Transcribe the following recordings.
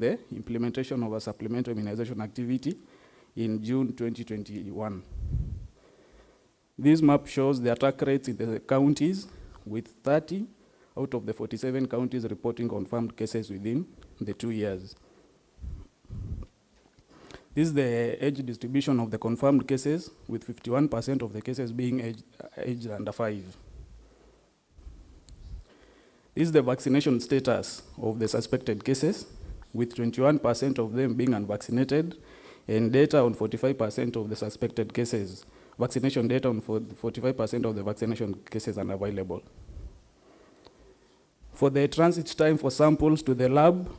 the implementation of a supplementary immunization activity in June 2021. This map shows the attack rates in the counties, with 30 out of the 47 counties reporting confirmed cases within the 2 years. This is the age distribution of the confirmed cases, with 51% of the cases being aged under 5. This is the vaccination status of the suspected cases, with 21% of them being unvaccinated, and data on 45% of the suspected cases. Vaccination data on 45% of the vaccination cases are unavailable. For the transit time for samples to the lab,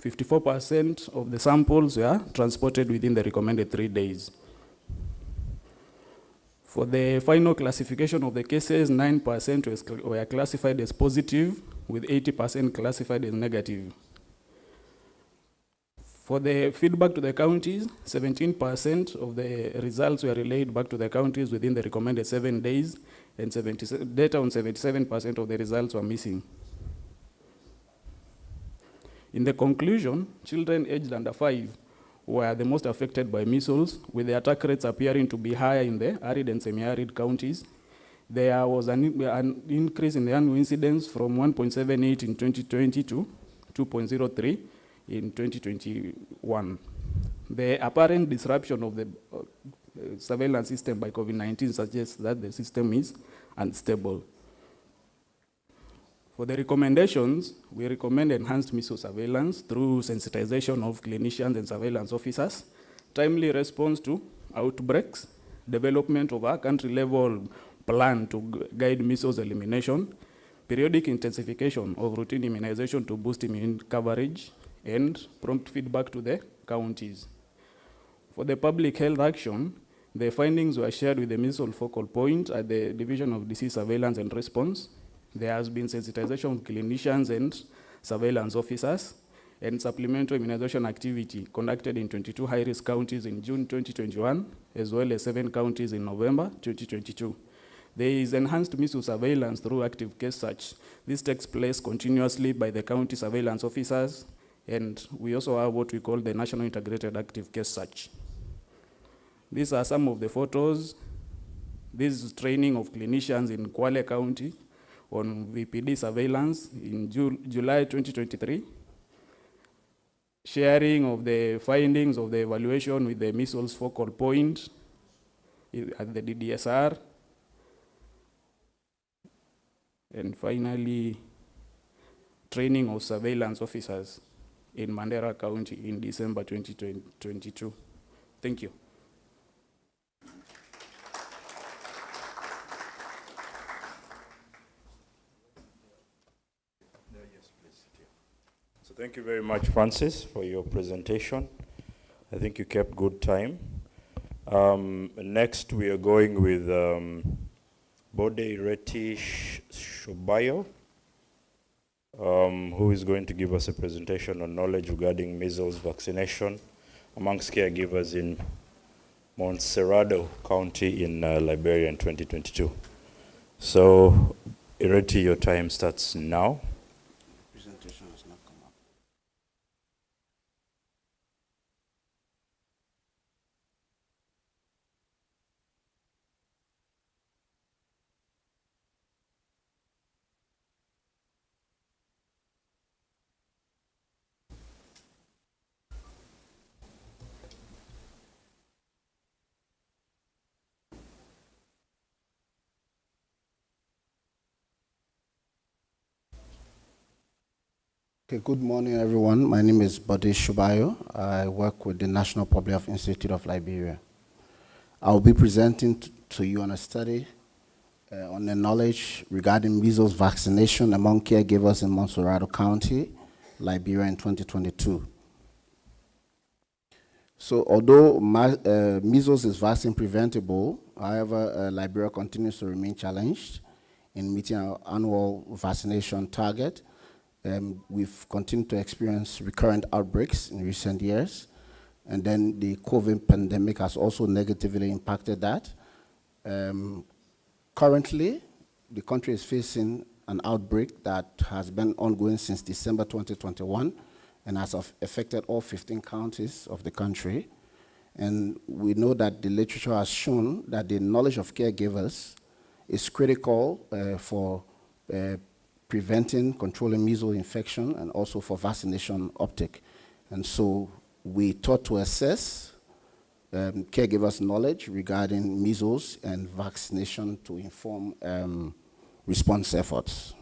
54% of the samples were transported within the recommended 3 days. For the final classification of the cases, 9% were classified as positive, with 80% classified as negative. For the feedback to the counties, 17% of the results were relayed back to the counties within the recommended 7 days, and data on 77% of the results were missing. In the conclusion, children aged under 5 were the most affected by measles, with the attack rates appearing to be higher in the arid and semi-arid counties. There was an increase in the annual incidence from 1.78 in 2020 to 2.03 in 2021. The apparent disruption of the surveillance system by COVID-19 suggests that the system is unstable. For the recommendations, we recommend enhanced measles surveillance through sensitization of clinicians and surveillance officers, timely response to outbreaks, development of a country-level plan to guide measles elimination, periodic intensification of routine immunization to boost immune coverage, and prompt feedback to the counties. For the public health action, the findings were shared with the measles focal point at the Division of Disease Surveillance and Response. There has been sensitization of clinicians and surveillance officers, and supplementary immunization activity conducted in 22 high-risk counties in June 2021, as well as 7 counties in November 2022. There is enhanced measles surveillance through active case search. This takes place continuously by the county surveillance officers, and we also have what we call the National Integrated Active Case Search. These are some of the photos. This is training of clinicians in Kwale County on VPD surveillance in July 2023. Sharing of the findings of the evaluation with the measles focal point at the DDSR. And finally, training of surveillance officers in Mandera County in December 2022. Thank you. So thank you very much, Francis, for your presentation. I think you kept good time. Next, we are going with Bode Ireti Shubayo, who is going to give us a presentation on knowledge regarding measles vaccination amongst caregivers in Montserrado County in Liberia in 2022. So, Ireti, your time starts now. Presentation has not come up. Okay, good morning, everyone. My name is Bode Shubayo. I work with the National Public Health Institute of Liberia. I will be presenting to you on a study on the knowledge regarding measles vaccination among caregivers in Montserrado County, Liberia in 2022. So although measles is vaccine preventable, however, Liberia continues to remain challenged in meeting our annual vaccination target. We've continued to experience recurrent outbreaks in recent years, and then the COVID pandemic has also negatively impacted that. Currently, the country is facing an outbreak that has been ongoing since December 2021, and has affected all 15 counties of the country. And we know that the literature has shown that the knowledge of caregivers is critical for preventing, controlling measles infection, and also for vaccination uptake. And so we thought to assess caregivers' knowledge regarding measles and vaccination to inform response efforts.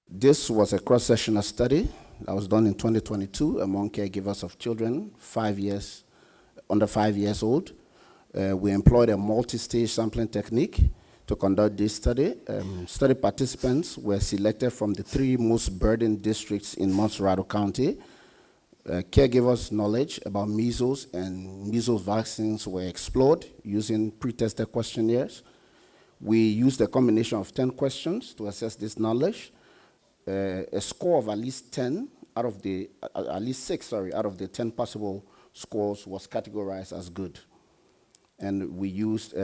This was a cross-sectional study that was done in 2022 among caregivers of children under 5 years old. We employed a multi-stage sampling technique to conduct this study. Study participants were selected from the 3 most burdened districts in Montserrado County. Caregivers' knowledge about measles and measles vaccines were explored using pre-tested questionnaires. We used a combination of 10 questions to assess this knowledge. A score of at least 10 out of the, at least 6, out of the 10 possible scores was categorized as good. And we used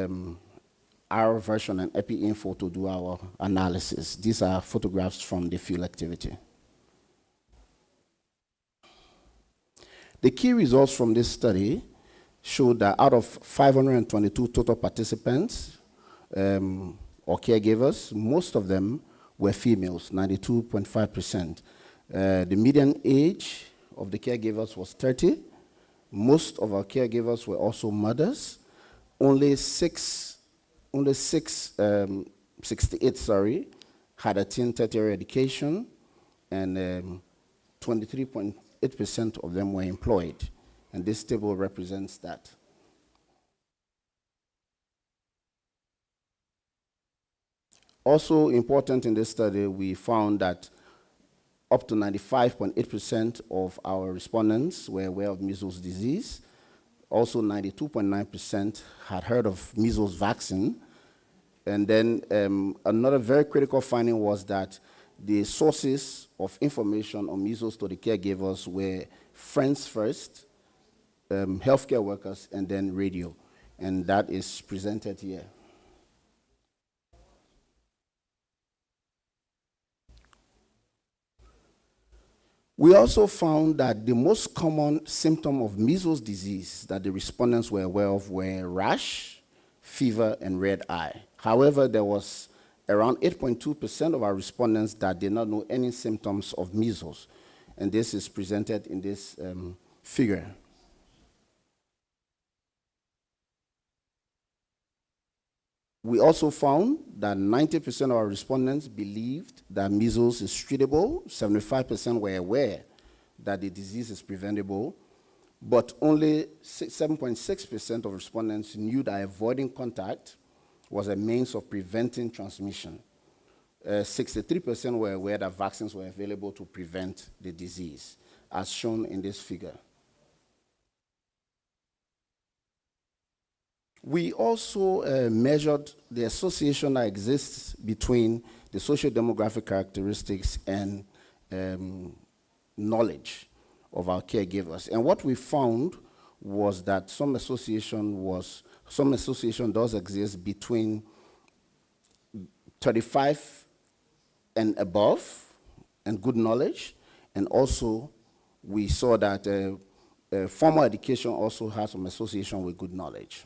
our version and EpiInfo to do our analysis. These are photographs from the field activity. The key results from this study showed that out of 522 total participants or caregivers, most of them were females, 92.5%. The median age of the caregivers was 30. Most of our caregivers were also mothers. Only 68 had attained tertiary education, and 23.8% of them were employed. And this table represents that. Also important in this study, we found that up to 95.8% of our respondents were aware of measles disease. Also 92.9% had heard of measles vaccine. And then another very critical finding was that the sources of information on measles to the caregivers were friends first, healthcare workers, and then radio. And that is presented here. We also found that the most common symptom of measles disease that the respondents were aware of were rash, fever, and red eye. However, there was around 8.2% of our respondents that did not know any symptoms of measles. And this is presented in this figure. We also found that 90% of our respondents believed that measles is treatable. 75% were aware that the disease is preventable, but only 7.6% of respondents knew that avoiding contact was a means of preventing transmission. 63% were aware that vaccines were available to prevent the disease, as shown in this figure. We also measured the association that exists between the socio-demographic characteristics and knowledge of our caregivers. And what we found was that some association does exist between 35 and above and good knowledge. And also we saw that formal education also has some association with good knowledge.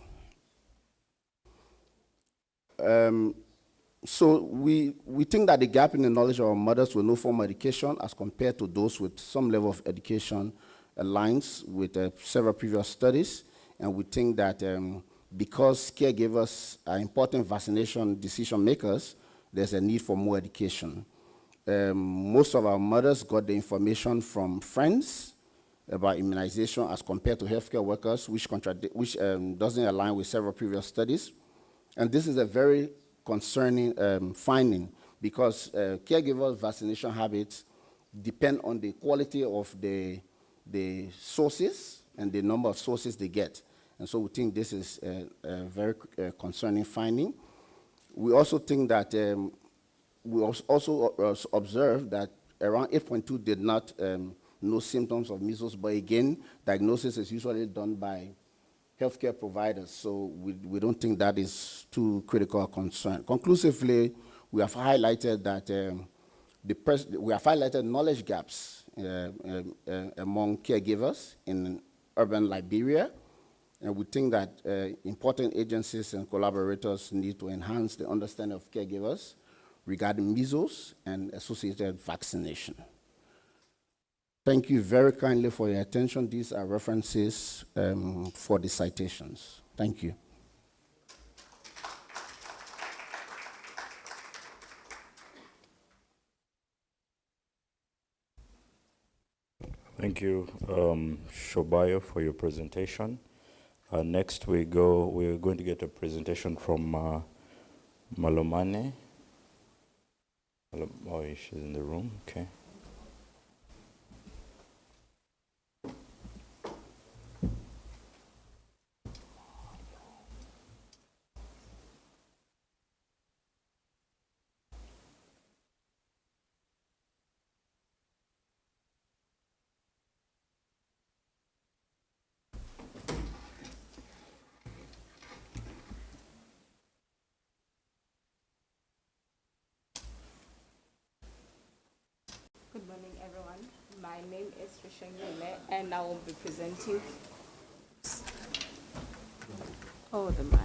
So we think that the gap in the knowledge of our mothers with no formal education as compared to those with some level of education aligns with several previous studies. And we think that because caregivers are important vaccination decision makers, there's a need for more education. Most of our mothers got the information from friends about immunization as compared to healthcare workers, which doesn't align with several previous studies. And this is a very concerning finding because caregivers' vaccination habits depend on the quality of the sources and the number of sources they get. And so we think this is a very concerning finding. We also think that we also observed that around 8.2 did not know symptoms of measles, but again, diagnosis is usually done by healthcare providers, so we don't think that is too critical a concern. Conclusively, we have highlighted that We have highlighted knowledge gaps among caregivers in urban Liberia, and we think that important agencies and collaborators need to enhance the understanding of caregivers regarding measles and associated vaccination. Thank you very kindly for your attention. These are references for the citations. Thank you. Thank you, Shobayo, for your presentation. Next, we're going to get a presentation from Malomane. Oh, she's in the room, okay. Good morning, everyone. My name is Rishangile, and I will be presenting. Oh, the mic.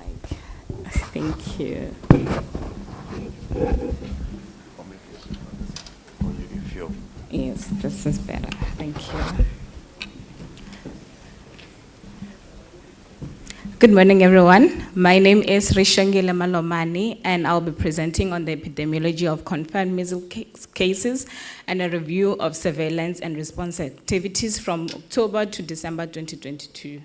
Thank you. Yes, this is better. Thank you. Good morning, everyone. My name is Rishangile Malomane, and I'll be presenting on the epidemiology of confirmed measles cases and a review of surveillance and response activities from October to December 2022.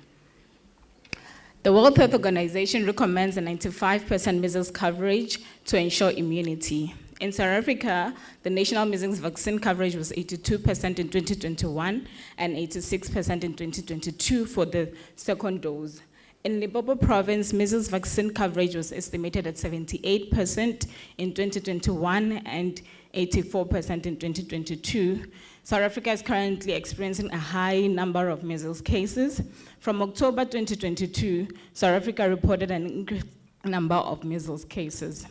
The World Health Organization recommends a 95% measles coverage to ensure immunity. In South Africa, the national measles vaccine coverage was 82% in 2021 and 86% in 2022 for the second dose. In Limpopo province, measles vaccine coverage was estimated at 78% in 2021 and 84% in 2022. South Africa is currently experiencing a high number of measles cases. From October 2022, South Africa reported an increased number of measles cases.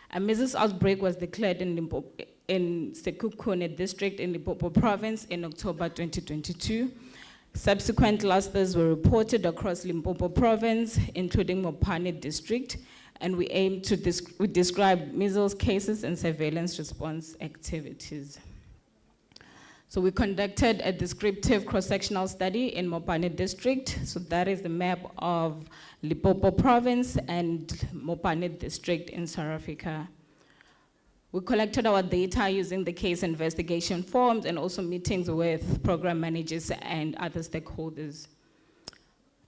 A measles outbreak was declared in Sekhukhune district in Limpopo province in October 2022. Subsequent clusters were reported across Limpopo province, including Mopane district, and we aim to describe measles cases and surveillance response activities. So we conducted a descriptive cross-sectional study in Mopane district. So that is the map of Limpopo province and Mopane district in South Africa. We collected our data using the case investigation forms and also meetings with program managers and other stakeholders.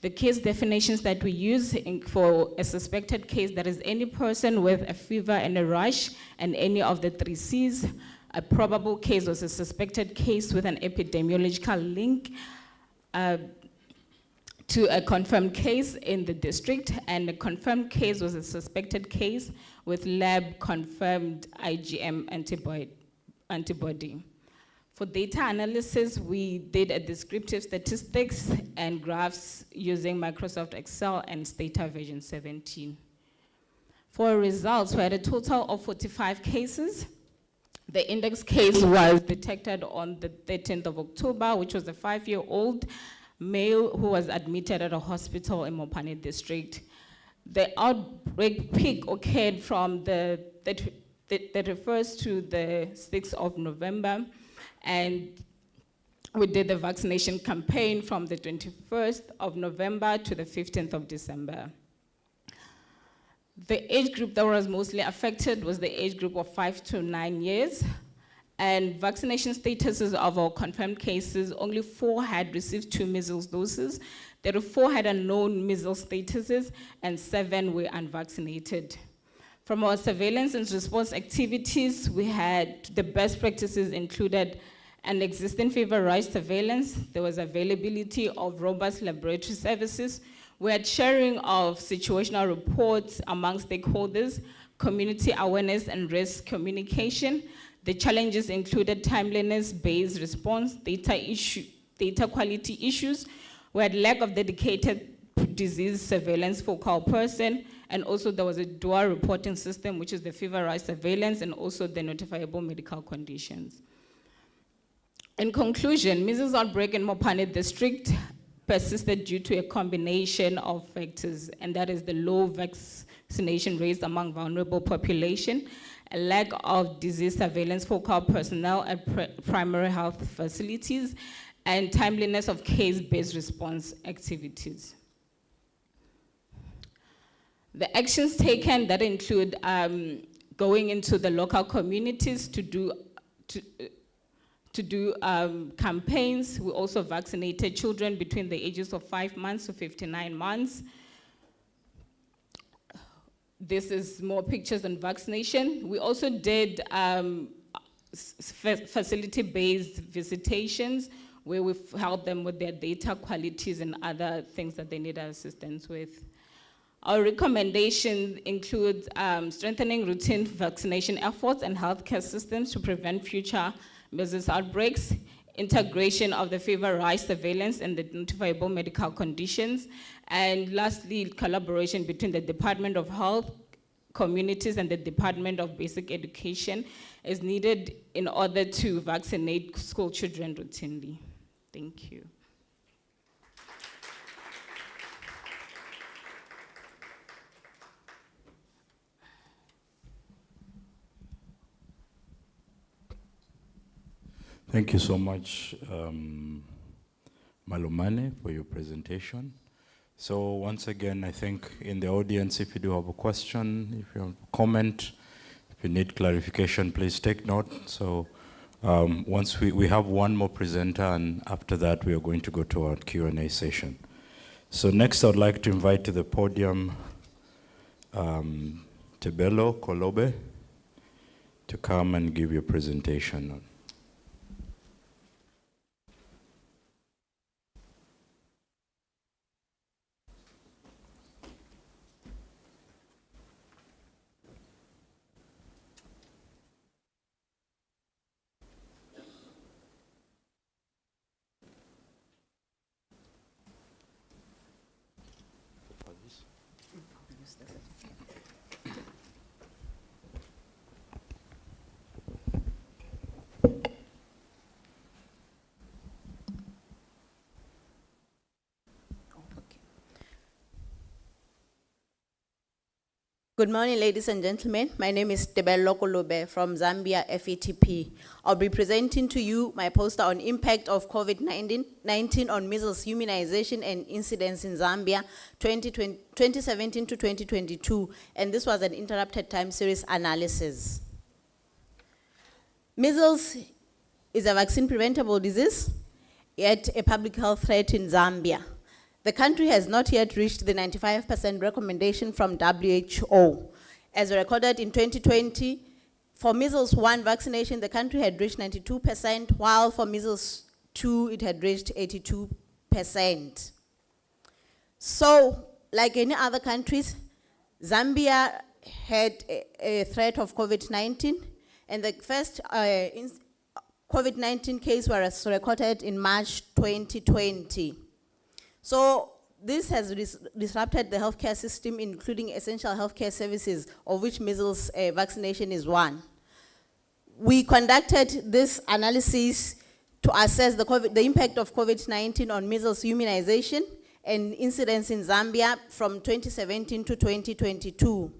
The case definitions that we use for a suspected case, that is any person with a fever and a rash and any of the 3 Cs. A probable case was a suspected case with an epidemiological link to a confirmed case in the district, and a confirmed case was a suspected case with lab-confirmed IgM antibody. For data analysis, we did a descriptive statistics and graphs using Microsoft Excel and Stata version 17. For results, we had a total of 45 cases. The index case was detected on the 13th of October, which was a 5-year-old male who was admitted at a hospital in Mopane district. The outbreak peak occurred from the 31st to the 6th of November, and we did the vaccination campaign from the 21st of November to the 15th of December. The age group that was mostly affected was the age group of 5 to 9 years. And vaccination statuses of our confirmed cases, only 4 had received 2 measles doses. 34 had unknown measles statuses, and 7 were unvaccinated. From our surveillance and response activities, we had the best practices included an existing fever rise surveillance. There was availability of robust laboratory services. We had sharing of situational reports among stakeholders, community awareness and risk communication. The challenges included timeliness-based response, data quality issues. We had lack of dedicated disease surveillance focal person, and also there was a dual reporting system, which is the fever rise surveillance and also the notifiable medical conditions. In conclusion, measles outbreak in Mopane district persisted due to a combination of factors, and that is the low vaccination rates among vulnerable population, a lack of disease surveillance focal personnel at primary health facilities, and timeliness of case-based response activities. The actions taken that include going into the local communities to do campaigns. We also vaccinated children between the ages of 5 months to 59 months. This is more pictures on vaccination. We also did facility-based visitations where we've helped them with their data qualities and other things that they need assistance with. Our recommendations include strengthening routine vaccination efforts and healthcare systems to prevent future measles outbreaks, integration of the fever rise surveillance and the notifiable medical conditions, and lastly, collaboration between the Department of Health, communities, and the Department of Basic Education is needed in order to vaccinate school children routinely. Thank you. Thank you so much, Malomane, for your presentation. So once again, I think in the audience, if you do have a question, if you have a comment, if you need clarification, please take note. So once we have one more presenter, and after that, we are going to go to our Q&A session. So next, I'd like to invite to the podium Tebelo Kolobe to come and give your presentation. Good morning, ladies and gentlemen. My name is Tebelo Kolobe from Zambia FETP. I'll be presenting to you my poster on impact of COVID-19 on measles immunization and incidence in Zambia 2017 to 2022, and this was an interrupted time series analysis. Measles is a vaccine-preventable disease, yet a public health threat in Zambia. The country has not yet reached the 95% recommendation from WHO. As recorded in 2020, for measles 1 vaccination, the country had reached 92%, while for measles 2, it had reached 82%. So, like any other countries, Zambia had a threat of COVID-19, and the first COVID-19 case was recorded in March 2020. So this has disrupted the healthcare system, including essential healthcare services, of which measles vaccination is one. We conducted this analysis to assess the impact of COVID-19 on measles immunization and incidence in Zambia from 2017 to 2022.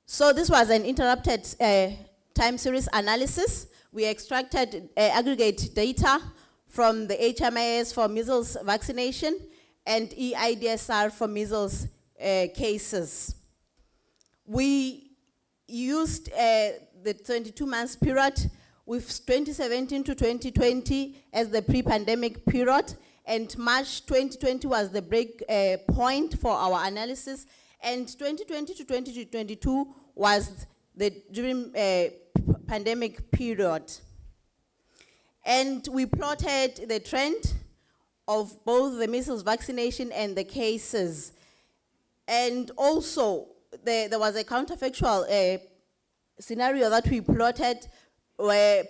So this was an interrupted time series analysis. We extracted aggregate data from the HMIS for measles vaccination and EIDSR for measles cases. We used the 22 months period with 2017 to 2020 as the pre-pandemic period, and March 2020 was the break point for our analysis, and 2020 to 2022 was the during pandemic period. And we plotted the trend of both the measles vaccination and the cases. And also, there was a counterfactual scenario that we plotted were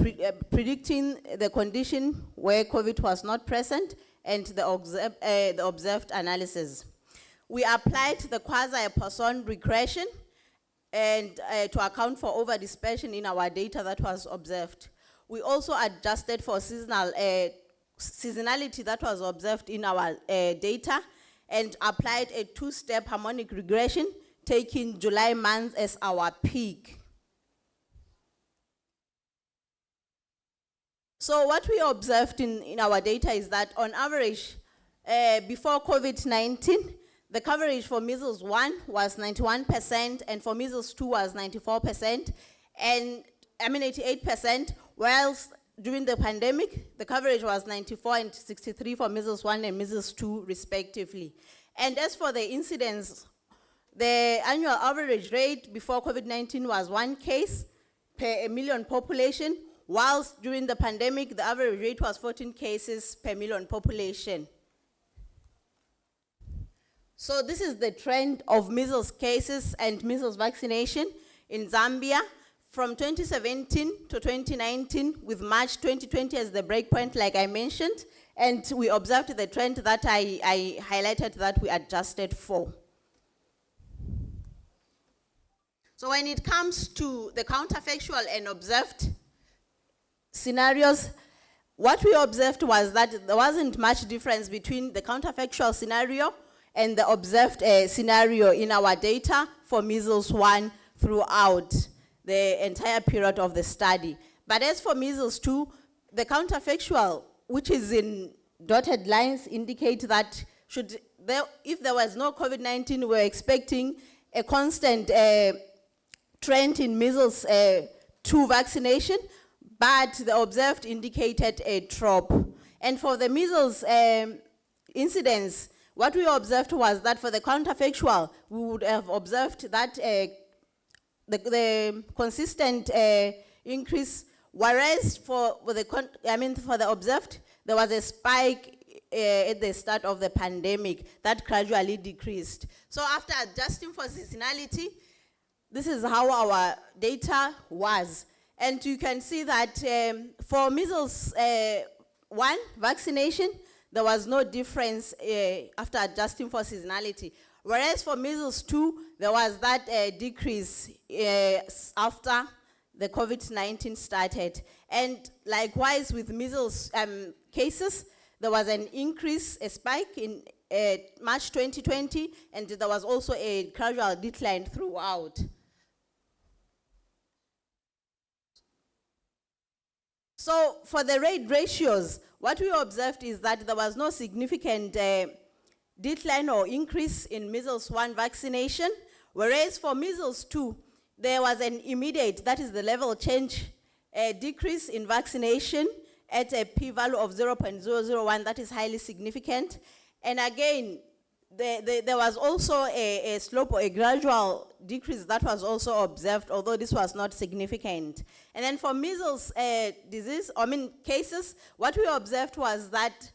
predicting the condition where COVID was not present and the observed analysis. We applied the quasi-Poisson regression and to account for over-dispersion in our data that was observed. We also adjusted for seasonality that was observed in our data and applied a two-step harmonic regression, taking July month as our peak. So what we observed in our data is that on average, before COVID-19, the coverage for measles 1 was 91% and for measles 2 was 94%, and 88%, whilst during the pandemic, the coverage was 94 and 63 for measles 1 and measles 2 respectively. And as for the incidence, the annual average rate before COVID-19 was 1 case per a million population, whilst during the pandemic, the average rate was 14 cases per million population. So this is the trend of measles cases and measles vaccination in Zambia from 2017 to 2019, with March 2020 as the breakpoint, like I mentioned, and we observed the trend that I highlighted that we adjusted for. So when it comes to the counterfactual and observed scenarios, what we observed was that there wasn't much difference between the counterfactual scenario and the observed scenario in our data for measles 1 throughout the entire period of the study. But as for measles 2, the counterfactual, which is in dotted lines, indicate that if there was no COVID-19, we're expecting a constant trend in measles 2 vaccination, but the observed indicated a drop. And for the measles incidence, what we observed was that for the counterfactual, we would have observed that the consistent increase, whereas for the observed, there was a spike at the start of the pandemic that gradually decreased. So after adjusting for seasonality, this is how our data was. And you can see that for measles 1 vaccination, there was no difference after adjusting for seasonality. Whereas for measles 2, there was that decrease after the COVID-19 started. And likewise with measles cases, there was an increase, a spike in March 2020, and there was also a gradual decline throughout. So for the rate ratios, what we observed is that there was no significant decline or increase in measles 1 vaccination, whereas for measles 2, there was an immediate, that is the level change, decrease in vaccination at a p-value of 0.001, that is highly significant. And again, there was also a slope or a gradual decrease that was also observed, although this was not significant. And then for measles cases, what we observed was that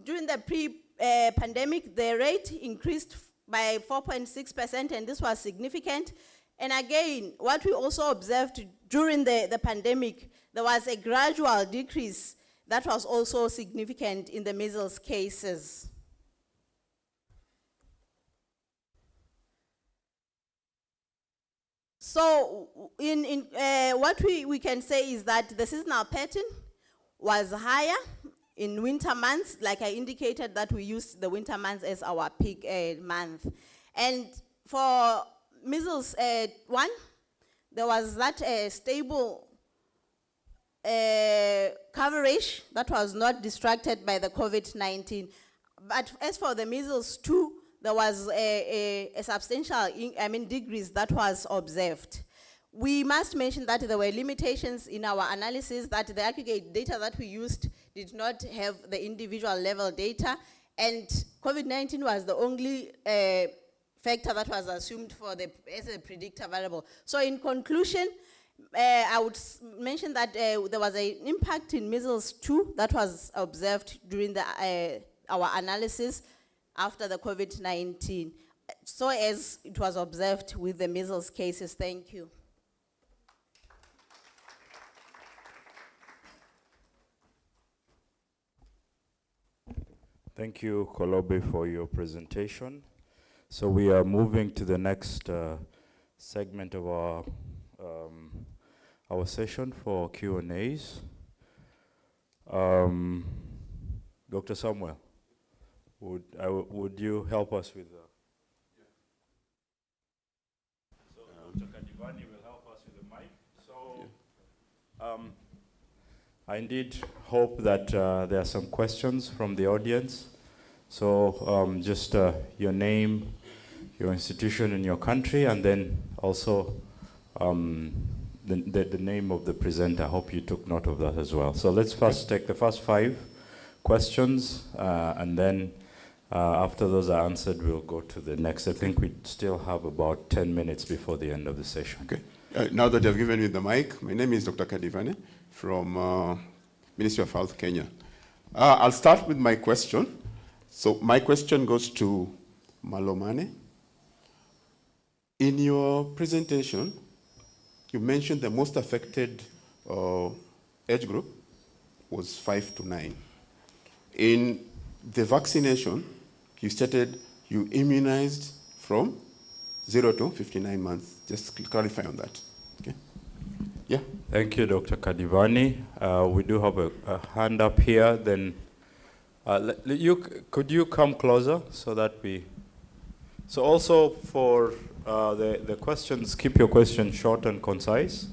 during the pre-pandemic, the rate increased by 4.6%, and this was significant. And again, what we also observed during the pandemic, there was a gradual decrease that was also significant in the measles cases. So what we can say is that the seasonal pattern was higher in winter months, like I indicated that we used the winter months as our peak month. And for measles 1, there was that stable coverage that was not distracted by the COVID-19. But as for the measles 2, there was a substantial decrease that was observed. We must mention that there were limitations in our analysis, that the aggregate data that we used did not have the individual level data, and COVID-19 was the only factor that was assumed as a predictor variable. So in conclusion, I would mention that there was an impact in measles 2 that was observed during our analysis after the COVID-19, so as it was observed with the measles cases. Thank you. Thank you, Kolobe, for your presentation. So we are moving to the next segment of our session for Q&As. Dr. Samuel, would you help us with So Dr. Kadivani will help us with the mic. So I indeed hope that there are some questions from the audience. So just your name, your institution and your country, and then also the name of the presenter. I hope you took note of that as well. So let's first take the first 5 questions, and then after those are answered, we'll go to the next. I think we still have about 10 minutes before the end of the session. Okay. Now that you've given me the mic, my name is Dr. Kadivani from Ministry of Health, Kenya. I'll start with my question. So my question goes to Malomane. In your presentation, you mentioned the most affected age group was 5 to 9. In the vaccination, you stated you immunized from 0 to 59 months. Just clarify on that. Okay. Yeah. Thank you, Dr. Kadivani. We do have a hand up here. Then, could you come closer so that we? So also for the questions, keep your questions short and concise,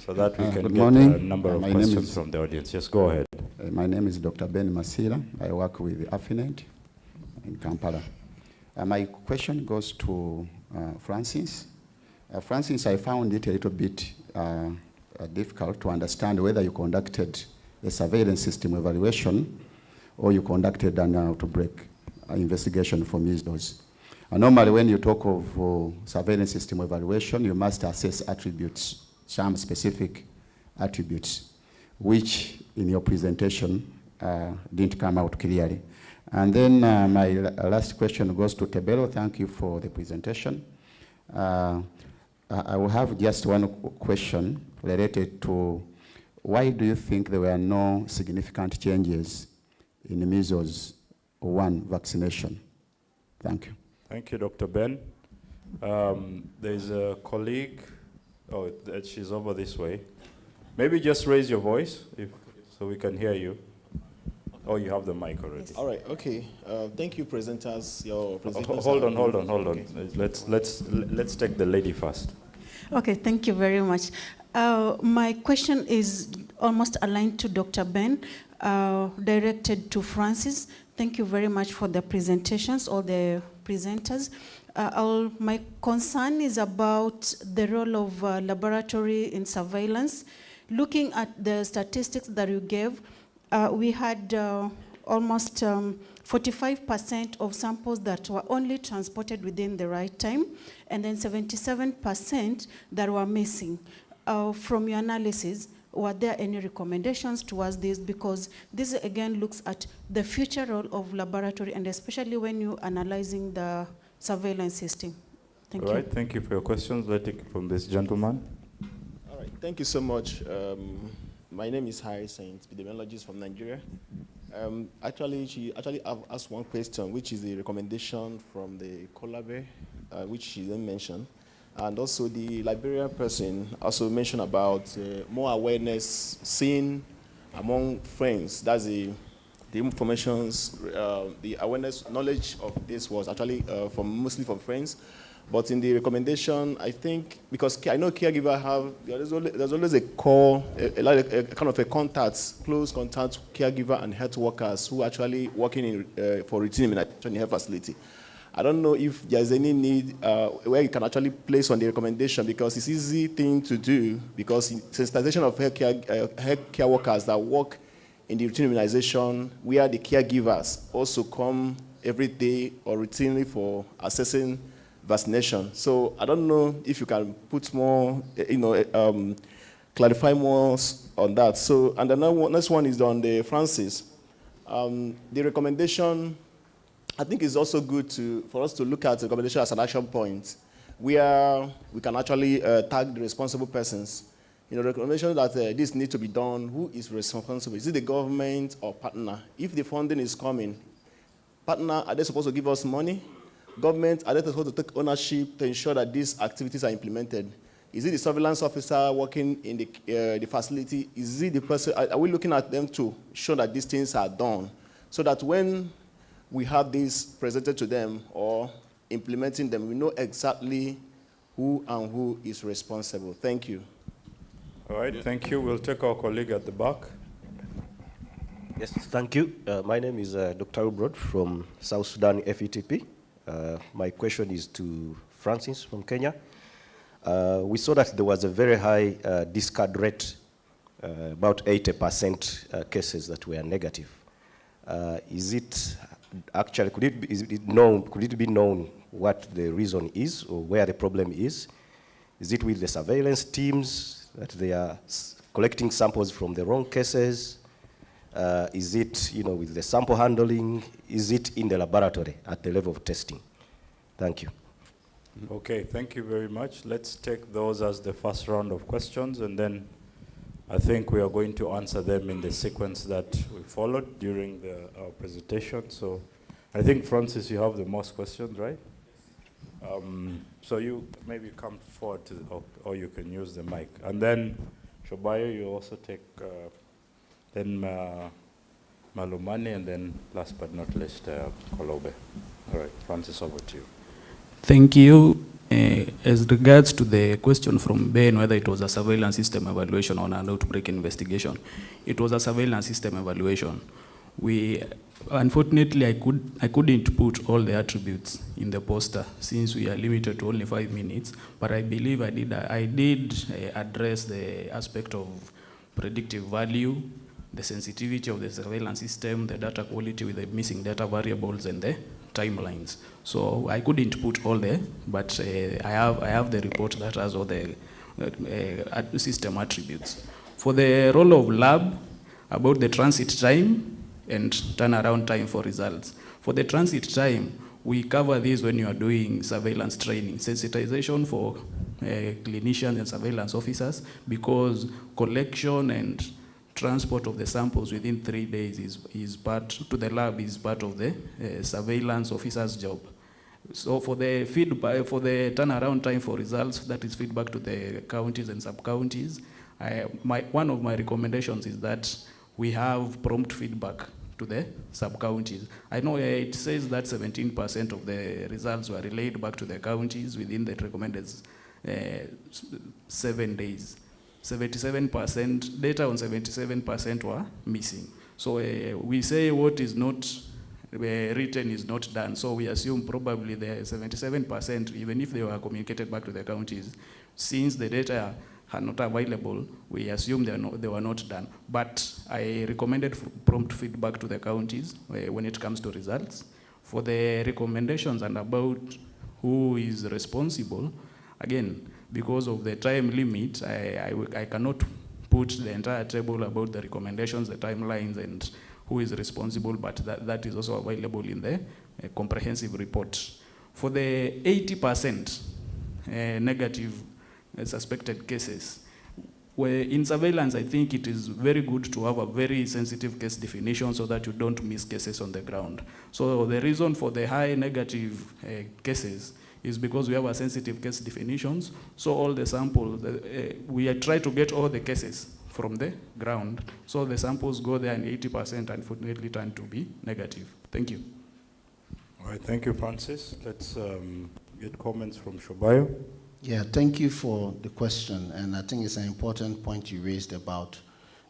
so that we can get a number of questions from the audience. Just go ahead. My name is Dr. Ben Masira. I work with AFENET in Kampala. My question goes to Francis. Francis, I found it a little bit difficult to understand whether you conducted a surveillance system evaluation or you conducted an outbreak investigation for measles. Normally, when you talk of surveillance system evaluation, you must assess attributes, some specific attributes, which in your presentation didn't come out clearly. And then my last question goes to Tebelo. Thank you for the presentation. I will have just one question related to why do you think there were no significant changes in the measles 1 vaccination? Thank you. Thank you, Dr. Ben. There's a colleague. Oh, she's over this way. Maybe just raise your voice so we can hear you. Oh, you have the mic already. All right. Okay. Thank you, presenters. Your presenters. Hold on. Okay. Let's take the lady first. Okay. Thank you very much. My question is almost aligned to Dr. Ben, directed to Francis. Thank you very much for the presentations, all the presenters. My concern is about the role of laboratory in surveillance. Looking at the statistics that you gave, we had almost 45% of samples that were only transported within the right time, and then 77% that were missing. From your analysis, were there any recommendations towards this? Because this again looks at the future role of laboratory, and especially when you're analyzing the surveillance system. Thank you. All right, thank you for your questions. Let's take it from this gentleman. All right, thank you so much. My name is Harry Saint, epidemiologist from Nigeria. She have asked one question, which is the recommendation from the Kolabe, which she then mentioned. And also the Liberian person also mentioned about more awareness seen among friends. That's the informations, the awareness, knowledge of this was actually mostly from friends. But in the recommendation, I think, because I know caregiver there's always a core, a kind of a contact, close contact caregiver and health workers who are actually working in, for routine immunization in health facility. I don't know if there's any need where you can actually place on the recommendation, because it's easy thing to do, because sensitization of health care workers that work in the routine immunization, where the caregivers also come every day or routinely for assessing vaccination. So I don't know if you can put more, clarify more on that. So, and the next one is on the Francis. The recommendation, I think it's also good for us to look at the recommendation as an action point, where we can actually tag the responsible persons. The recommendation that this needs to be done, who is responsible? Is it the government or partner? If the funding is coming, Partner, are they supposed to give us money? Government, are they supposed to take ownership to ensure that these activities are implemented? Is it the surveillance officer working in the facility? Is it the person, are we looking at them to show that these things are done? So that when we have this presented to them or implementing them, we know exactly who and who is responsible. Thank you. All right, thank you. We'll take our colleague at the back. Yes, thank you. My name is Dr. Ubrod from South Sudan FETP. My question is to Francis from Kenya. We saw that there was a very high discard rate, about 80% cases that were negative. Is it actually, could it be known what the reason is or where the problem is? Is it with the surveillance teams that they are collecting samples from the wrong cases? Is it, with the sample handling? Is it in the laboratory at the level of testing? Thank you. Okay, thank you very much. Let's take those as the first round of questions, and then I think we are going to answer them in the sequence that we followed during our presentation. So I think, Francis, you have the most questions, right? So you maybe come forward, or you can use the mic. And then, Shobayo, you also take, then Malumani, and then last but not least, Kolobe. All right, Francis, over to you. Thank you. As regards to the question from Ben, whether it was a surveillance system evaluation or an outbreak investigation, it was a surveillance system evaluation. Unfortunately, I couldn't put all the attributes in the poster since we are limited to only 5 minutes, but I believe I did address the aspect of predictive value, the sensitivity of the surveillance system, the data quality with the missing data variables, and the timelines. So I couldn't put all there, but I have the report that has all the system attributes. For the role of lab, about the transit time and turnaround time for results. For the transit time, we cover this when you are doing surveillance training, sensitization for clinicians and surveillance officers, because collection and transport of the samples within 3 days is part to the lab is part of the surveillance officer's job. So for the feedback, for the turnaround time for results, that is feedback to the counties and sub-counties, one of my recommendations is that we have prompt feedback to the sub-counties. I know it says that 17% of the results were relayed back to the counties within the recommended 7 days. 77%, data on 77% were missing. So we say what is not written is not done. So we assume probably the 77%, even if they were communicated back to the counties, since the data are not available, we assume they were not done. But I recommended prompt feedback to the counties when it comes to results. For the recommendations and about who is responsible, again, because of the time limit, I cannot put the entire table about the recommendations, the timelines, and who is responsible, but that is also available in the comprehensive report. For the 80% negative suspected cases, where in surveillance, I think it is very good to have a very sensitive case definition so that you don't miss cases on the ground. So the reason for the high negative cases is because we have a sensitive case definitions. So all the samples, we try to get all the cases from the ground. So the samples go there and 80% unfortunately turn to be negative. Thank you. All right, thank you, Francis. Let's get comments from Shobayo. Yeah, thank you for the question. And I think it's an important point you raised about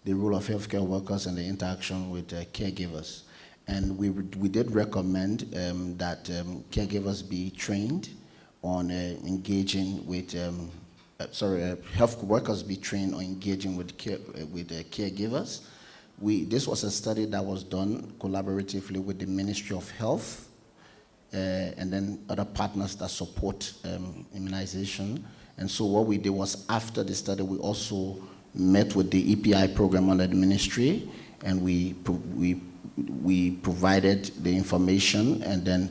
the role of healthcare workers and the interaction with caregivers. And we did recommend that caregivers be trained on engaging with, health workers be trained on engaging with caregivers. This was a study that was done collaboratively with the Ministry of Health and then other partners that support immunization. And so what we did was, after the study, we also met with the EPI program under the ministry, and we provided the information, and then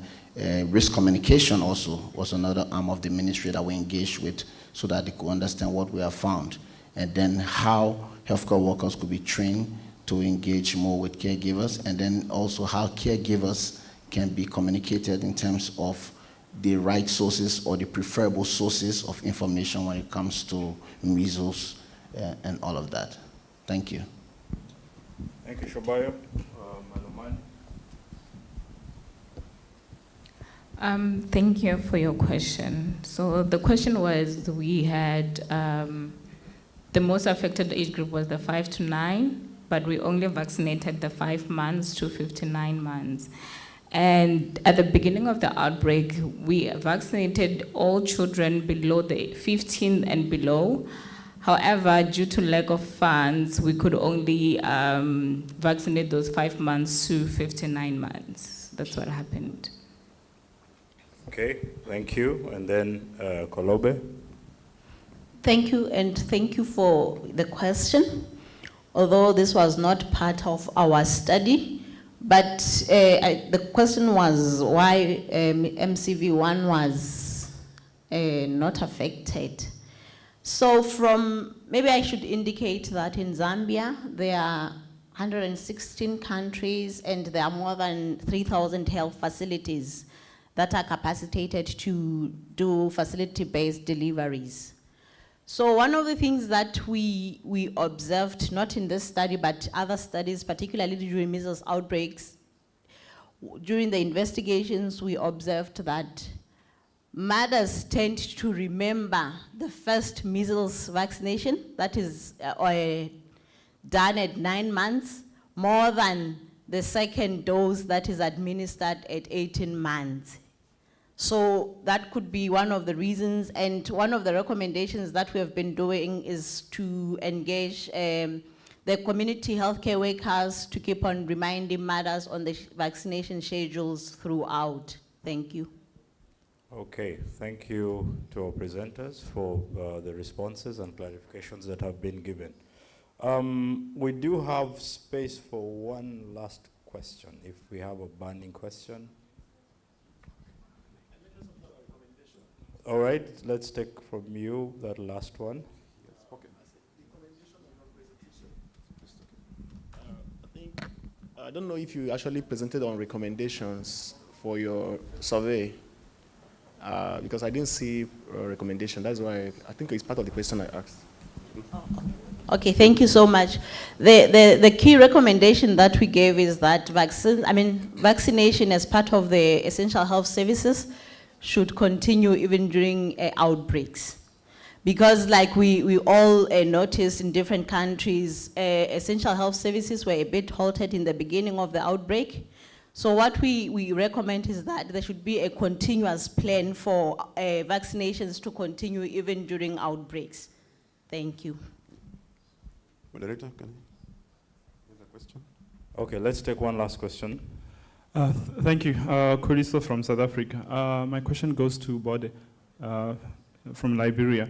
risk communication also was another arm of the ministry that we engaged with so that they could understand what we have found, and then how healthcare workers could be trained to engage more with caregivers, and then also how caregivers can be communicated in terms of the right sources or the preferable sources of information when it comes to measles and all of that. Thank you. Thank you, Shobayo. Malomani. Thank you for your question. So the question was, we had, the most affected age group was the 5 to 9, but we only vaccinated the 5 months to 59 months. And at the beginning of the outbreak, we vaccinated all children below the 15 and below. However, due to lack of funds, we could only vaccinate those 5 months to 59 months. That's what happened. Okay, thank you. And then Kolobe. Thank you, and thank you for the question. Although this was not part of our study, but the question was why MCV1 was not affected. So maybe I should indicate that in Zambia, there are 116 countries and there are more than 3,000 health facilities that are capacitated to do facility-based deliveries. So one of the things that we observed, not in this study, but other studies, particularly during measles outbreaks, during the investigations, we observed that mothers tend to remember the first measles vaccination that is done at 9 months more than the second dose that is administered at 18 months. So that could be one of the reasons, and one of the recommendations that we have been doing is to engage the community healthcare workers to keep on reminding mothers on the vaccination schedules throughout. Thank you. Okay, thank you to our presenters for the responses and clarifications that have been given. We do have space for one last question, if we have a burning question. All right, let's take from you that last one. Yes, okay. I don't know if you actually presented on recommendations for your survey, because I didn't see a recommendation. That's why I think it's part of the question I asked. Okay, thank you so much. The key recommendation that we gave is that vaccination as part of the essential health services should continue even during outbreaks. Because like we all noticed in different countries, essential health services were a bit halted in the beginning of the outbreak. So what we recommend is that there should be a continuous plan for vaccinations to continue even during outbreaks. Thank you. Moderator, can I have a question? Okay, let's take one last question. Thank you. Kuriso from South Africa. My question goes to Bode from Liberia.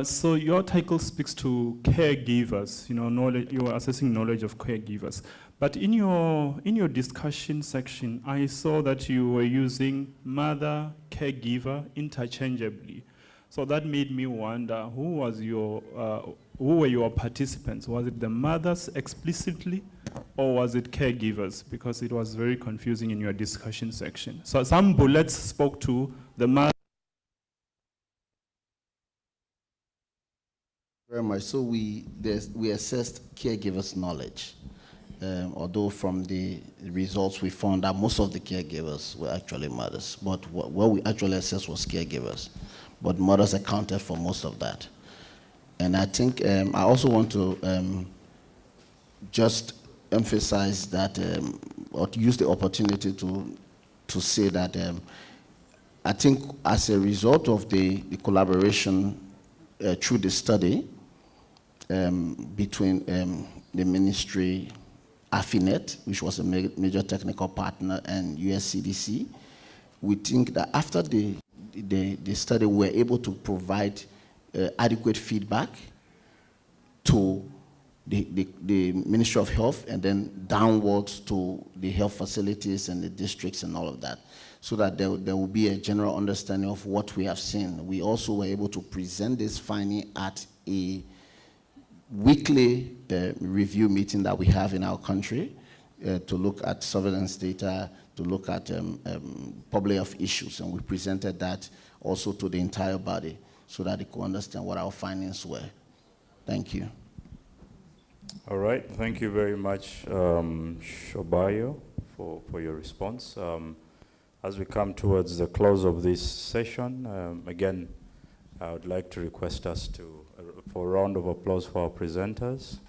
So your title speaks to caregivers, knowledge, you are assessing knowledge of caregivers. But in your discussion section, I saw that you were using mother, caregiver interchangeably. So that made me wonder, who were your participants? Was it the mothers explicitly, or was it caregivers? Because it was very confusing in your discussion section. So some bullets spoke to the mother. Very much. So we assessed caregivers' knowledge, although from the results we found that most of the caregivers were actually mothers. But what we actually assessed was caregivers. But mothers accounted for most of that. And I think I also want to just emphasize that, or to use the opportunity to say that I think as a result of the collaboration through the study between the ministry, AFENET, which was a major technical partner, and US CDC, we think that after the study, we were able to provide adequate feedback to the Ministry of Health and then downwards to the health facilities and the districts and all of that, so that there will be a general understanding of what we have seen. We also were able to present this finding at a weekly review meeting that we have in our country to look at surveillance data, to look at public health issues, and we presented that also to the entire body so that they could understand what our findings were. Thank you. All right, thank you very much, Shobayo, for your response. As we come towards the close of this session, again, I would like to request us for a round of applause for our presenters.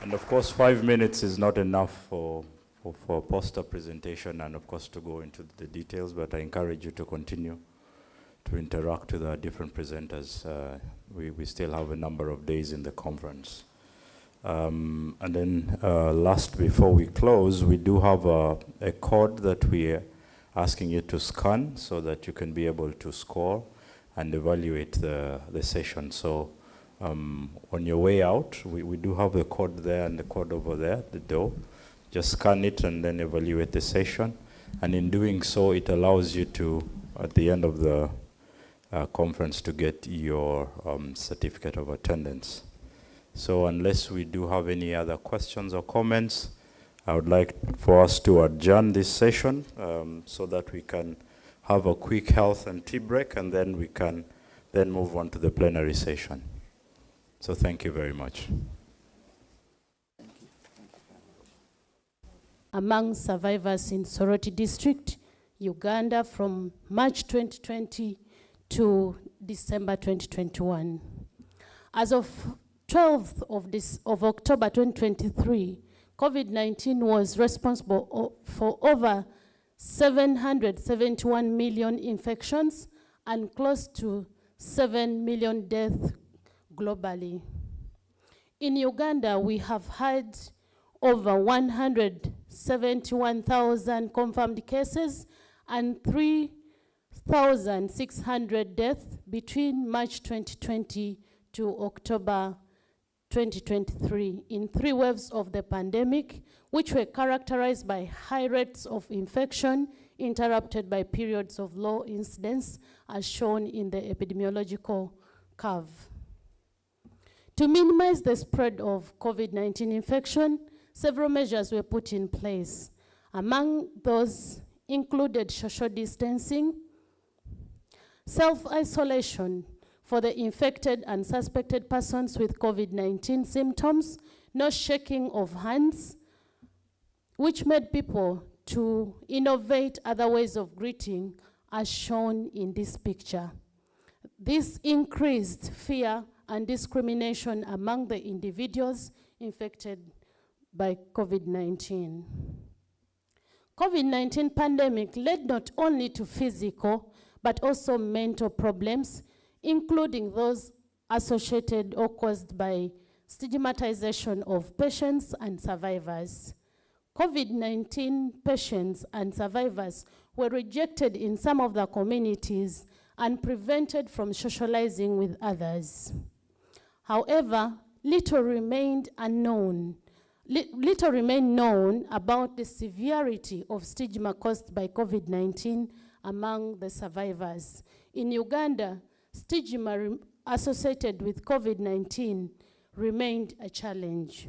And of course, 5 minutes is not enough for a poster presentation and of course to go into the details, but I encourage you to continue to interact with our different presenters. We still have a number of days in the conference. And then last, before we close, we do have a code that we are asking you to scan so that you can be able to score and evaluate the session. So on your way out, we do have a code there and the code over there at the door. Just scan it and then evaluate the session. And in doing so, it allows you to, at the end of the conference, to get your certificate of attendance. So unless we do have any other questions or comments, I would like for us to adjourn this session so that we can have a quick health and tea break, and then we can then move on to the plenary session. So thank you very much. Among survivors in Soroti District, Uganda, from March 2020 to December 2021. As of 12th of October 2023, COVID-19 was responsible for over 771 million infections and close to 7 million deaths globally. In Uganda, we have had over 171,000 confirmed cases and 3,600 deaths between March 2020 to October 2023 in 3 waves of the pandemic, which were characterized by high rates of infection interrupted by periods of low incidence, as shown in the epidemiological curve. To minimize the spread of COVID-19 infection, several measures were put in place. Among those included social distancing, self-isolation for the infected and suspected persons with COVID-19 symptoms, no shaking of hands, which made people to innovate other ways of greeting, as shown in this picture. This increased fear and discrimination among the individuals infected by COVID-19. COVID-19 pandemic led not only to physical, but also mental problems, including those associated or caused by stigmatization of patients and survivors. COVID-19 patients and survivors were rejected in some of the communities and prevented from socializing with others. However, little remained known about the severity of stigma caused by COVID-19 among the survivors. In Uganda, stigma associated with COVID-19 remained a challenge.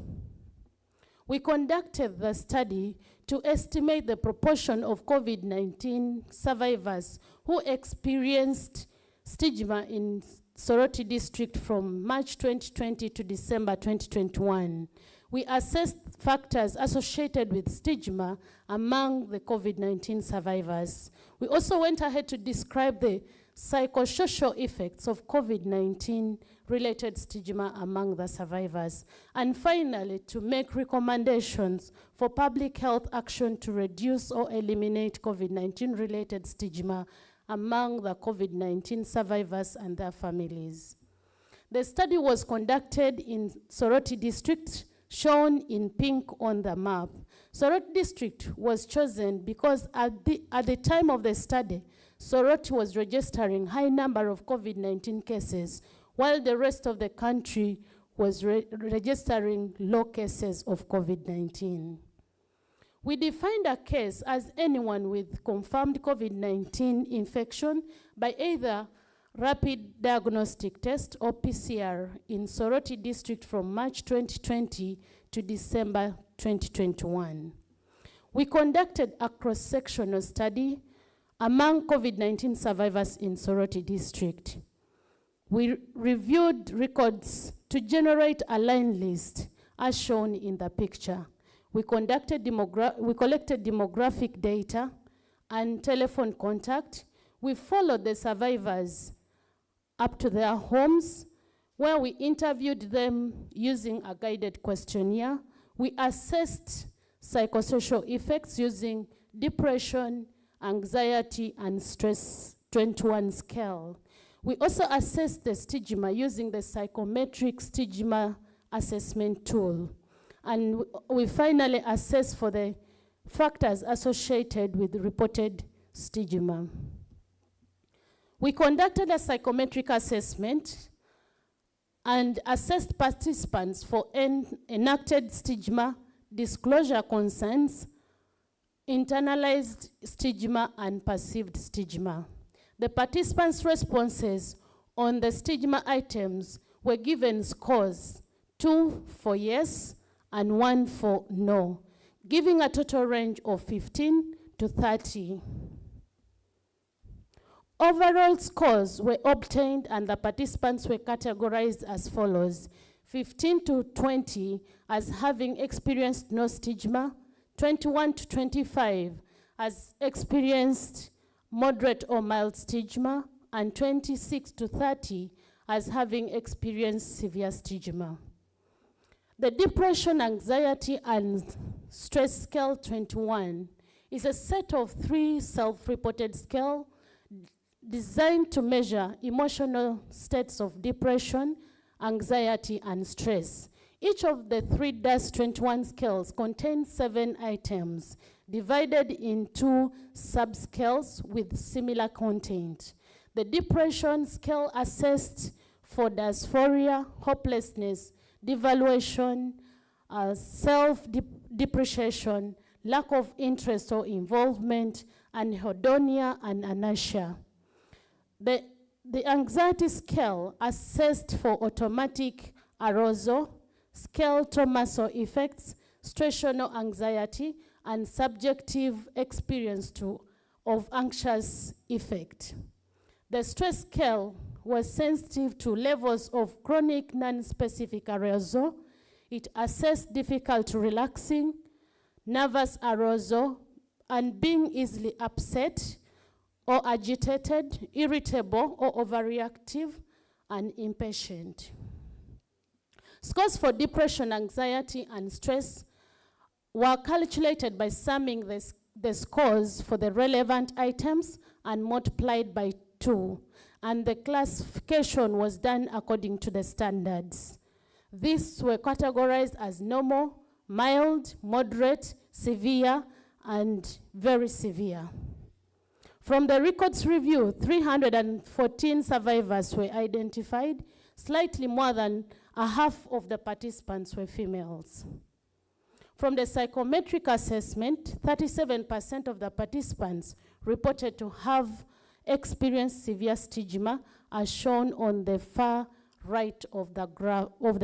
We conducted the study to estimate the proportion of COVID-19 survivors who experienced stigma in Soroti District from March 2020 to December 2021. We assessed factors associated with stigma among the COVID-19 survivors. We also went ahead to describe the psychosocial effects of COVID-19 related stigma among the survivors. And finally, to make recommendations for public health action to reduce or eliminate COVID-19 related stigma among the COVID-19 survivors and their families. The study was conducted in Soroti District, shown in pink on the map. Soroti District was chosen because at the time of the study, Soroti was registering high number of COVID-19 cases, while the rest of the country was registering low cases of COVID-19. We defined a case as anyone with confirmed COVID-19 infection by either rapid diagnostic test or PCR in Soroti district from March 2020 to December 2021. We conducted a cross-sectional study among COVID-19 survivors in Soroti district. We reviewed records to generate a line list as shown in the picture. We collected demographic data and telephone contact. We followed the survivors up to their homes, where we interviewed them using a guided questionnaire. We assessed psychosocial effects using depression, anxiety, and stress 21 scale. We also assessed the stigma using the psychometric stigma assessment tool. And we finally assessed for the factors associated with reported stigma. We conducted a psychometric assessment and assessed participants for enacted stigma, disclosure concerns, internalized stigma, and perceived stigma. The participants' responses on the stigma items were given scores, 2 for yes and 1 for no, giving a total range of 15 to 30. Overall scores were obtained and the participants were categorized as follows: 15 to 20 as having experienced no stigma, 21 to 25 as experienced moderate or mild stigma, and 26 to 30 as having experienced severe stigma. The Depression, Anxiety, and Stress Scale 21 is a set of 3 self-reported scales designed to measure emotional states of depression, anxiety, and stress. Each of the 3 DAS-21 scales contains 7 items, divided into subscales with similar content. The depression scale assessed for dysphoria, hopelessness, devaluation, self-depreciation, lack of interest or involvement, anhedonia, and inertia. The anxiety scale assessed for automatic arousal, skeletal effects, situational anxiety, and subjective experience of anxious effect. The stress scale was sensitive to levels of chronic non-specific arousal. It assessed difficulty relaxing, nervous arousal, and being easily upset or agitated, irritable or overreactive, and impatient. Scores for depression, anxiety, and stress were calculated by summing the scores for the relevant items and multiplied by 2, and the classification was done according to the standards. These were categorized as normal, mild, moderate, severe, and very severe. From the records review, 314 survivors were identified. Slightly more than a half of the participants were females. From the psychometric assessment, 37% of the participants reported to have experienced severe stigma, as shown on the far right of the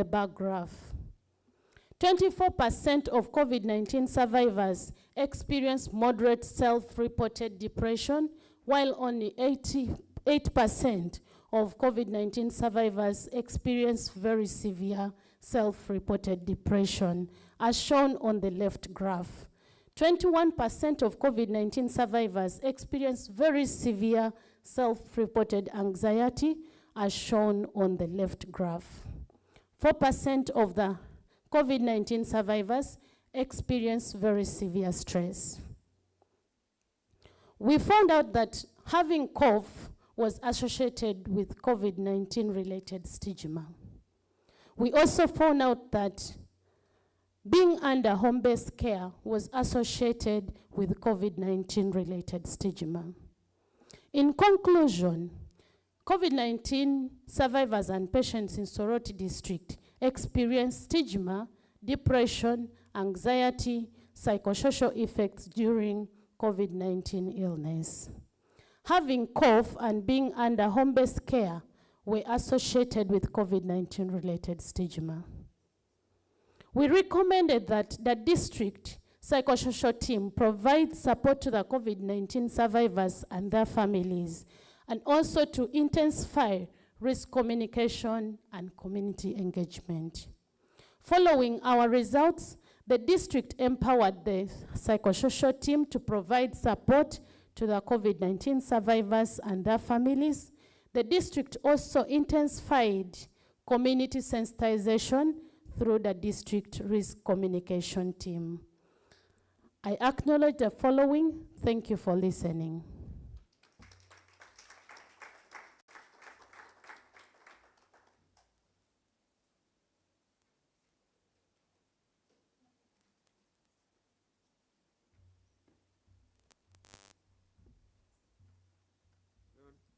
bar graph. 24% of COVID-19 survivors experienced moderate self-reported depression, while only 88% of COVID-19 survivors experienced very severe self-reported depression, as shown on the left graph. 21% of COVID-19 survivors experienced very severe self-reported anxiety, as shown on the left graph. 4% of the COVID-19 survivors experienced very severe stress. We found out that having cough was associated with COVID-19 related stigma. We also found out that being under home-based care was associated with COVID-19 related stigma. In conclusion, COVID-19 survivors and patients in Soroti district experienced stigma, depression, anxiety, psychosocial effects during COVID-19 illness. having cough and being under home-based care were associated with COVID-19 related stigma. We recommended that the district psychosocial team provide support to the COVID-19 survivors and their families, and also to intensify risk communication and community engagement. Following our results, the district empowered the psychosocial team to provide support to the COVID-19 survivors and their families. The district also intensified community sensitization through the district risk communication team. I acknowledge the following. Thank you for listening.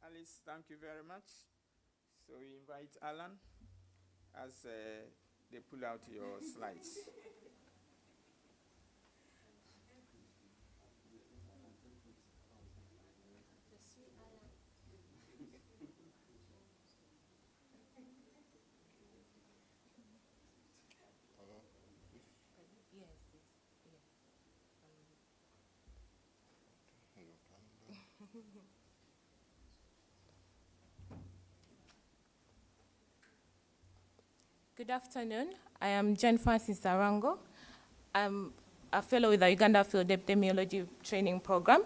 Alice, thank you very much. So we invite Alan as they pull out your slides. Good afternoon. I am Jen Francis Arango. I'm a fellow with the Uganda Field Epidemiology Training Program,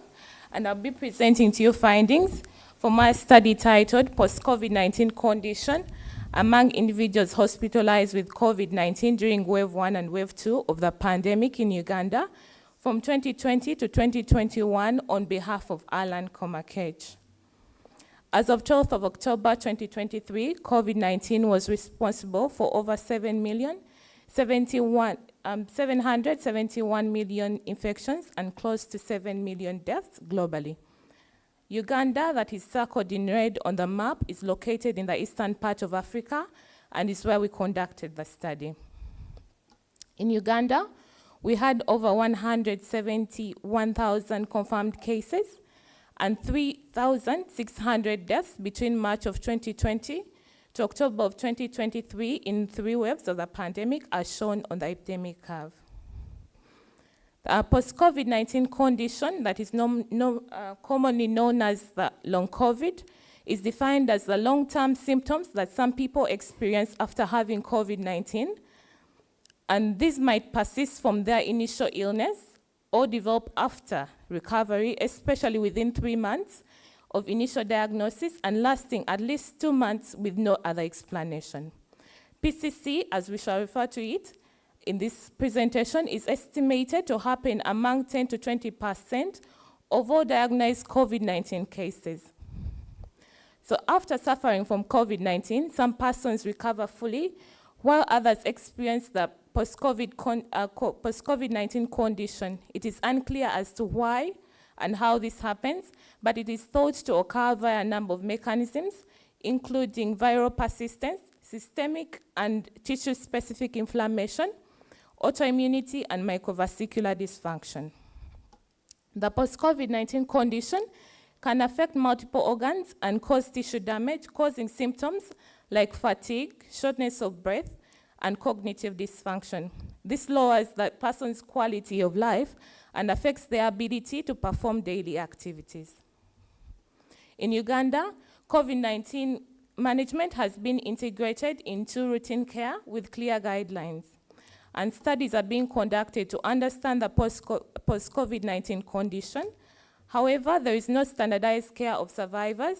and I'll be presenting to you findings from my study titled Post-COVID-19 Condition Among Individuals Hospitalized with COVID-19 During Wave 1 and Wave 2 of the pandemic in Uganda from 2020 to 2021 on behalf of Alan Komakech. As of 12th of October 2023, COVID-19 was responsible for over 771 million infections and close to 7 million deaths globally. Uganda, that is circled in red on the map, is located in the eastern part of Africa and is where we conducted the study. In Uganda, we had over 171,000 confirmed cases and 3,600 deaths between March of 2020 to October of 2023 in 3 waves of the pandemic, as shown on the epidemic curve. The post-COVID-19 condition, that is commonly known as the long COVID, is defined as the long-term symptoms that some people experience after having COVID-19, and these might persist from their initial illness or develop after recovery, especially within 3 months of initial diagnosis and lasting at least 2 months with no other explanation. PCC, as we shall refer to it in this presentation, is estimated to happen among 10 to 20% of all diagnosed COVID-19 cases. So after suffering from COVID-19, some persons recover fully, while others experience the post-COVID-19 condition. It is unclear as to why and how this happens, but it is thought to occur via a number of mechanisms, including viral persistence, systemic and tissue-specific inflammation, autoimmunity, and microvascular dysfunction. The post-COVID-19 condition can affect multiple organs and cause tissue damage, causing symptoms like fatigue, shortness of breath, and cognitive dysfunction. This lowers the person's quality of life and affects their ability to perform daily activities. In Uganda, COVID-19 management has been integrated into routine care with clear guidelines, and studies are being conducted to understand the post-COVID-19 condition. However, there is no standardized care of survivors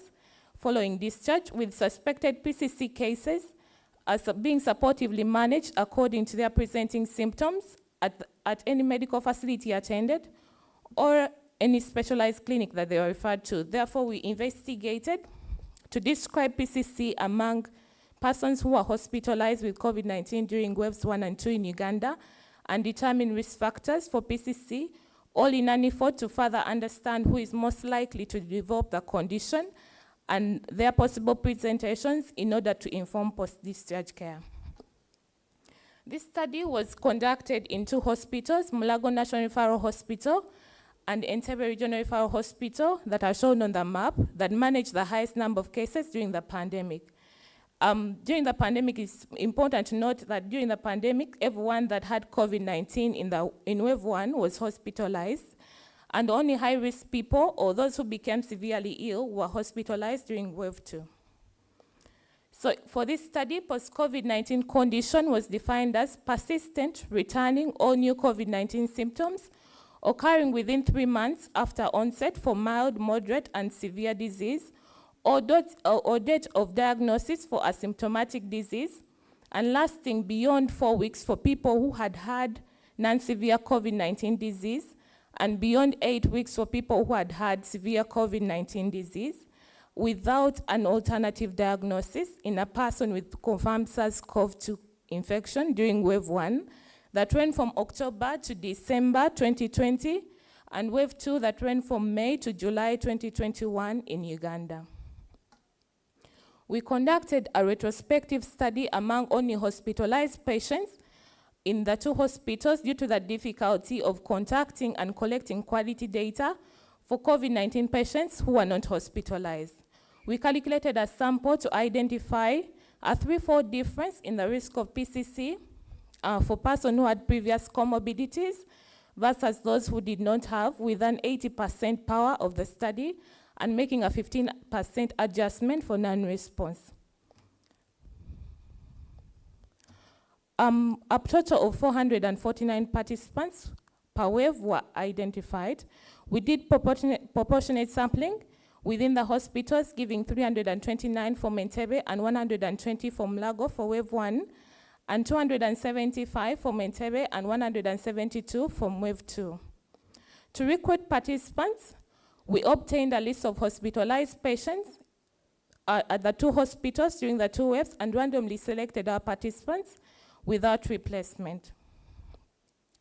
following discharge, with suspected PCC cases as being supportively managed according to their presenting symptoms at any medical facility attended or any specialized clinic that they are referred to. Therefore, we investigated to describe PCC among persons who are hospitalized with COVID-19 during waves 1 and 2 in Uganda and determine risk factors for PCC, all in an effort to further understand who is most likely to develop the condition and their possible presentations in order to inform post-discharge care. This study was conducted in 2 hospitals, Mulago National Referral Hospital and Entebbe Regional Referral Hospital that are shown on the map that manage the highest number of cases during the pandemic. During the pandemic, it's important to note that during the pandemic, everyone that had COVID-19 in wave 1 was hospitalized, and only high-risk people or those who became severely ill were hospitalized during wave 2. So for this study, post-COVID-19 condition was defined as persistent, returning, or new COVID-19 symptoms occurring within 3 months after onset for mild, moderate, and severe disease, or date of diagnosis for asymptomatic disease, and lasting beyond 4 weeks for people who had had non-severe COVID-19 disease, and beyond 8 weeks for people who had had severe COVID-19 disease, without an alternative diagnosis in a person with confirmed SARS-CoV-2 infection during wave 1, that ran from October to December 2020, and wave 2 that ran from May to July 2021 in Uganda. We conducted a retrospective study among only hospitalized patients in the 2 hospitals due to the difficulty of contacting and collecting quality data for COVID-19 patients who were not hospitalized. We calculated a sample to identify a 3-fold difference in the risk of PCC for persons who had previous comorbidities versus those who did not have, with an 80% power of the study and making a 15% adjustment for non-response. A total of 449 participants per wave were identified. We did proportionate sampling within the hospitals, giving 329 from Entebbe and 120 from Lago for wave 1, and 275 from Entebbe and 172 from wave 2. To recruit participants, we obtained a list of hospitalized patients at the 2 hospitals during the 2 waves and randomly selected our participants without replacement.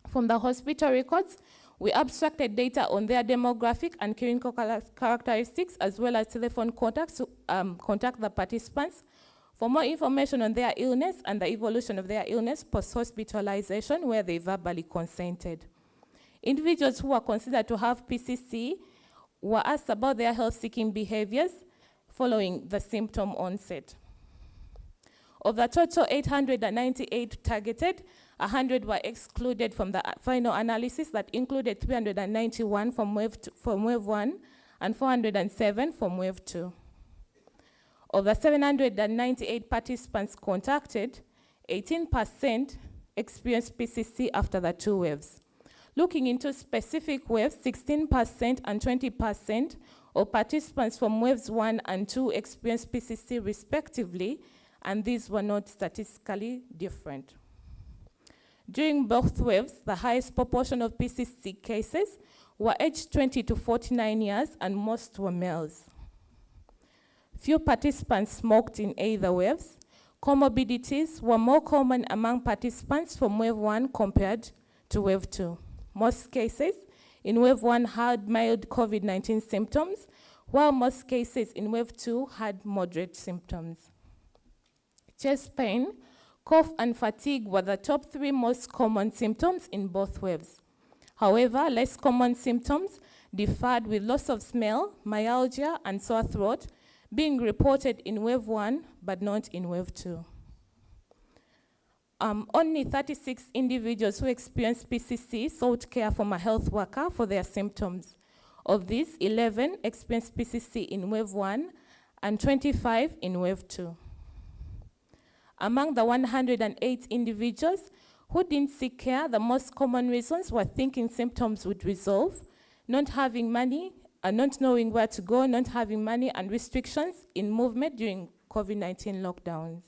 From the hospital records, we abstracted data on their demographic and clinical characteristics, as well as telephone contacts to contact the participants for more information on their illness and the evolution of their illness post-hospitalization, where they verbally consented. Individuals who were considered to have PCC were asked about their health-seeking behaviors following the symptom onset. Of the total 898 targeted, 100 were excluded from the final analysis that included 391 from wave 1 and 407 from wave 2. Of the 798 participants contacted, 18% experienced PCC after the 2 waves. Looking into specific waves, 16% and 20% of participants from waves 1 and 2 experienced PCC respectively, and these were not statistically different. During both waves, the highest proportion of PCC cases were aged 20 to 49 years, and most were males. Few participants smoked in either waves. Comorbidities were more common among participants from wave 1 compared to wave 2. Most cases in wave 1 had mild COVID-19 symptoms, while most cases in wave 2 had moderate symptoms. Chest pain, cough, and fatigue were the top 3 most common symptoms in both waves. However, less common symptoms differed, with loss of smell, myalgia, and sore throat being reported in wave 1, but not in wave 2. Only 36 individuals who experienced PCC sought care from a health worker for their symptoms. Of these, 11 experienced PCC in wave 1 and 25 in wave 2. Among the 108 individuals who didn't seek care, the most common reasons were thinking symptoms would resolve, not having money, and not knowing where to go, not having money, and restrictions in movement during COVID-19 lockdowns.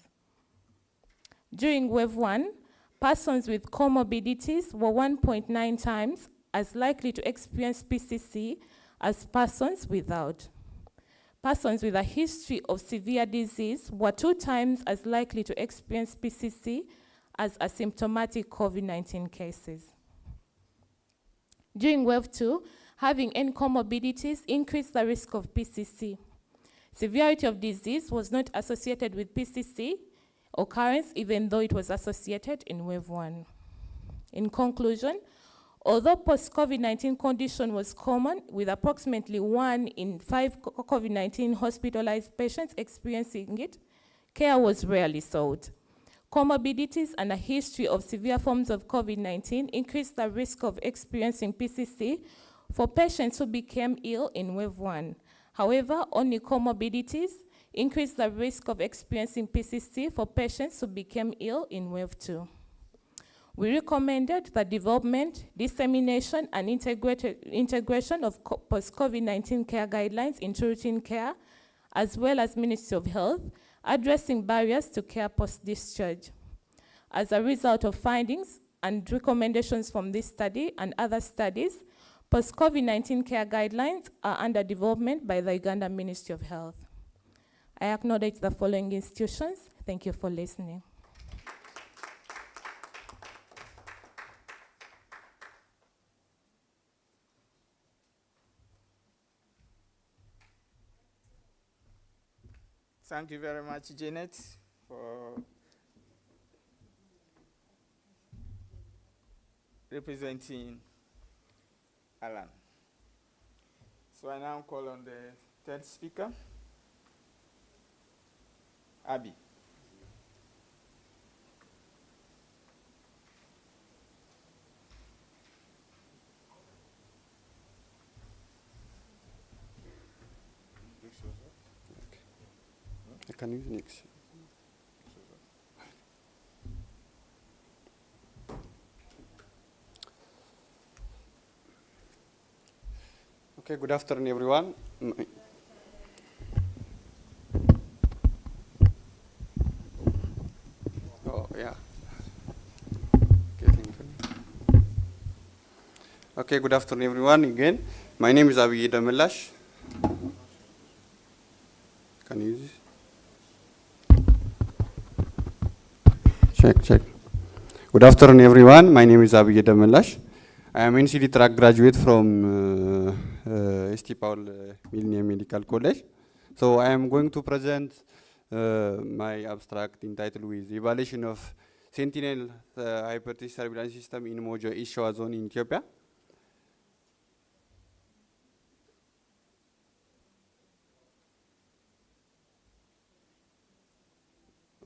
During wave 1, persons with comorbidities were 1.9 times as likely to experience PCC as persons without. Persons with a history of severe disease were 2 times as likely to experience PCC as asymptomatic COVID-19 cases. During wave 2, having any comorbidities increased the risk of PCC. Severity of disease was not associated with PCC occurrence, even though it was associated in wave 1. In conclusion, Although post-COVID-19 condition was common, with approximately 1 in 5 COVID-19 hospitalized patients experiencing it, care was rarely sought. Comorbidities and a history of severe forms of COVID-19 increased the risk of experiencing PCC for patients who became ill in wave 1. However, only comorbidities increased the risk of experiencing PCC for patients who became ill in wave 2. We recommended the development, dissemination, and integration of post-COVID-19 care guidelines into routine care, as well as Ministry of Health, addressing barriers to care post-discharge. As a result of findings and recommendations from this study and other studies, post-COVID-19 care guidelines are under development by the Uganda Ministry of Health. I acknowledge the following institutions. Thank you for listening. Thank you very much, Janet, for representing Alan. So I now call on the third speaker, Abby. I can use next. Okay, good afternoon, everyone. Oh, yeah. Okay, good afternoon, everyone, again. My name is Abiy Damelash. Can you use this? Check. Good afternoon, everyone. My name is Abiy Damelash. I am NCD track graduate from St. Paul Millennium Medical College. So I am going to present my abstract entitled with Evaluation of Sentinel Hypertension Surveillance System in Mwangea East Shoa Zone in Ethiopia.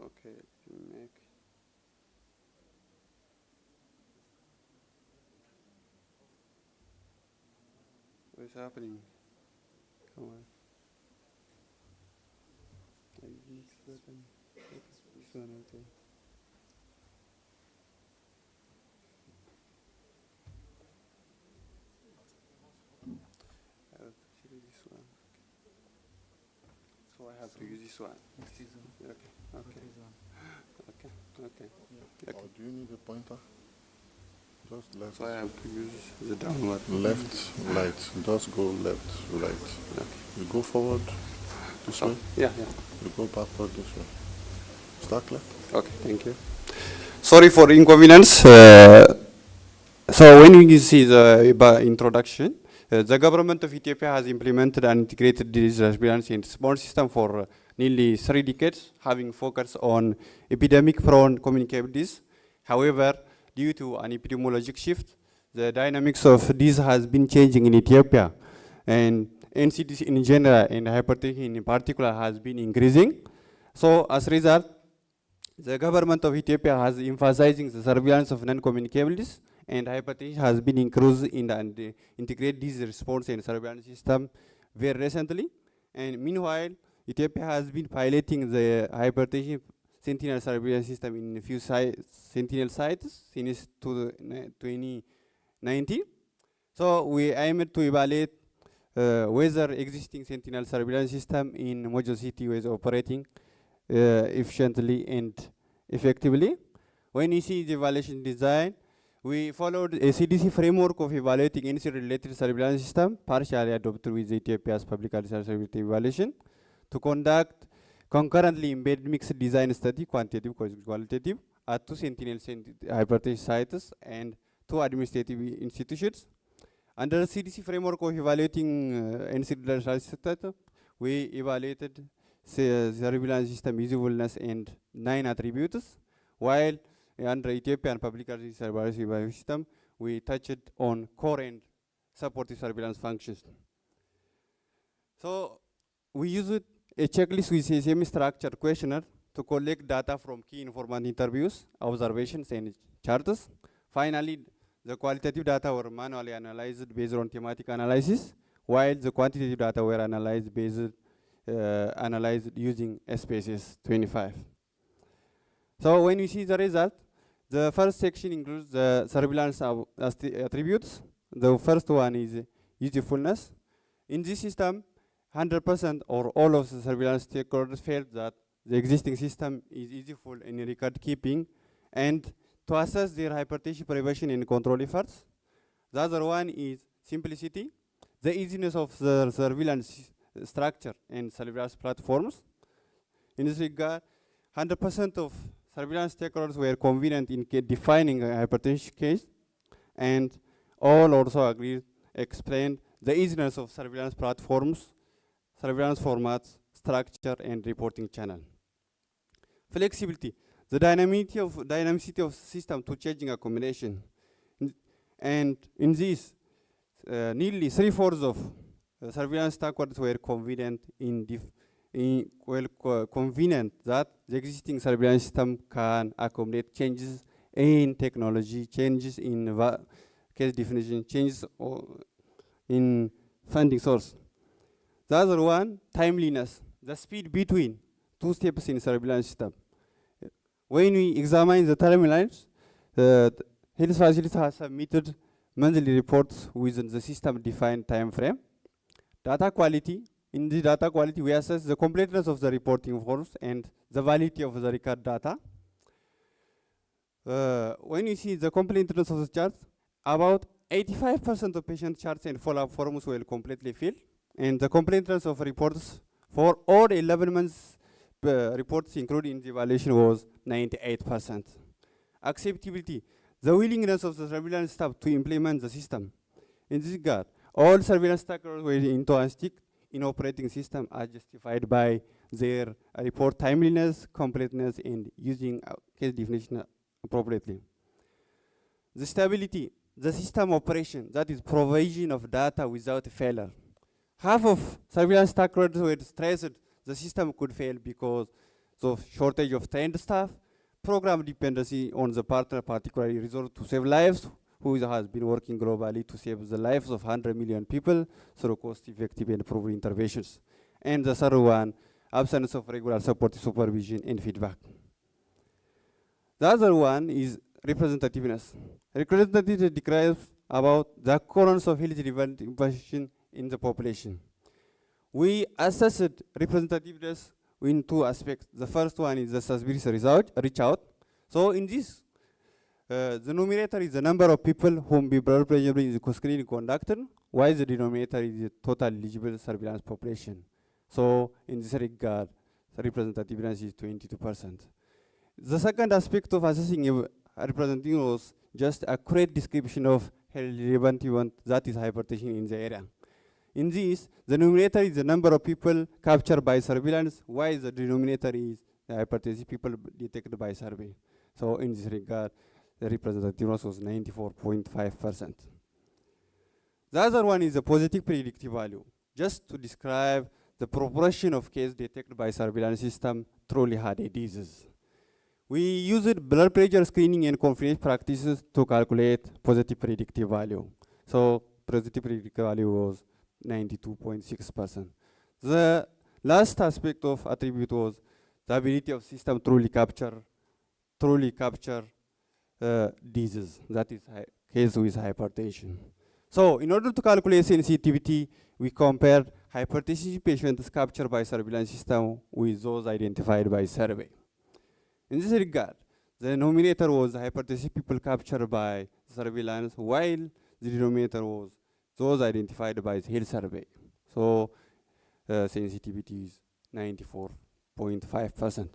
Okay, what is happening? Come on. This one, okay. Actually, this one. So I have to use this one. Okay. Or do you need a pointer? Just left. So I have to use the downward. Left, right. Just go left, right. Okay. You go forward this way. Yeah. You go backward this way. Start left. Okay, thank you. Sorry for inconvenience. So when you see the introduction, the government of Ethiopia has implemented an integrated disease surveillance and response system for nearly 3 decades, having focused on epidemic-prone communicabilities. However, due to an epidemiologic shift, the dynamics of this has been changing in Ethiopia, and NCDs in general and hypertension in particular has been increasing. So as a result, the government of Ethiopia has emphasizing the surveillance of non-communicabilities, and hypertension has been increased in the integrated disease response and surveillance system very recently. And meanwhile, Ethiopia has been piloting the hypertension sentinel surveillance system in a few sentinel sites since 2019. So we aimed to evaluate whether existing sentinel surveillance system in Mwangea City was operating efficiently and effectively. When you see the evaluation design, we followed a CDC framework of evaluating incident-related surveillance system, partially adopted with Ethiopia's public health service evaluation, to conduct concurrently embedded mixed design study, quantitative, qualitative, at 2 sentinel hypertension sites and 2 administrative institutions. Under the CDC framework of evaluating incident system, we evaluated the surveillance system usefulness and 9 attributes, while under Ethiopian public health surveillance system, we touched on core and supportive surveillance functions. So we used a checklist with a semi-structured questionnaire to collect data from key informant interviews, observations, and charts. Finally, the qualitative data were manually analyzed based on thematic analysis, while the quantitative data were analyzed using SPSS 25. So when we see the result, the first section includes the surveillance attributes. The first one is usefulness. In this system, 100% or all of the surveillance stakeholders felt that the existing system is useful in record keeping and to assess their hypertension prevention and control efforts. The other one is simplicity, the easiness of the surveillance structure and surveillance platforms. In this regard, 100% of surveillance stakeholders were convenient in defining a hypertension case, and all also explained the easiness of surveillance platforms, surveillance formats, structure, and reporting channel. Flexibility, the dynamicity of system to changing accommodation. And in this, nearly 3/4 of surveillance stakeholders were convenient convenient that the existing surveillance system can accommodate changes in technology, changes in case definition, changes in funding source. The other one, timeliness, the speed between two steps in surveillance system. When we examine the timelines, health facilities have submitted monthly reports within the system-defined time frame. Data quality, in the data quality, we assess the completeness of the reporting forms and the validity of the record data. When you see the completeness of the charts, about 85% of patient charts and follow-up forms will completely fill, and the completeness of reports for all 11 months reports included in the evaluation was 98%. Acceptability, the willingness of the surveillance staff to implement the system. In this regard, all surveillance stakeholders were enthusiastic in operating system are justified by their report timeliness, completeness, and using case definition appropriately. The stability, the system operation, that is provision of data without failure. Half of surveillance stakeholders were stressed the system could fail because of shortage of trained staff, program dependency on the partner, particularly resort to save lives, who has been working globally to save the lives of 100 million people through cost-effective and proven interventions. And the third one, absence of regular supportive supervision and feedback. The other one is representativeness. Representativeness describes about the occurrence of health-relevant information in the population. We assessed representativeness in two aspects. The first one is the suspicious reach out. So in this, the numerator is the number of people whom the blood pressure is screening conducted, while the denominator is the total eligible surveillance population. So in this regard, the representativeness is 22%. The second aspect of assessing representative was just a accurate description of relevant event, that is hypertension in the area. In this, the numerator is the number of people captured by surveillance, while the denominator is the hypertensive people detected by survey. So in this regard, the representativeness was 94.5%. The other one is a positive predictive value, just to describe the proportion of cases detected by surveillance system truly had a disease. We used blood pressure screening and confidence practices to calculate positive predictive value. So positive predictive value was 92.6%. The last aspect of attribute was the ability of system truly capture disease, that is case with hypertension. So in order to calculate sensitivity, we compared hypertension patients captured by surveillance system with those identified by survey. In this regard, the numerator was hypertensive people captured by surveillance, while the denominator was those identified by the health survey. So sensitivity is 94.5%.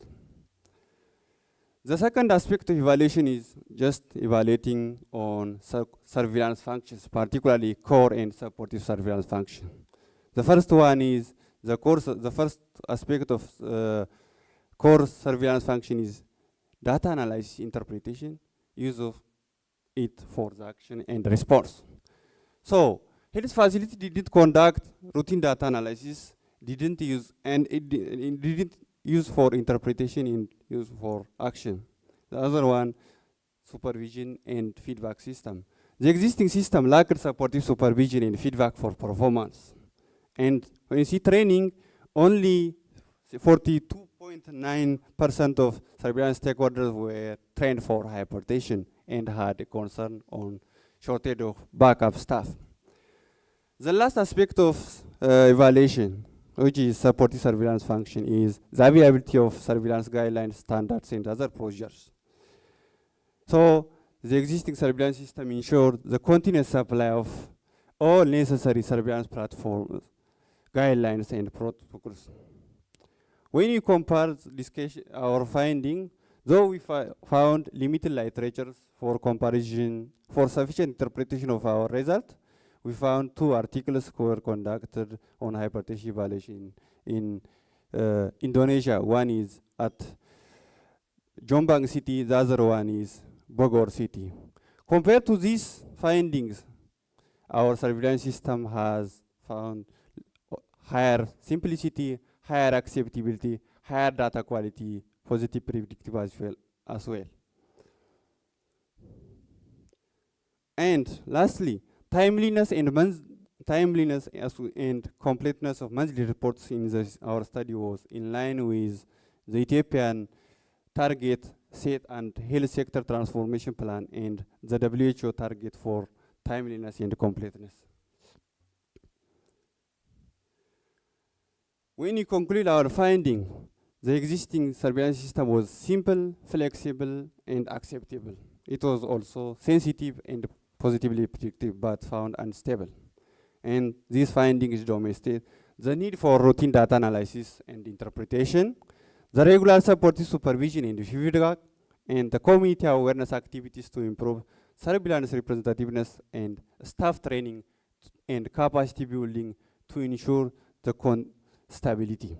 The second aspect of evaluation is just evaluating on surveillance functions, particularly core and supportive surveillance function. The first one is the first aspect of core surveillance function is data analysis interpretation, use of it for the action and response. So, health facility didn't conduct routine data analysis, didn't use, and it didn't use for interpretation and use for action. The other one, supervision and feedback system. The existing system lacked supportive supervision and feedback for performance. And when you see training, only 42.9% of surveillance stakeholders were trained for hypertension and had a concern on shortage of backup staff. The last aspect of evaluation, which is supportive surveillance function, is the availability of surveillance guidelines, standards, and other procedures. So the existing surveillance system ensures the continuous supply of all necessary surveillance platforms, guidelines, and protocols. When you compare our finding, though we found limited literature for comparison, for sufficient interpretation of our result, we found 2 articles were conducted on hypertension evaluation in Indonesia. One is at Jombang City, the other one is Bogor City. Compared to these findings, our surveillance system has found higher simplicity, higher acceptability, higher data quality, positive predictive as well. And lastly, timeliness and completeness of monthly reports in our study was in line with the Ethiopian target set and health sector transformation plan and the WHO target for timeliness and completeness. When you conclude our finding, the existing surveillance system was simple, flexible, and acceptable. It was also sensitive and positively predictive, but found unstable. And these findings demonstrate the need for routine data analysis and interpretation, the regular supportive supervision and feedback, and the community awareness activities to improve surveillance representativeness and staff training and capacity building to ensure the stability.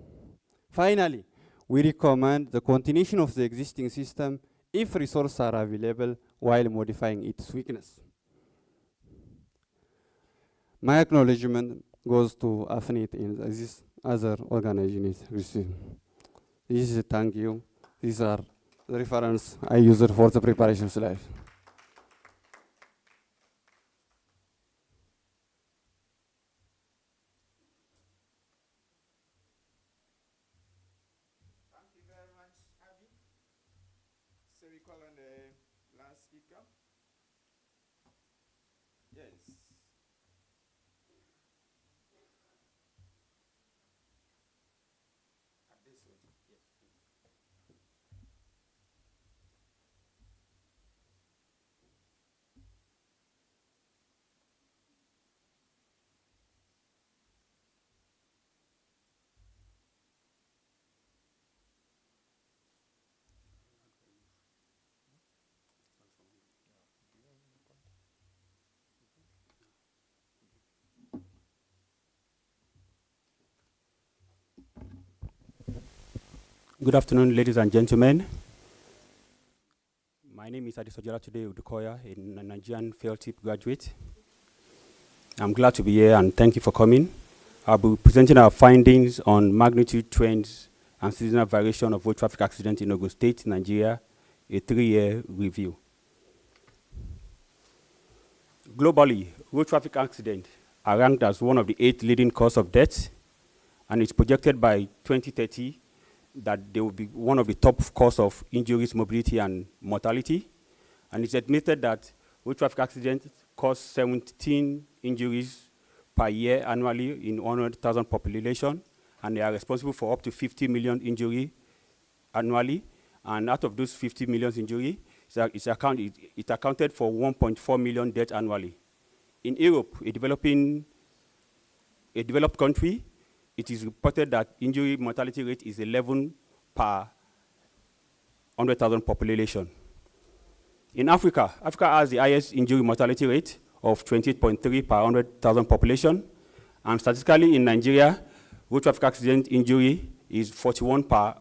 Finally, we recommend the continuation of the existing system if resources are available while modifying its weakness. My acknowledgement goes to AFENET and this other organizations. This is a thank you. These are the reference I used for the preparation slide. Thank you very much, Abby. So we call on the last speaker. Yes. At this one. Yes. Good afternoon, ladies and gentlemen. My name is Adisojala today Udukoya, a Nigerian fellowship graduate. I'm glad to be here and thank you for coming. I'll be presenting our findings on magnitude trends and seasonal variation of road traffic accidents in Ogun State, Nigeria, a 3-year review. Globally, road traffic accidents are ranked as one of the 8 leading causes of death, and it's projected by 2030 that they will be one of the top causes of injuries, mobility, and mortality. And it's admitted that road traffic accidents cause 17 injuries per year annually in 100,000 population, and they are responsible for up to 50 million injuries annually. And out of those 50 million injuries, it accounted for 1.4 million deaths annually. In Europe, a developed country, it is reported that injury mortality rate is 11 per 100,000 population. In Africa, Africa has the highest injury mortality rate of 28.3 per 100,000 population. And statistically in Nigeria, road traffic accident injury is 41 per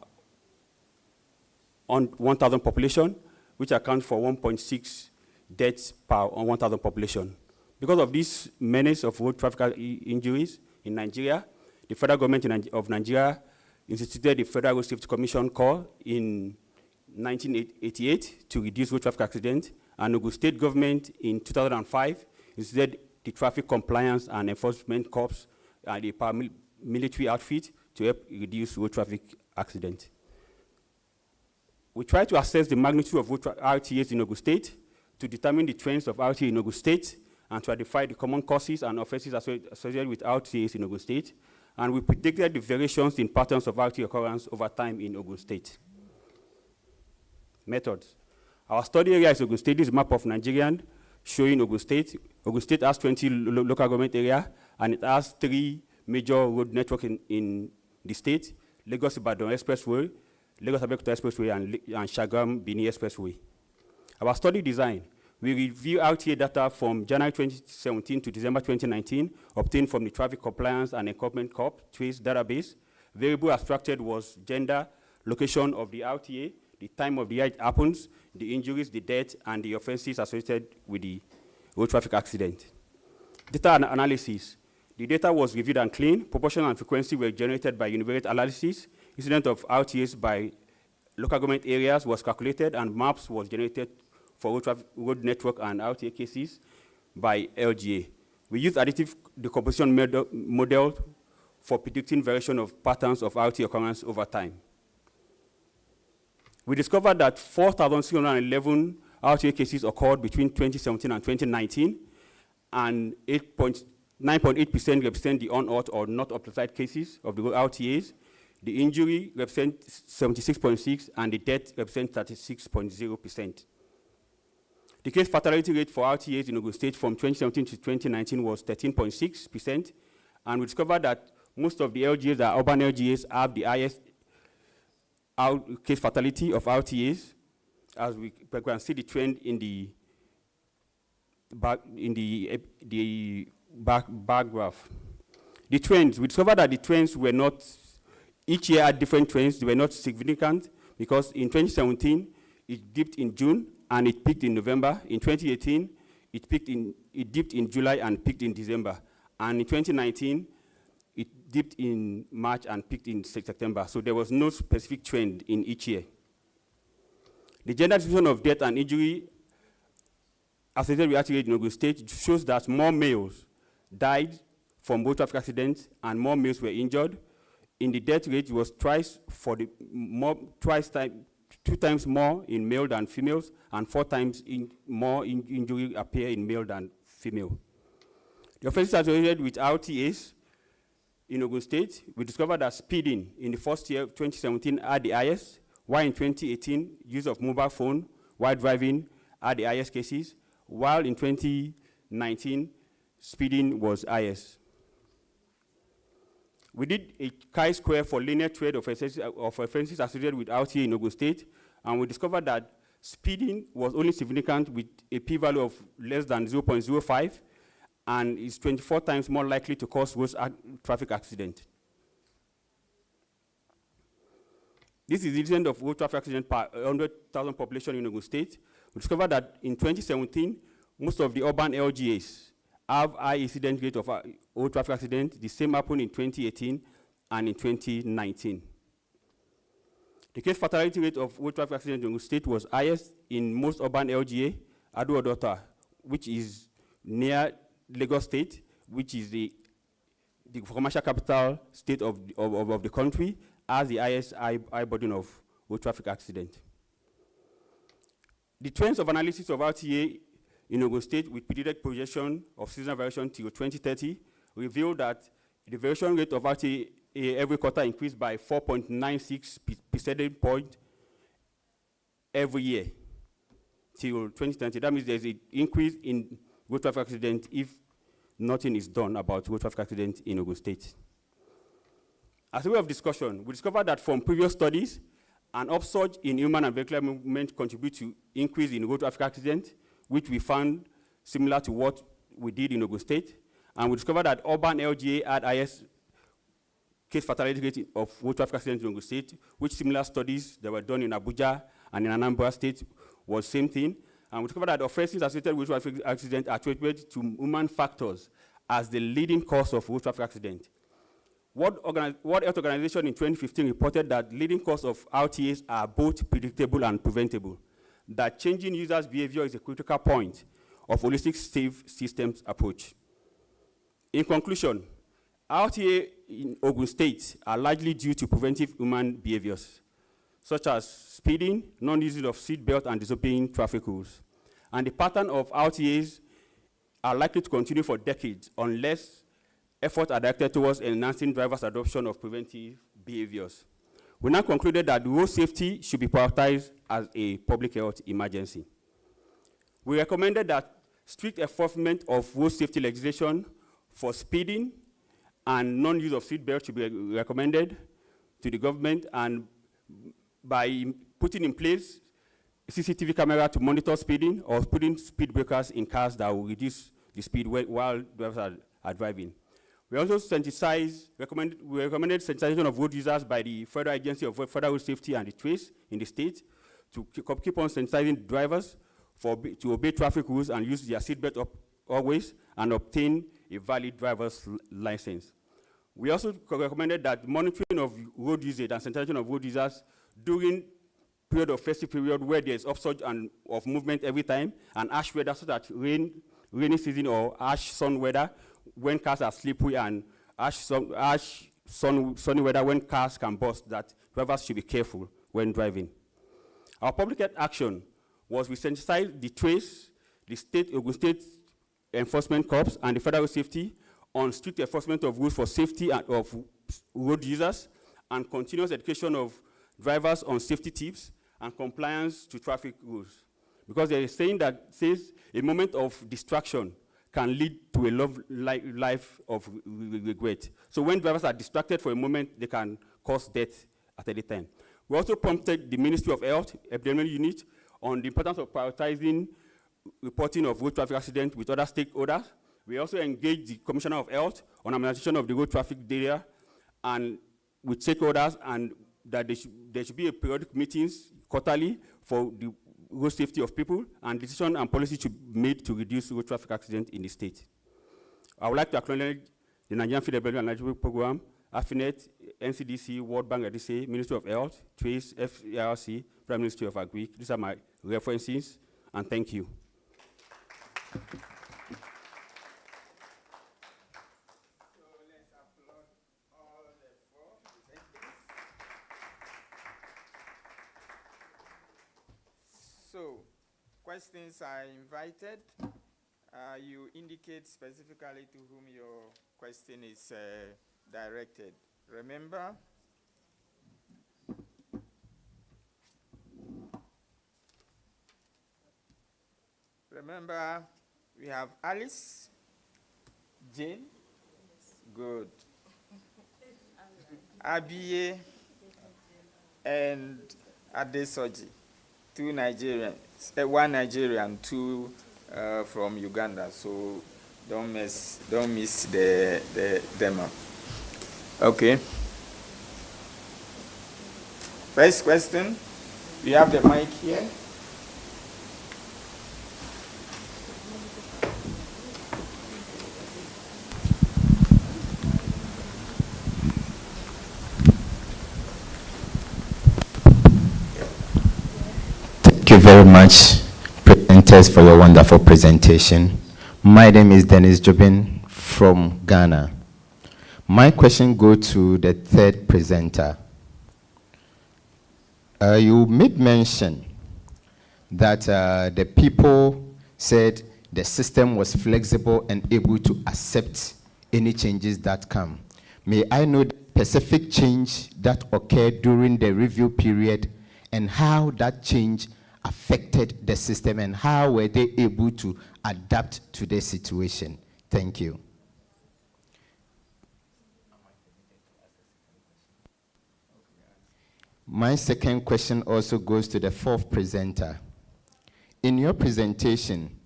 1,000 population, which accounts for 1.6 deaths per 1,000 population. Because of this menace of road traffic injuries in Nigeria, the federal government of Nigeria instituted the Federal Road Safety Commission Corps in 1988 to reduce road traffic accidents, and Ogun State government in 2005 instituted the Traffic Compliance and Enforcement Corps and the paramilitary outfit to help reduce road traffic accidents. We try to assess the magnitude of RTAs in Ogun State to determine the trends of RTA in Ogun State and to identify the common causes and offenses associated with RTAs in Ogun State. And we predicted the variations in patterns of RTA occurrence over time in Ogun State. Methods. Our study area is Ogun State. This is a map of Nigerian showing Ogun State. Ogun State has 20 local government areas, and it has 3 major road networks in the state: Lagos-Ibadan Expressway, Lagos-Abeokuta Expressway, and Shagam-Bini Expressway. Our study design: we review RTA data from January 2017 to December 2019, obtained from the Traffic Compliance and Enforcement Corps Trace database. Variable abstracted was gender, location of the RTA, the time of the year it happens, the injuries, the death, and the offenses associated with the road traffic accident. Data analysis. The data was reviewed and cleaned. Proportion and frequency were generated by univariate analysis. Incident of RTAs by local government areas was calculated, and maps was generated for road network and RTA cases by LGA. We used additive decomposition model for predicting variation of patterns of RTA occurrence over time. We discovered that 4,611 RTA cases occurred between 2017 and 2019, and 9.8% represent the on-auth or not applied cases of the RTAs. The injury represents 76.6%, and the death represents 36.0%. The case fatality rate for RTAs in Ogun State from 2017 to 2019 was 13.6%, and we discovered that most of the LGAs, that urban LGAs, have the highest case fatality of RTAs, as we can see the trend in the bar graph. The trends, we discovered that the trends were not, each year had different trends. They were not significant, because in 2017, it dipped in June and it peaked in November. In 2018, it dipped in July and peaked in December. And in 2019, it dipped in March and peaked in September. So there was no specific trend in each year. The gender distribution of death and injury associated with RTA in Ogun State shows that more males died from road traffic accidents and more males were injured. In the death rate, it was two times more in male than females, and 4 times more injury appear in male than female. The offenses associated with RTAs in Ogun State, we discovered that speeding in the first year of 2017 had the highest, while in 2018, use of mobile phone while driving had the highest cases, while in 2019, speeding was highest. We did a chi-square for linear trade of offenses associated with RTA in Ogun State, and we discovered that speeding was only significant with a p-value of less than 0.05, and is 24 times more likely to cause road traffic accident. This is the incident of road traffic accident per 100,000 population in Ogun State. We discovered that in 2017, most of the urban LGAs have high incident rate of road traffic accident. The same happened in 2018 and in 2019. The case fatality rate of road traffic accident in Ogun State was highest in most urban LGA, Ado-Odota, which is near Lagos State, which is the commercial capital state of the country, has the highest high burden of road traffic accident. The trends of analysis of RTA in Ogun State with predicted projection of seasonal variation till 2030 revealed that the variation rate of RTA every quarter increased by 4.96 percentage point every year till 2020. That means there's an increase in road traffic accident if nothing is done about road traffic accident in Ogun State. As a way of discussion, we discovered that from previous studies, an upsurge in human and vehicular movement contributes to increase in road traffic accident, which we found similar to what we did in Ogun State. And we discovered that urban LGA had highest case fatality rate of road traffic accidents in Ogun State, which similar studies that were done in Abuja and in Anambra State was same thing. And we discovered that offenses associated with road traffic accidents are attributed to human factors as the leading cause of road traffic accident. World Health Organization in 2015 reported that leading cause of RTAs are both predictable and preventable, that changing users' behavior is a critical point of holistic safe systems approach. In conclusion, RTA in Ogun State are largely due to preventive human behaviors, such as speeding, non-using of seat belt, and disobeying traffic rules. And the pattern of RTAs are likely to continue for decades unless efforts are directed towards enhancing drivers' adoption of preventive behaviors. We now concluded that road safety should be prioritized as a public health emergency. We recommended that strict enforcement of road safety legislation for speeding and non-use of seatbelts should be recommended to the government, and by putting in place CCTV camera to monitor speeding or putting speed breakers in cars that will reduce the speed while drivers are driving. We also recommended sensitization of road users by the Federal Agency of Federal Road Safety and the Trace in the state to keep on sensitizing drivers to obey traffic rules and use their seatbelt always and obtain a valid driver's license. We also recommended that monitoring of road usage and sensitization of road users during period of festive period where there's upsurge of movement every time, and ash weather, so that rainy season or ash sun weather when cars are slippery, and sunny weather when cars can burst, that drivers should be careful when driving. Our public health action was we sensitized the Trace, the Ogun State Enforcement Corps, and the Federal Safety on strict enforcement of rules for safety of road users, and continuous education of drivers on safety tips and compliance to traffic rules. Because there is a saying that says a moment of distraction can lead to a life of regret. So when drivers are distracted for a moment, they can cause death at any time. We also prompted the Ministry of Health, Epidemiology Unit, on the importance of prioritizing reporting of road traffic accidents with other stakeholders. We also engaged the Commissioner of Health on harmonization of the road traffic data and with stakeholders, and that there should be a periodic meetings quarterly for the road safety of people, and decision and policy should be made to reduce road traffic accidents in the state. I would like to acknowledge the Nigerian Field Development and Management Program, AFENET, NCDC, World Bank, RDC, Ministry of Health, Trace, FARC, Prime Ministry of Agri. These are my references, and thank you. So, questions are invited. You indicate specifically to whom your question is directed. Remember, we have Alice, Jane, good, Abiye, and Adesoji. Two Nigerians, one Nigerian, two from Uganda. So don't miss them up. Okay. First question. We have the mic here. Thank you very much, presenters, for your wonderful presentation. My name is Dennis Jobin from Ghana. My question goes to the third presenter. You made mention that the people said the system was flexible and able to accept any changes that come. May I know the specific change that occurred during the review period and how that change affected the system and how were they able to adapt to the situation? Thank you. My second question also goes to the fourth presenter. In your presentation,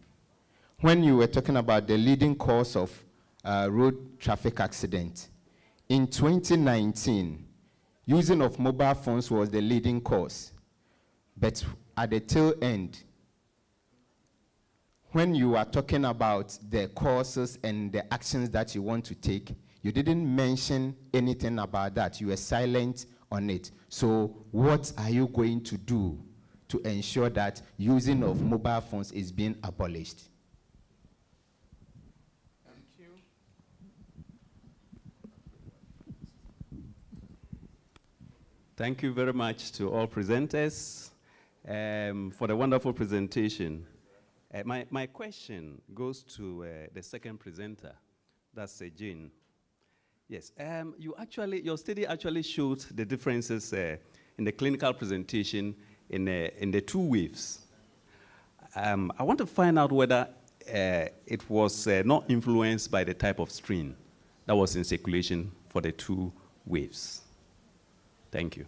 when you were talking about the leading cause of road traffic accident, in 2019, using of mobile phones was the leading cause. But at the tail end, when you are talking about the courses and the actions that you want to take, you didn't mention anything about that. You were silent on it. So what are you going to do to ensure that using of mobile phones is being abolished? Thank you. Thank you very much to all presenters for the wonderful presentation. My question goes to the second presenter, that's Jane. Yes, your study actually showed the differences in the clinical presentation in the two waves. I want to find out whether it was not influenced by the type of strain that was in circulation for the two waves. Thank you.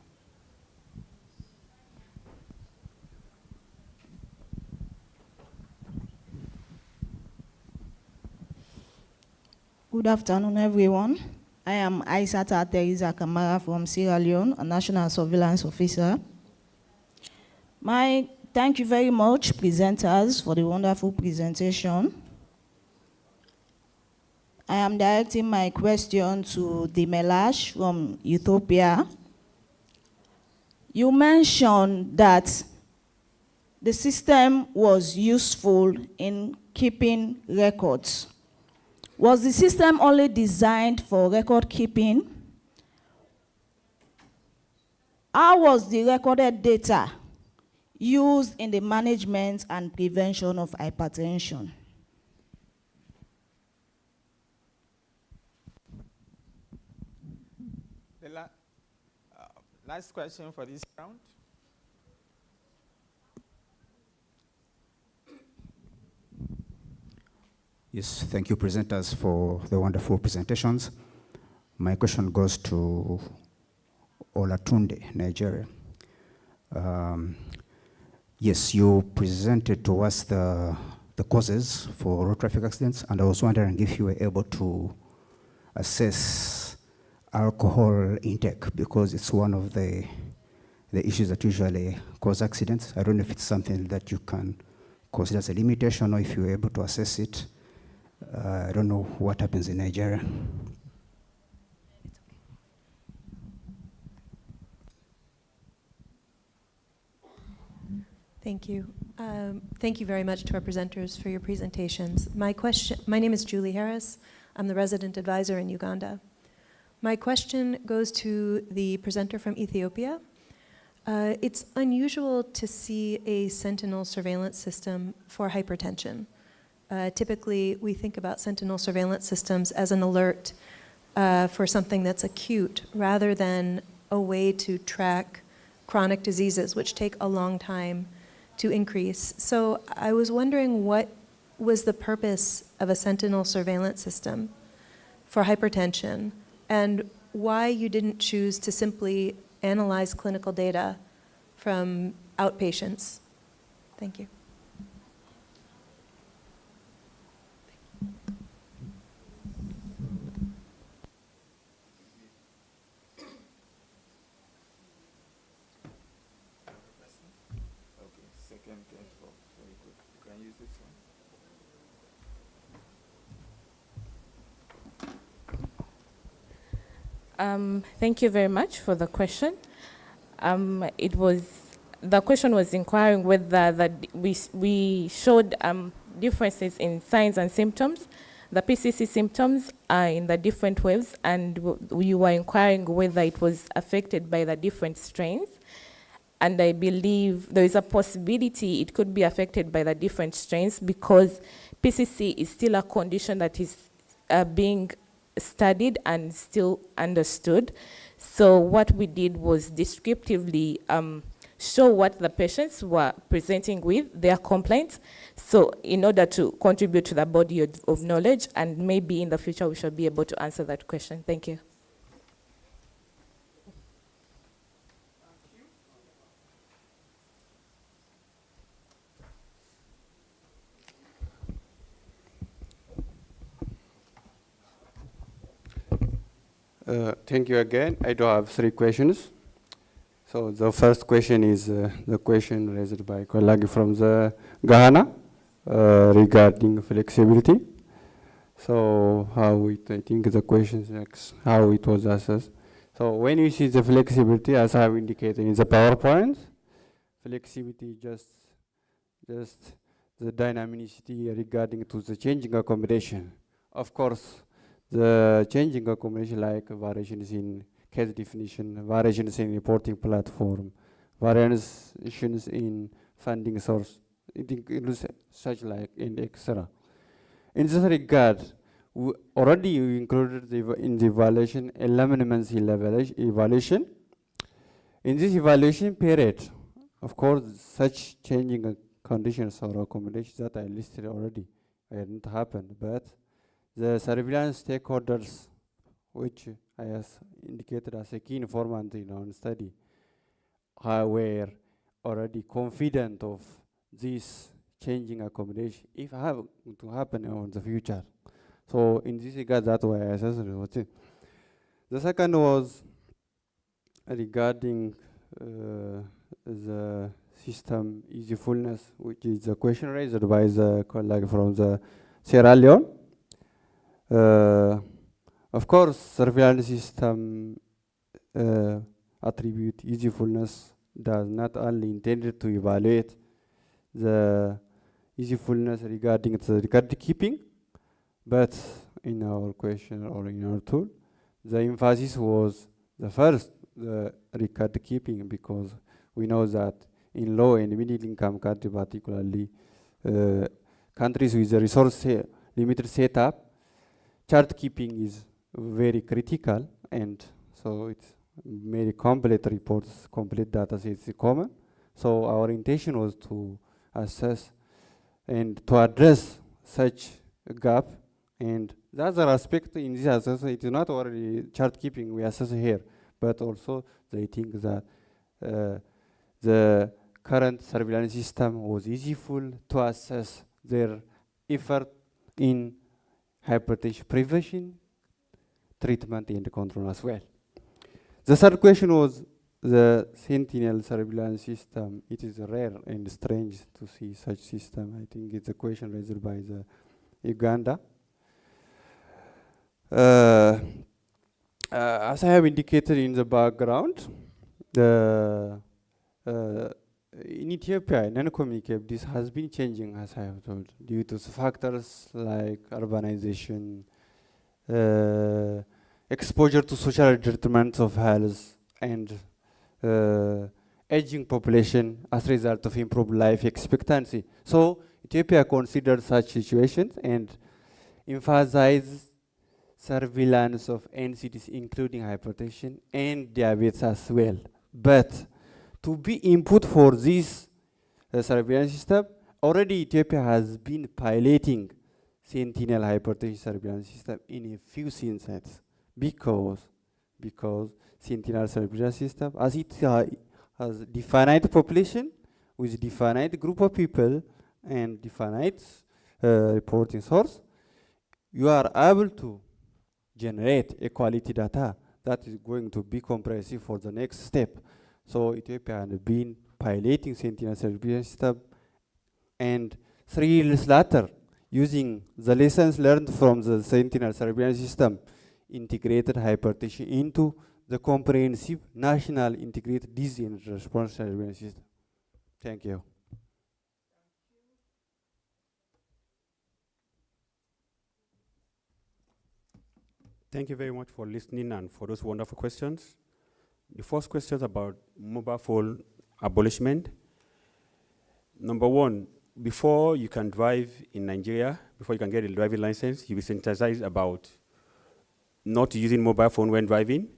Good afternoon, everyone. I am Aissata Teresa Kamara from Sierra Leone, a national surveillance officer. Thank you very much, presenters, for the wonderful presentation. I am directing my question to Dimelash from Ethiopia. You mentioned that the system was useful in keeping records. Was the system only designed for record keeping? How was the recorded data used in the management and prevention of hypertension? The last question for this round. Yes, thank you, presenters, for the wonderful presentations. My question goes to Olatunde, Nigeria. Yes, you presented to us the causes for road traffic accidents, and I was wondering if you were able to assess alcohol intake, because it's one of the issues that usually cause accidents. I don't know if it's something that you can consider as a limitation, or if you're able to assess it. I don't know what happens in Nigeria. Thank you. Thank you very much to our presenters for your presentations. My name is Julie Harris. I'm the resident advisor in Uganda. My question goes to the presenter from Ethiopia. It's unusual to see a sentinel surveillance system for hypertension. Typically, we think about sentinel surveillance systems as an alert for something that's acute, rather than a way to track chronic diseases, which take a long time to increase. So I was wondering, what was the purpose of a sentinel surveillance system for hypertension, and why you didn't choose to simply analyze clinical data from outpatients? Thank you. Thank you very much for the question. The question was inquiring whether we showed differences in signs and symptoms. The PCC symptoms are in the different waves, and you were inquiring whether it was affected by the different strains. And I believe there is a possibility it could be affected by the different strains, because PCC is still a condition that is being studied and still understood. So what we did was descriptively show what the patients were presenting with, their complaints, so in order to contribute to the body of knowledge, and maybe in the future we shall be able to answer that question. Thank you. Thank you again. I do have 3 questions. So the first question is the question raised by colleague from the Ghana. regarding flexibility. So I think the question is how it was assessed. So when you see the flexibility, as I have indicated in the PowerPoint, flexibility just the dynamicity regarding to the changing accommodation. Of course, the changing accommodation like variations in case definition, variations in reporting platform, variations in funding source, it includes such like in etc. In this regard, we already included in the evaluation eliminations evaluation. In this evaluation period, of course, such changing conditions or accommodations that I listed already didn't happen, but the surveillance stakeholders, which I have indicated as a key informant in our study, were already confident of this changing accommodation if have to happen in the future. So in this regard, that's why I assessed it. The second was regarding the system usefulness, which is a question raised by the colleague from the Sierra Leone. Of course, surveillance system attribute usefulness does not only intended to evaluate the usefulness regarding the record keeping, but in our question or in our tool, the emphasis was the first, the record keeping, because we know that in low and middle income countries, particularly countries with a resource limited setup, chart keeping is very critical, and so it's very complete reports, complete data sets is common. So our intention was to assess and to address such a gap. And the other aspect in this assessment, it is not only chart keeping we assess here, but also they think that the current surveillance system was useful to assess their effort in hypertension prevention, treatment, and control as well. The third question was the sentinel surveillance system. It is rare and strange to see such system. I think it's a question raised by the Uganda. As I have indicated in the background, in Ethiopia, non-communicable, this has been changing, as I have told, due to factors like urbanization, exposure to social determinants of health, and aging population as a result of improved life expectancy. So Ethiopia considered such situations and emphasized surveillance of NCDs, including hypertension and diabetes as well. But to be input for this surveillance system, already Ethiopia has been piloting sentinel hypertension surveillance system in a few sites because sentinel surveillance system, as it has definite population with definite group of people and definite reporting source, you are able to generate a quality data that is going to be comprehensive for the next step. So Ethiopia has been piloting sentinel surveillance system, and 3 years later, using the lessons learned from the sentinel surveillance system, integrated hypertension into the comprehensive national integrated disease and response surveillance system. Thank you. Thank you very much for listening and for those wonderful questions. The first question is about mobile phone abolishment. Number one, before you can drive in Nigeria, before you can get a driving license, you'll be sensitized about not using mobile phone when driving,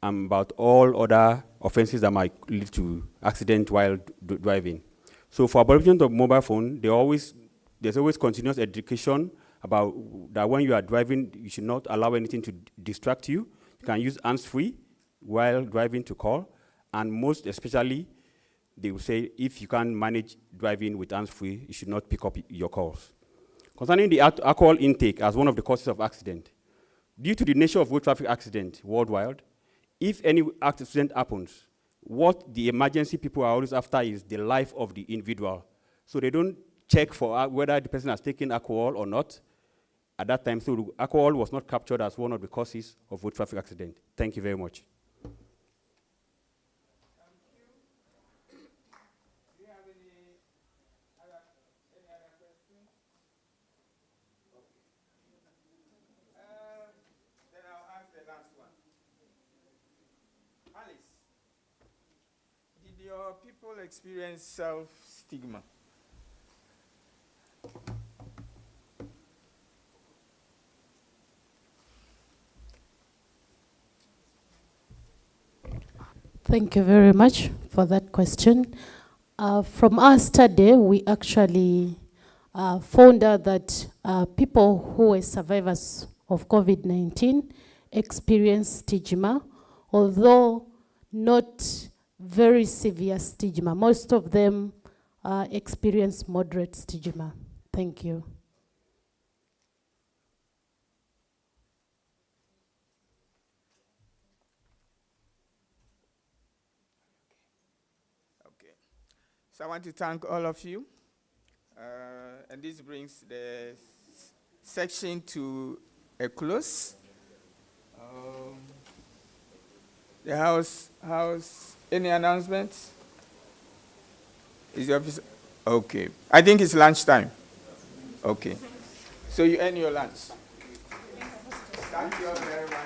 and about all other offenses that might lead to accident while driving. So for abolition of mobile phone, there's always continuous education about that when you are driving, you should not allow anything to distract you. You can use hands-free while driving to call, and most especially, they will say if you can't manage driving with hands-free, you should not pick up your calls. Concerning the alcohol intake as one of the causes of accident, due to the nature of road traffic accident worldwide, if any accident happens, what the emergency people are always after is the life of the individual. So they don't check for whether the person has taken alcohol or not. At that time, so alcohol was not captured as one of the causes of road traffic accident. Thank you very much. Then I'll ask the last one. Alice, did your people experience self-stigma? Thank you very much for that question. From our study, we actually found out that people who were survivors of COVID-19 experienced stigma, although not very severe stigma. Most of them experience moderate stigma. Thank you. Okay. So I want to thank all of you. And this brings the section to a close. The house, any announcements? Is the office? Okay. I think it's lunchtime. Okay. So you end your lunch. Thank you all very much.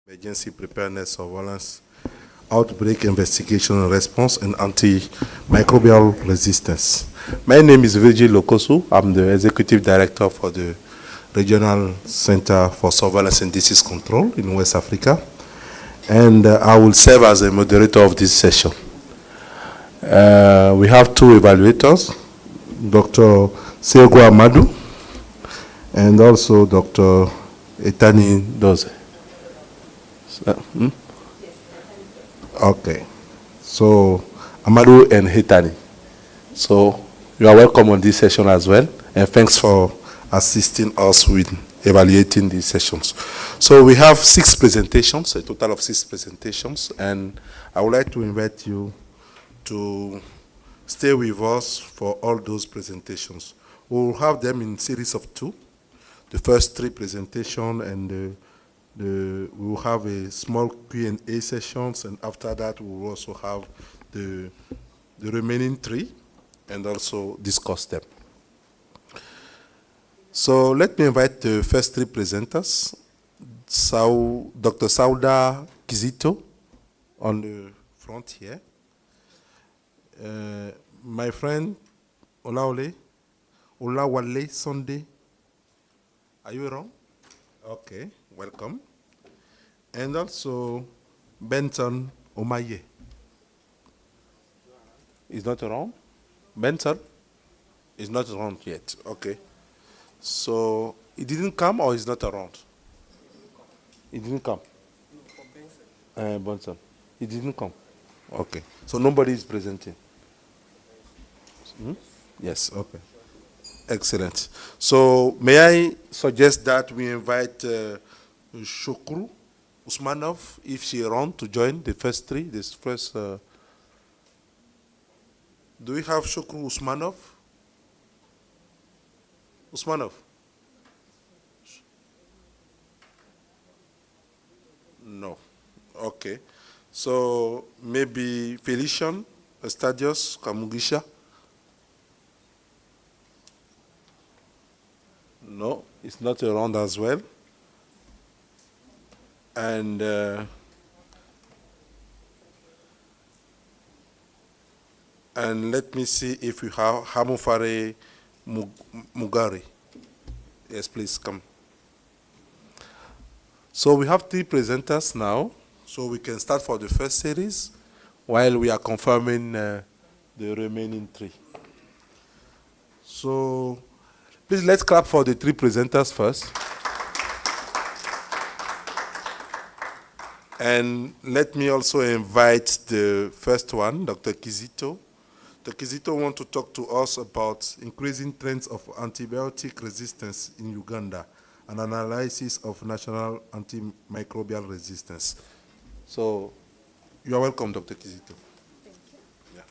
Emergency preparedness, surveillance, outbreak investigation and response, and antimicrobial resistance. My name is Virgil Lokosu. I'm the Executive Director for the Regional Center for Surveillance and Disease Control in West Africa. And I will serve as a moderator of this session. We have two evaluators, Dr. Seogo Amadou and also Dr. Etani Doze. Okay, so Amadou and Hitani. So you are welcome on this session as well, and thanks for assisting us with evaluating these sessions. So we have 6 presentations, a total of 6 presentations, and I would like to invite you to stay with us for all those presentations. We'll have them in series of 2. The first 3 presentations, and we will have a small Q&A sessions, and after that we will also have the remaining 3 and also discuss them. So let me invite the first 3 presenters. Dr. Sauda Kizito on the front here. My friend Olawale Sunday. Are you wrong? Okay, welcome. And also Benson Omaye. Is not around? Benson is not around yet. Okay. So he didn't come or he's not around? He didn't come. Benson. He didn't come. Okay. So nobody is presenting. Yes. Okay. Excellent. So may I suggest that we invite Shukru Usmanov, if she around, to join the first 3. This first. Do we have Shukru Usmanov? Usmanov? No. Okay. So maybe Felician Estadios Kamugisha? No, it's not around as well. And let me see if we have Hamufare Mugari. Yes, please come. So we have 3 presenters now, so we can start for the first series while we are confirming the remaining 3. So please let's clap for the 3 presenters first. And let me also invite the first one, Dr. Kizito. Dr. Kizito wants to talk to us about increasing trends of antibiotic resistance in Uganda, an analysis of national antimicrobial resistance. So you are welcome, Dr. Kizito. Thank you. Yeah.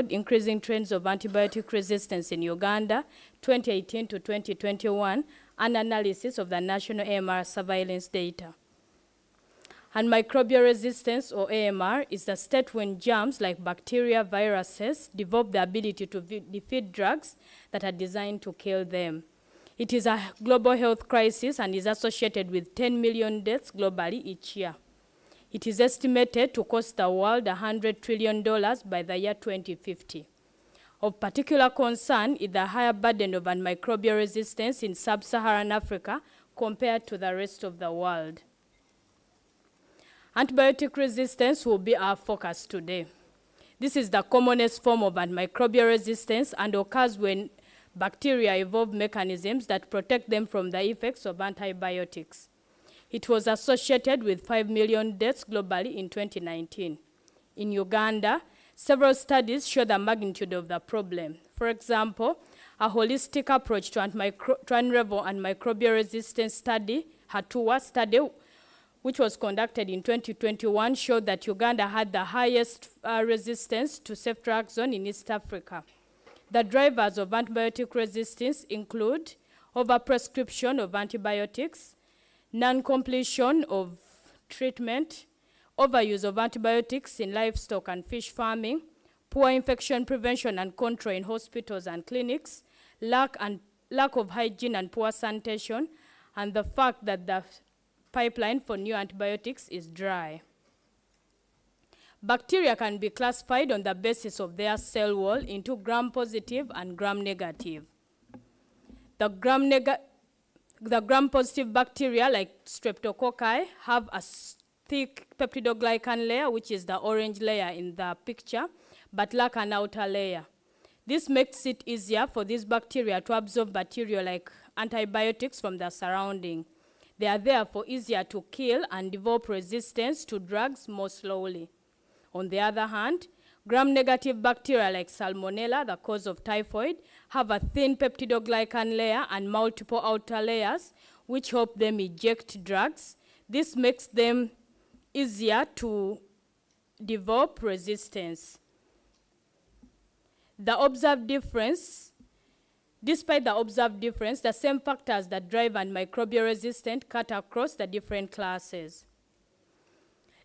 Increasing trends of antibiotic resistance in Uganda, 2018 to 2021, an analysis of the national AMR surveillance data. And microbial resistance, or AMR, is the state when germs like bacteria, viruses, develop the ability to defeat drugs that are designed to kill them. It is a global health crisis and is associated with 10 million deaths globally each year. It is estimated to cost the world $100 trillion by the year 2050. Of particular concern is the higher burden of antimicrobial resistance in sub-Saharan Africa compared to the rest of the world. Antibiotic resistance will be our focus today. This is the commonest form of antimicrobial resistance and occurs when bacteria evolve mechanisms that protect them from the effects of antibiotics. It was associated with 5 million deaths globally in 2019. In Uganda, several studies show the magnitude of the problem. For example, a holistic approach to unravel and microbial resistance study, HATUA study, which was conducted in 2021, showed that Uganda had the highest resistance to ceftriaxone in East Africa. The drivers of antibiotic resistance include overprescription of antibiotics, non-completion of treatment, overuse of antibiotics in livestock and fish farming, poor infection prevention and control in hospitals and clinics, lack of hygiene and poor sanitation, and the fact that the pipeline for new antibiotics is dry. Bacteria can be classified on the basis of their cell wall into gram-positive and gram-negative. The gram-positive bacteria, like streptococci, have a thick peptidoglycan layer, which is the orange layer in the picture, but lack an outer layer. This makes it easier for these bacteria to absorb material like antibiotics from the surrounding. They are therefore easier to kill and develop resistance to drugs more slowly. On the other hand, gram-negative bacteria like Salmonella, the cause of typhoid, have a thin peptidoglycan layer and multiple outer layers, which help them eject drugs. This makes them easier to develop resistance. Despite the observed difference, the same factors that drive antimicrobial resistance cut across the different classes.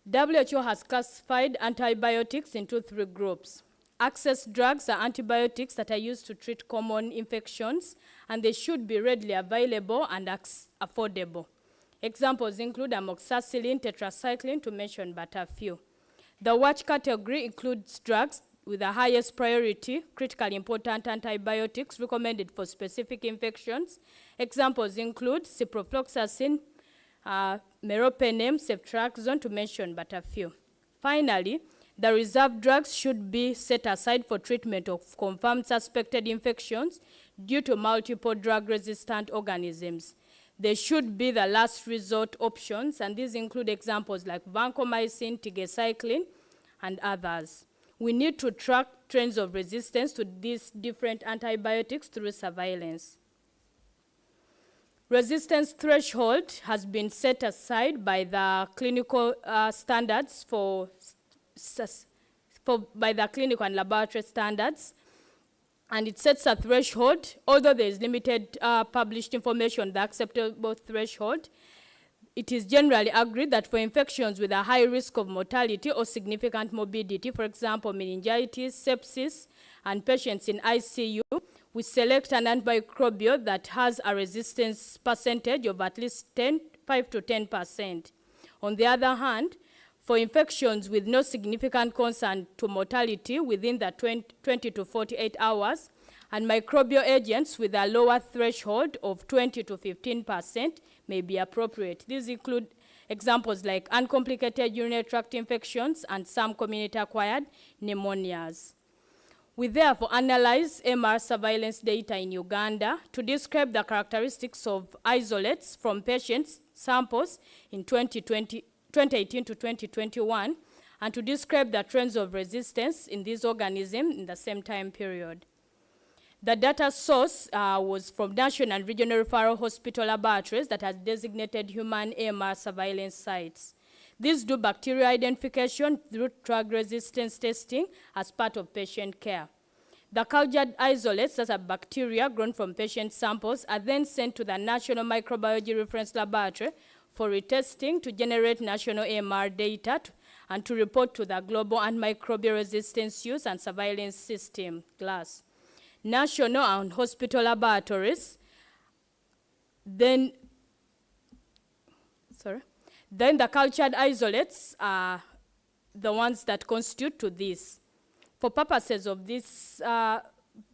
WHO has classified antibiotics into 3 groups. Access drugs are antibiotics that are used to treat common infections, and they should be readily available and affordable. Examples include amoxicillin, tetracycline, to mention but a few. The watch category includes drugs with the highest priority, critically important antibiotics recommended for specific infections. Examples include ciprofloxacin, meropenem, ceftriaxone, to mention but a few. Finally, the reserved drugs should be set aside for treatment of confirmed suspected infections due to multiple drug-resistant organisms. They should be the last resort options, and these include examples like vancomycin, tigecycline, and others. We need to track trends of resistance to these different antibiotics through surveillance. Resistance threshold has been set aside by the clinical standards by the clinical and laboratory standards, and it sets a threshold. Although there is limited published information, the acceptable threshold, it is generally agreed that for infections with a high risk of mortality or significant morbidity, for example, meningitis, sepsis, and patients in ICU, we select an antimicrobial that has a resistance percentage of at least 5 to 10%. On the other hand, for infections with no significant concern to mortality within the 20 to 48 hours, and microbial agents with a lower threshold of 20 to 15% may be appropriate. These include examples like uncomplicated urinary tract infections and some community-acquired pneumonias. We therefore analyze MR surveillance data in Uganda to describe the characteristics of isolates from patients' samples in 2018 to 2021, and to describe the trends of resistance in these organisms in the same time period. The data source was from national and regional referral hospital laboratories that has designated human AMR surveillance sites. These do bacterial identification through drug resistance testing as part of patient care. The cultured isolates, that are bacteria grown from patient samples, are then sent to the National Microbiology Reference Laboratory for retesting to generate national AMR data and to report to the Global Antimicrobial Resistance Use and Surveillance System, GLASS. National and hospital laboratories then the cultured isolates are the ones that constitute to this. For purposes of this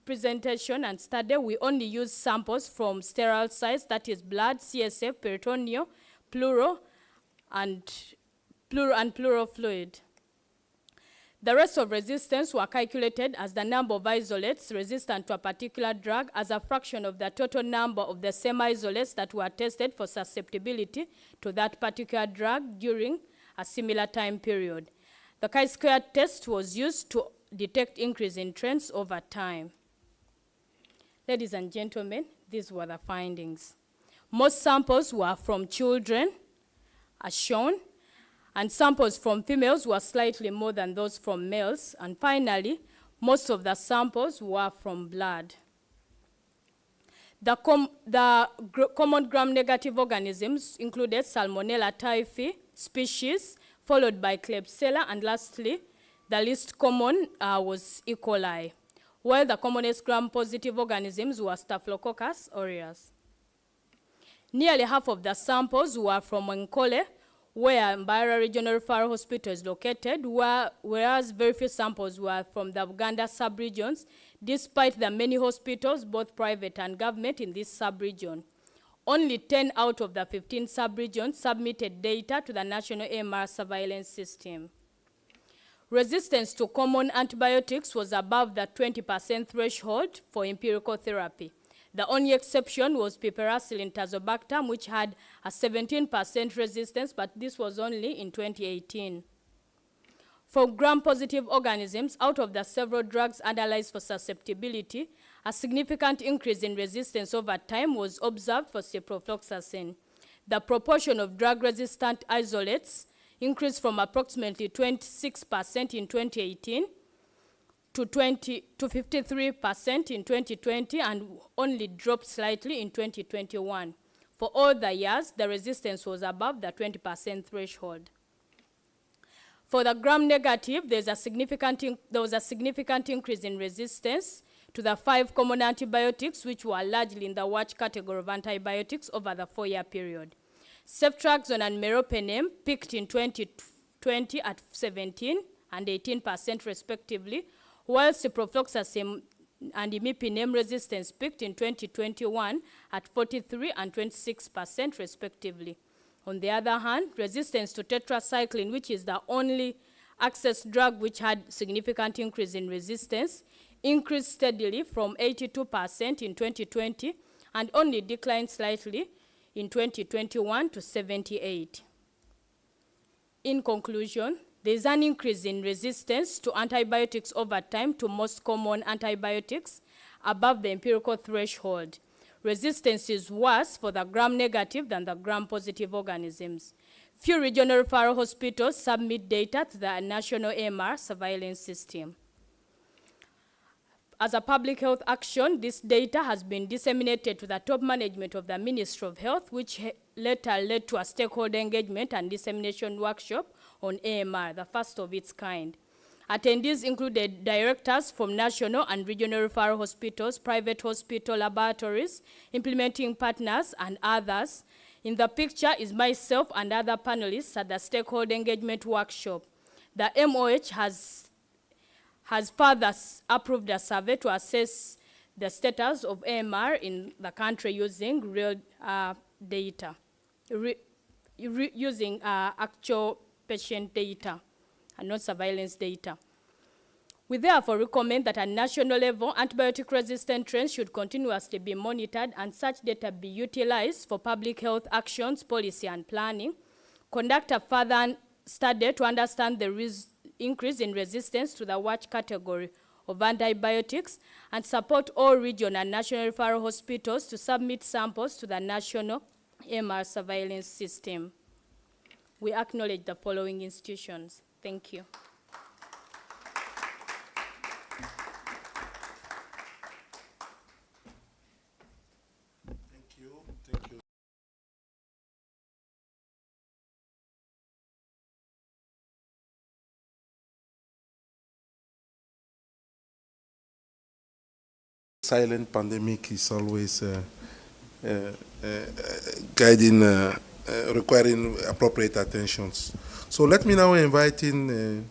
presentation and study, we only use samples from sterile sites, that is blood, CSF, peritoneal, pleural, and pleural fluid. The rest of resistance were calculated as the number of isolates resistant to a particular drug as a fraction of the total number of the same isolates that were tested for susceptibility to that particular drug during a similar time period. The chi-square test was used to detect increase in trends over time. Ladies and gentlemen, these were the findings. Most samples were from children, as shown, and samples from females were slightly more than those from males. And finally, most of the samples were from blood. The common gram-negative organisms included Salmonella typhi species, followed by Klebsiella, and lastly, the least common was E. coli, while the commonest gram-positive organisms were Staphylococcus aureus. Nearly half of the samples were from Nkole, where Mbarara Regional Referral Hospital is located, whereas very few samples were from the Uganda sub-regions, despite the many hospitals, both private and government, in this sub-region. Only 10 out of the 15 sub-regions submitted data to the National AMR Surveillance System. Resistance to common antibiotics was above the 20% threshold for empirical therapy. The only exception was piperacillin tazobactam, which had a 17% resistance, but this was only in 2018. For gram-positive organisms, out of the several drugs analyzed for susceptibility, a significant increase in resistance over time was observed for ciprofloxacin. The proportion of drug-resistant isolates increased from approximately 26% in 2018 to 53% in 2020 and only dropped slightly in 2021. For all the years, the resistance was above the 20% threshold. For the gram-negative, there was a significant increase in resistance to the 5 common antibiotics, which were largely in the watch category of antibiotics over the 4-year period. Ceftriaxone and meropenem peaked in 2020 at 17% and 18% respectively, while ciprofloxacin and imipenem resistance peaked in 2021 at 43% and 26% respectively. On the other hand, resistance to tetracycline, which is the only access drug which had significant increase in resistance, increased steadily from 82% in 2020 and only declined slightly in 2021 to 78%. In conclusion, there is an increase in resistance to antibiotics over time to most common antibiotics above the empirical threshold. Resistance is worse for the gram-negative than the gram-positive organisms. Few regional referral hospitals submit data to the National AMR Surveillance System. As a public health action, this data has been disseminated to the top management of the Ministry of Health, which later led to a stakeholder engagement and dissemination workshop on AMR, the first of its kind. Attendees included directors from national and regional referral hospitals, private hospital laboratories, implementing partners, and others. In the picture is myself and other panelists at the stakeholder engagement workshop. The MOH has further approved a survey to assess the status of AMR in the country using real data, using actual patient data and not surveillance data. We therefore recommend that at national level, antibiotic-resistant trends should continuously be monitored and such data be utilized for public health actions, policy, and planning. Conduct a further study to understand the increase in resistance to the watch category of antibiotics and support all regional and national referral hospitals to submit samples to the National AMR Surveillance System. We acknowledge the following institutions. Thank you. Thank you. Silent pandemic is always requiring appropriate attentions. So let me now invite in,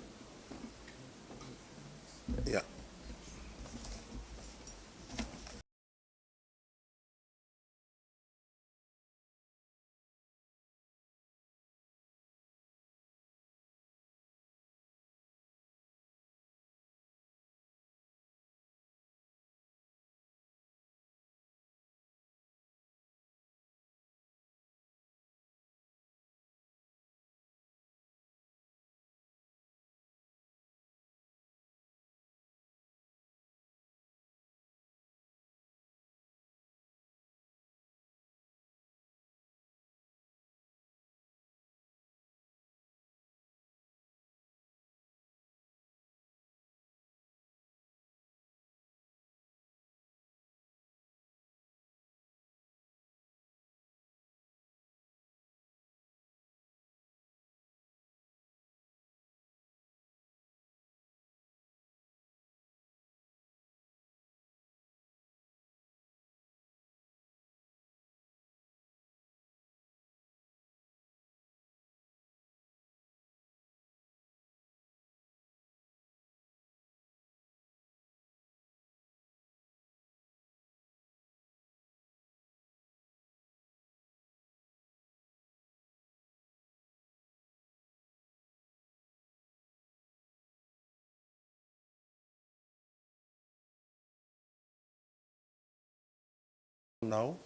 Now,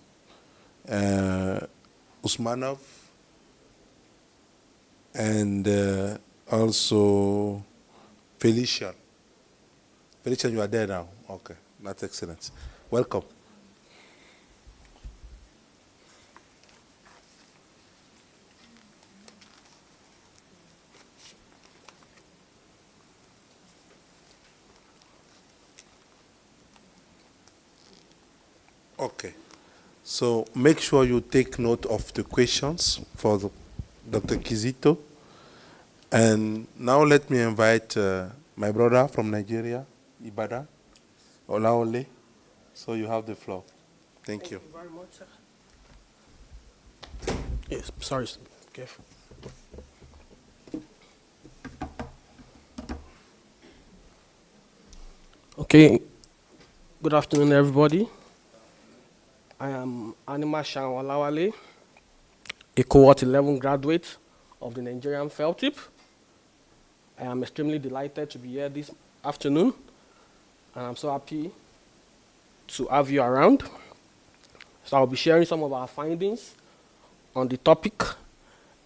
Usmanov, and also Felician. Felician, you are there now. Okay, that's excellent. Welcome. Okay, so make sure you take note of the questions for Dr. Kizito. And now let me invite my brother from Nigeria, Ibada, Olaole. So you have the floor. Thank you. Thank you very much, sir. Yes, sorry, sir. Careful. Okay, good afternoon, everybody. I am Anima Shanwalawale, a cohort 11 graduate of the Nigerian FELTIP. I am extremely delighted to be here this afternoon, and I'm so happy to have you around. So I'll be sharing some of our findings on the topic,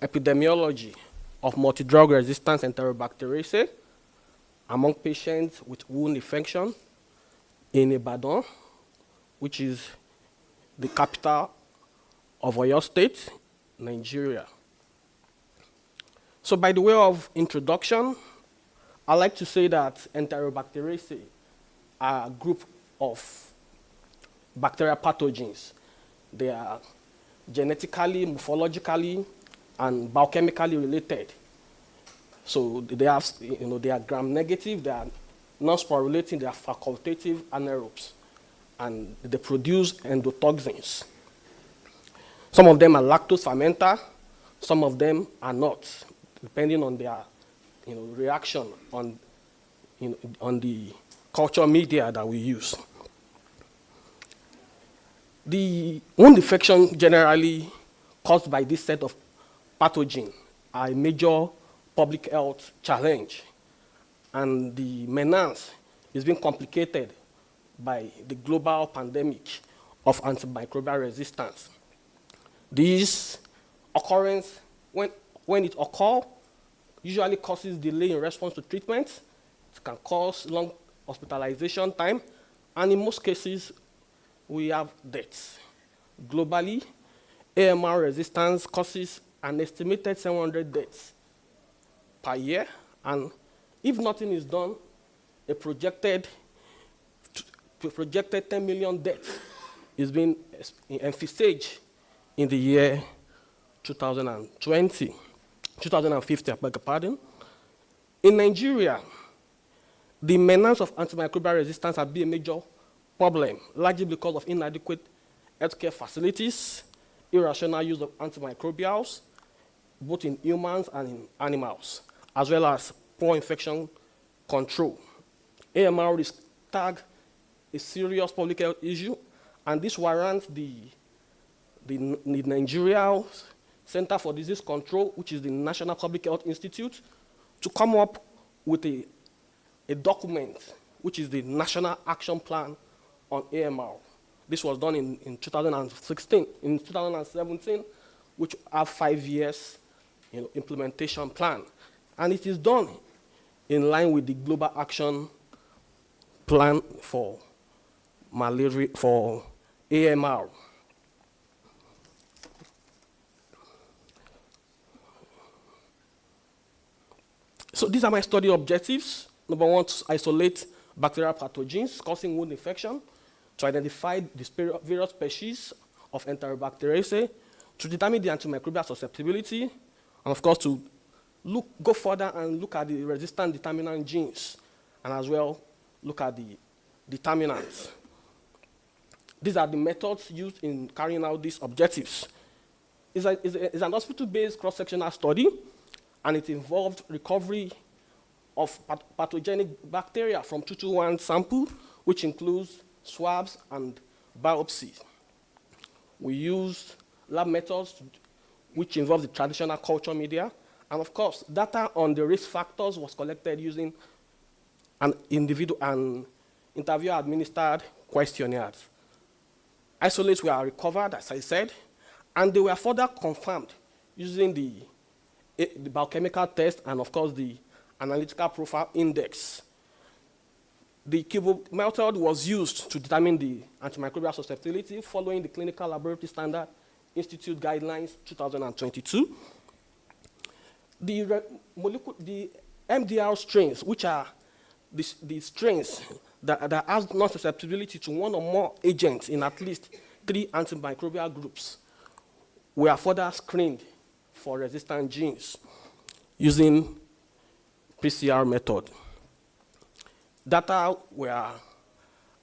epidemiology of multi-drug resistance Enterobacteriaceae among patients with wound infection in Ibadan, which is the capital of Oyo State, Nigeria. So by the way of introduction, I like to say that Enterobacteriaceae are a group of bacterial pathogens. They are genetically, morphologically, and biochemically related. So they are, they are gram-negative, they are non-sporulating, they are facultative anaerobes, and they produce endotoxins. Some of them are lactose fermenter, some of them are not, depending on their reaction on the culture media that we use. The wound infection generally caused by this set of pathogens are a major public health challenge, and the menace is being complicated by the global pandemic of antimicrobial resistance. This occurrence, when it occurs, usually causes delay in response to treatment. It can cause long hospitalization time, and in most cases, we have deaths. Globally, AMR resistance causes an estimated 700 deaths per year, and if nothing is done, a projected 10 million deaths is being envisaged in the year 2050, I beg your pardon. In Nigeria, the menace of antimicrobial resistance has been a major problem, largely because of inadequate healthcare facilities, irrational use of antimicrobials, both in humans and in animals, as well as poor infection control. AMR is tagged a serious public health issue, and this warrants the Nigeria Center for Disease Control, which is the National Public Health Institute, to come up with a document, which is the National Action Plan on AMR. This was done in 2016. In 2017, which have 5 years implementation plan. And it is done in line with the Global Action Plan for malaria, for AMR. So these are my study objectives. Number one, to isolate bacterial pathogens causing wound infection, to identify the various species of Enterobacteriaceae, to determine the antimicrobial susceptibility, and of course to go further and look at the resistant determinant genes, and as well look at the determinants. These are the methods used in carrying out these objectives. It's an hospital-based cross-sectional study, and it involved recovery of pathogenic bacteria from 221 sample, which includes swabs and biopsies. We used lab methods, which involve the traditional culture media, and of course, data on the risk factors was collected using an interviewer-administered questionnaires. isolates were recovered, as I said, and they were further confirmed using the biochemical test and, of course, the analytical profile index. The Kibo method was used to determine the antimicrobial susceptibility following the Clinical Laboratory Standard Institute Guidelines 2022. The MDR strains, which are the strains that have non-susceptibility to one or more agents in at least 3 antimicrobial groups, were further screened for resistant genes using PCR method. Data were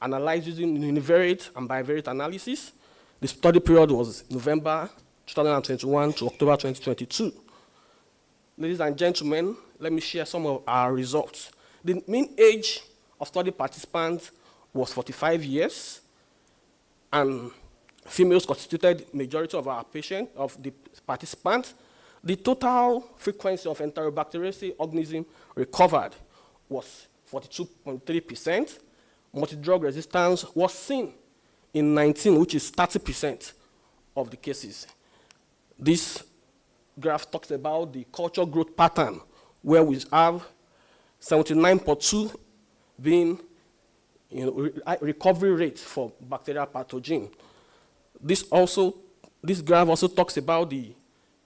analyzed using univariate and bivariate analysis. The study period was November 2021 to October 2022. Ladies and gentlemen, let me share some of our results. The mean age of study participants was 45 years, and females constituted majority of our patients, of the participants. The total frequency of Enterobacteriaceae organism recovered was 42.3%. Multi-drug resistance was seen in 19, which is 30% of the cases. This graph talks about the culture growth pattern, where we have 79.2 being recovery rate for bacterial pathogen. This graph also talks about the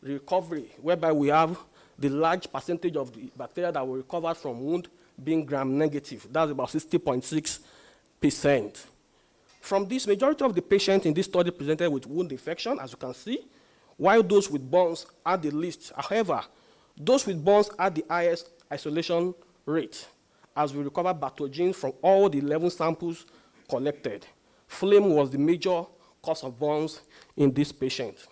recovery, whereby we have the large percentage of the bacteria that were recovered from wound being gram-negative. That's about 60.6%. From this, majority of the patients in this study presented with wound infection, as you can see, while those with burns are the least. However, those with burns are the highest isolation rate, as we recover pathogens from all the 11 samples collected. Flame was the major cause of burns in this patient.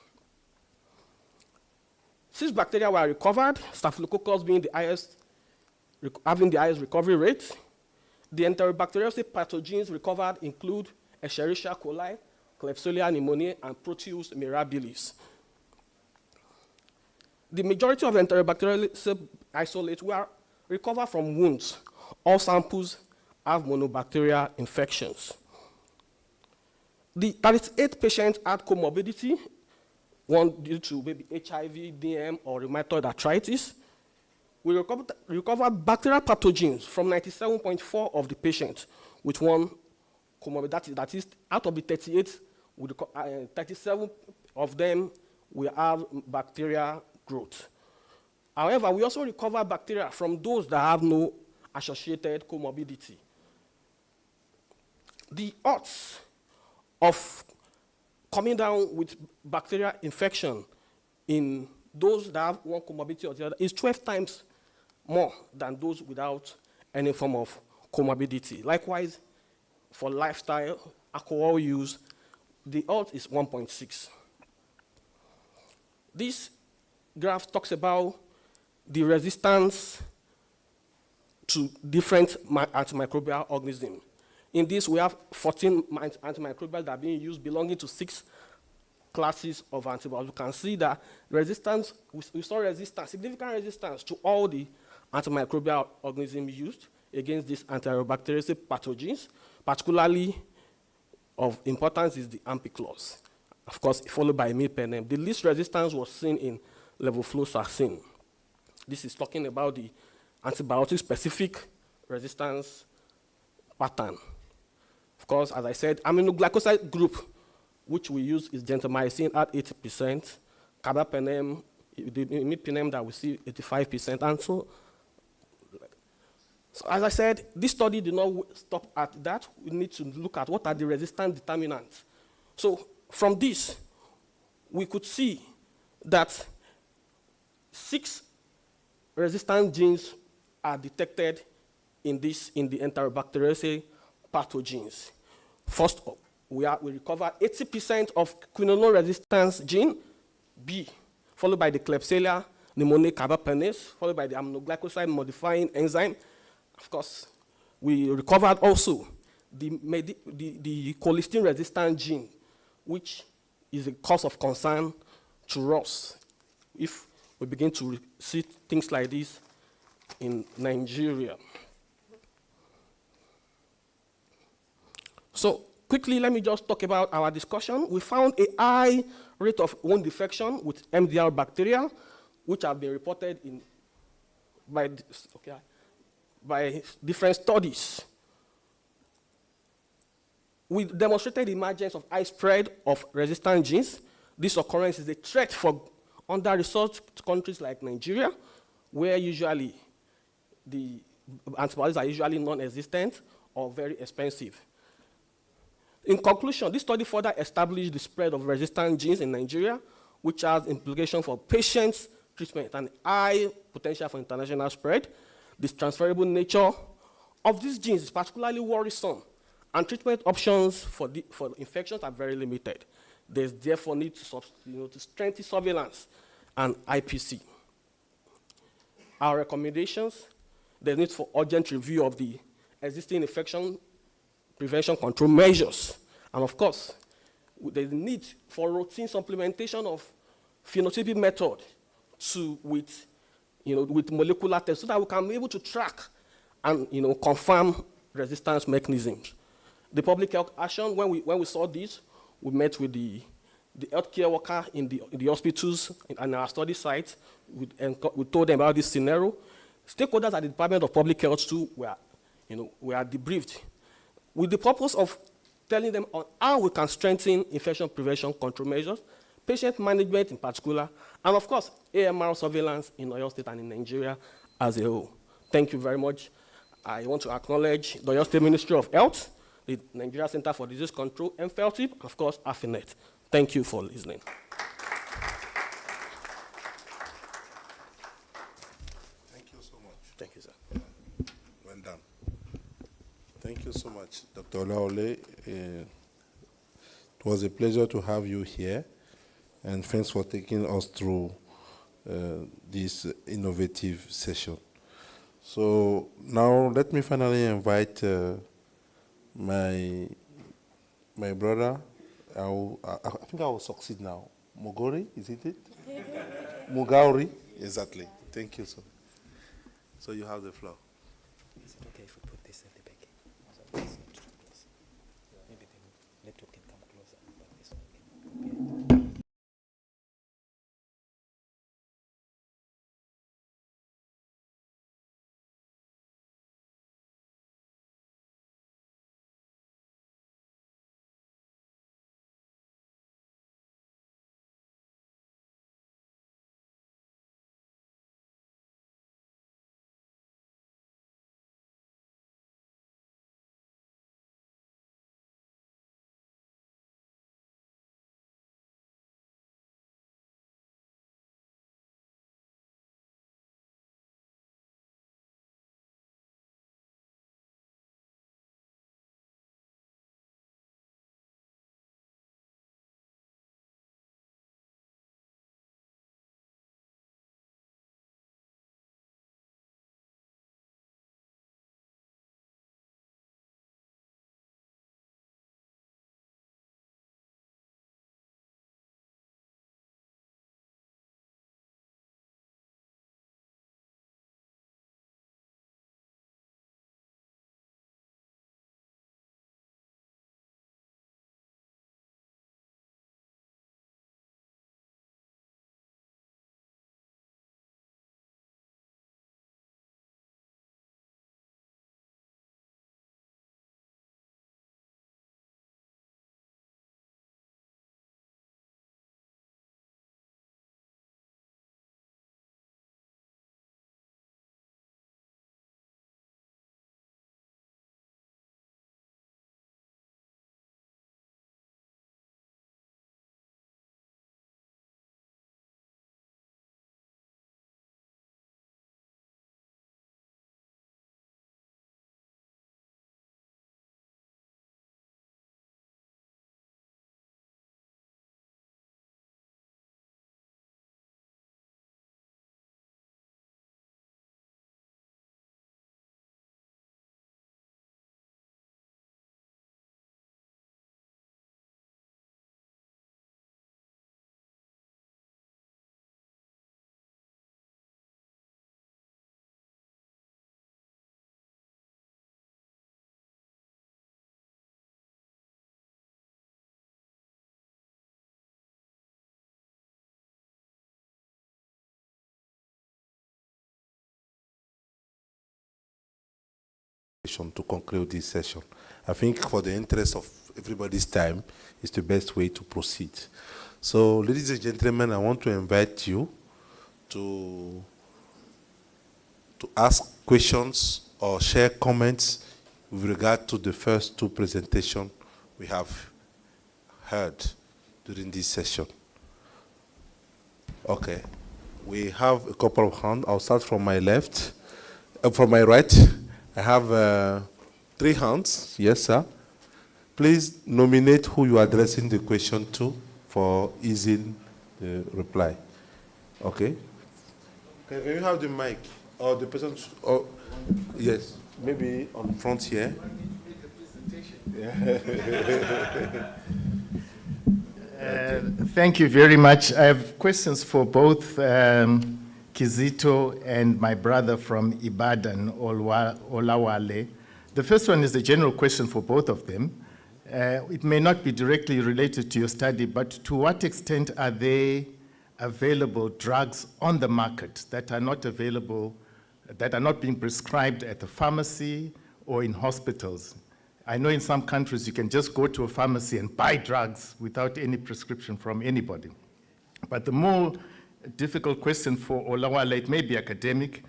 6 bacteria were recovered, Staphylococcus being the highest, having the highest recovery rate. The Enterobacteriaceae pathogens recovered include Escherichia coli, Klebsiella pneumoniae, and Proteus mirabilis. The majority of Enterobacteriaceae isolates were recovered from wounds. All samples have monobacterial infections. The 38 patients had comorbidity, one due to maybe HIV, DM, or rheumatoid arthritis. We recovered bacterial pathogens from 97.4 of the patients with one comorbidity. That is, out of the 38, 37 of them will have bacterial growth. However, we also recover bacteria from those that have no associated comorbidity. The odds of coming down with bacterial infection in those that have one comorbidity or the other is 12 times more than those without any form of comorbidity. Likewise, for lifestyle, alcohol use, the odds is 1.6. This graph talks about the resistance to different antimicrobial organisms. In this, we have 14 antimicrobials that are being used belonging to 6 classes of antibiotics. You can see that resistance, we saw resistance, significant resistance to all the antimicrobial organisms used against these Enterobacteriaceae pathogens. Particularly of importance is the ampiclox, of course, followed by imipenem. The least resistance was seen in levofloxacin. This is talking about the antibiotic-specific resistance pattern. Of course, as I said, aminoglycoside group, which we use, is gentamicin at 80%, carbapenem, the imipenem that we see 85%, and so as I said, this study did not stop at that. We need to look at what are the resistance determinants. So from this, we could see that 6 resistant genes are detected in the Enterobacteriaceae pathogens. First, we recover 80% of quinolone resistance gene, B, followed by the Klebsiella pneumoniae carbapenes, followed by the aminoglycoside modifying enzyme. Of course, we recovered also the colistin resistant gene, which is a cause of concern to us if we begin to see things like this in Nigeria. So quickly, let me just talk about our discussion. We found a high rate of wound infection with MDR bacteria, which have been reported by different studies. We demonstrated the emergence of high spread of resistant genes. This occurrence is a threat for under-resourced countries like Nigeria, where usually the antibiotics are usually non-existent or very expensive. In conclusion, this study further established the spread of resistant genes in Nigeria, which has implications for patients' treatment and high potential for international spread. This transferable nature of these genes is particularly worrisome, and treatment options for infections are very limited. There's therefore need to strengthen surveillance and IPC. Our recommendations: there's need for urgent review of the existing infection prevention control measures. And of course, there's need for routine supplementation of phenotypic method with molecular tests so that we can be able to track and confirm resistance mechanisms. The public health action, when we saw this, we met with the healthcare worker in the hospitals and our study sites. We told them about this scenario. Stakeholders at the Department of Public Health too were debriefed with the purpose of telling them on how we can strengthen infection prevention control measures, patient management in particular, and of course, AMR surveillance in Oyo State and in Nigeria as a whole. Thank you very much. I want to acknowledge the Oyo State Ministry of Health, the Nigeria Center for Disease Control, MFELTIP, and of course, AFENET. Thank you for listening. Thank you so much. Thank you, sir. Well done. Thank you so much, Dr. Olaole. It was a pleasure to have you here, and thanks for taking us through this innovative session. So now let me finally invite my brother. I think I will succeed now. Mogori, is it? Mugauri, exactly. Thank you, sir. So you have the floor. Is it okay if we put this at the back? Maybe the laptop can come closer, but this one can. session to conclude this session. I think for the interest of everybody's time, it's the best way to proceed. So, ladies and gentlemen, I want to invite you to ask questions or share comments with regard to the first two presentations we have heard during this session. Okay, we have a couple of hands. I'll start from my left, from my right. I have 3 hands. Yes, sir. Please nominate who you are addressing the question to for easing the reply. Okay. Can you have the mic or the person? Oh, yes, maybe on front here. Thank you very much. I have questions for both Kizito and my brother from Ibadan, Olawale. The first one is a general question for both of them. It may not be directly related to your study, but to what extent are there available drugs on the market that are not available, that are not being prescribed at the pharmacy or in hospitals? I know in some countries you can just go to a pharmacy and buy drugs without any prescription from anybody. But the more difficult question for Olawale, it may be academic.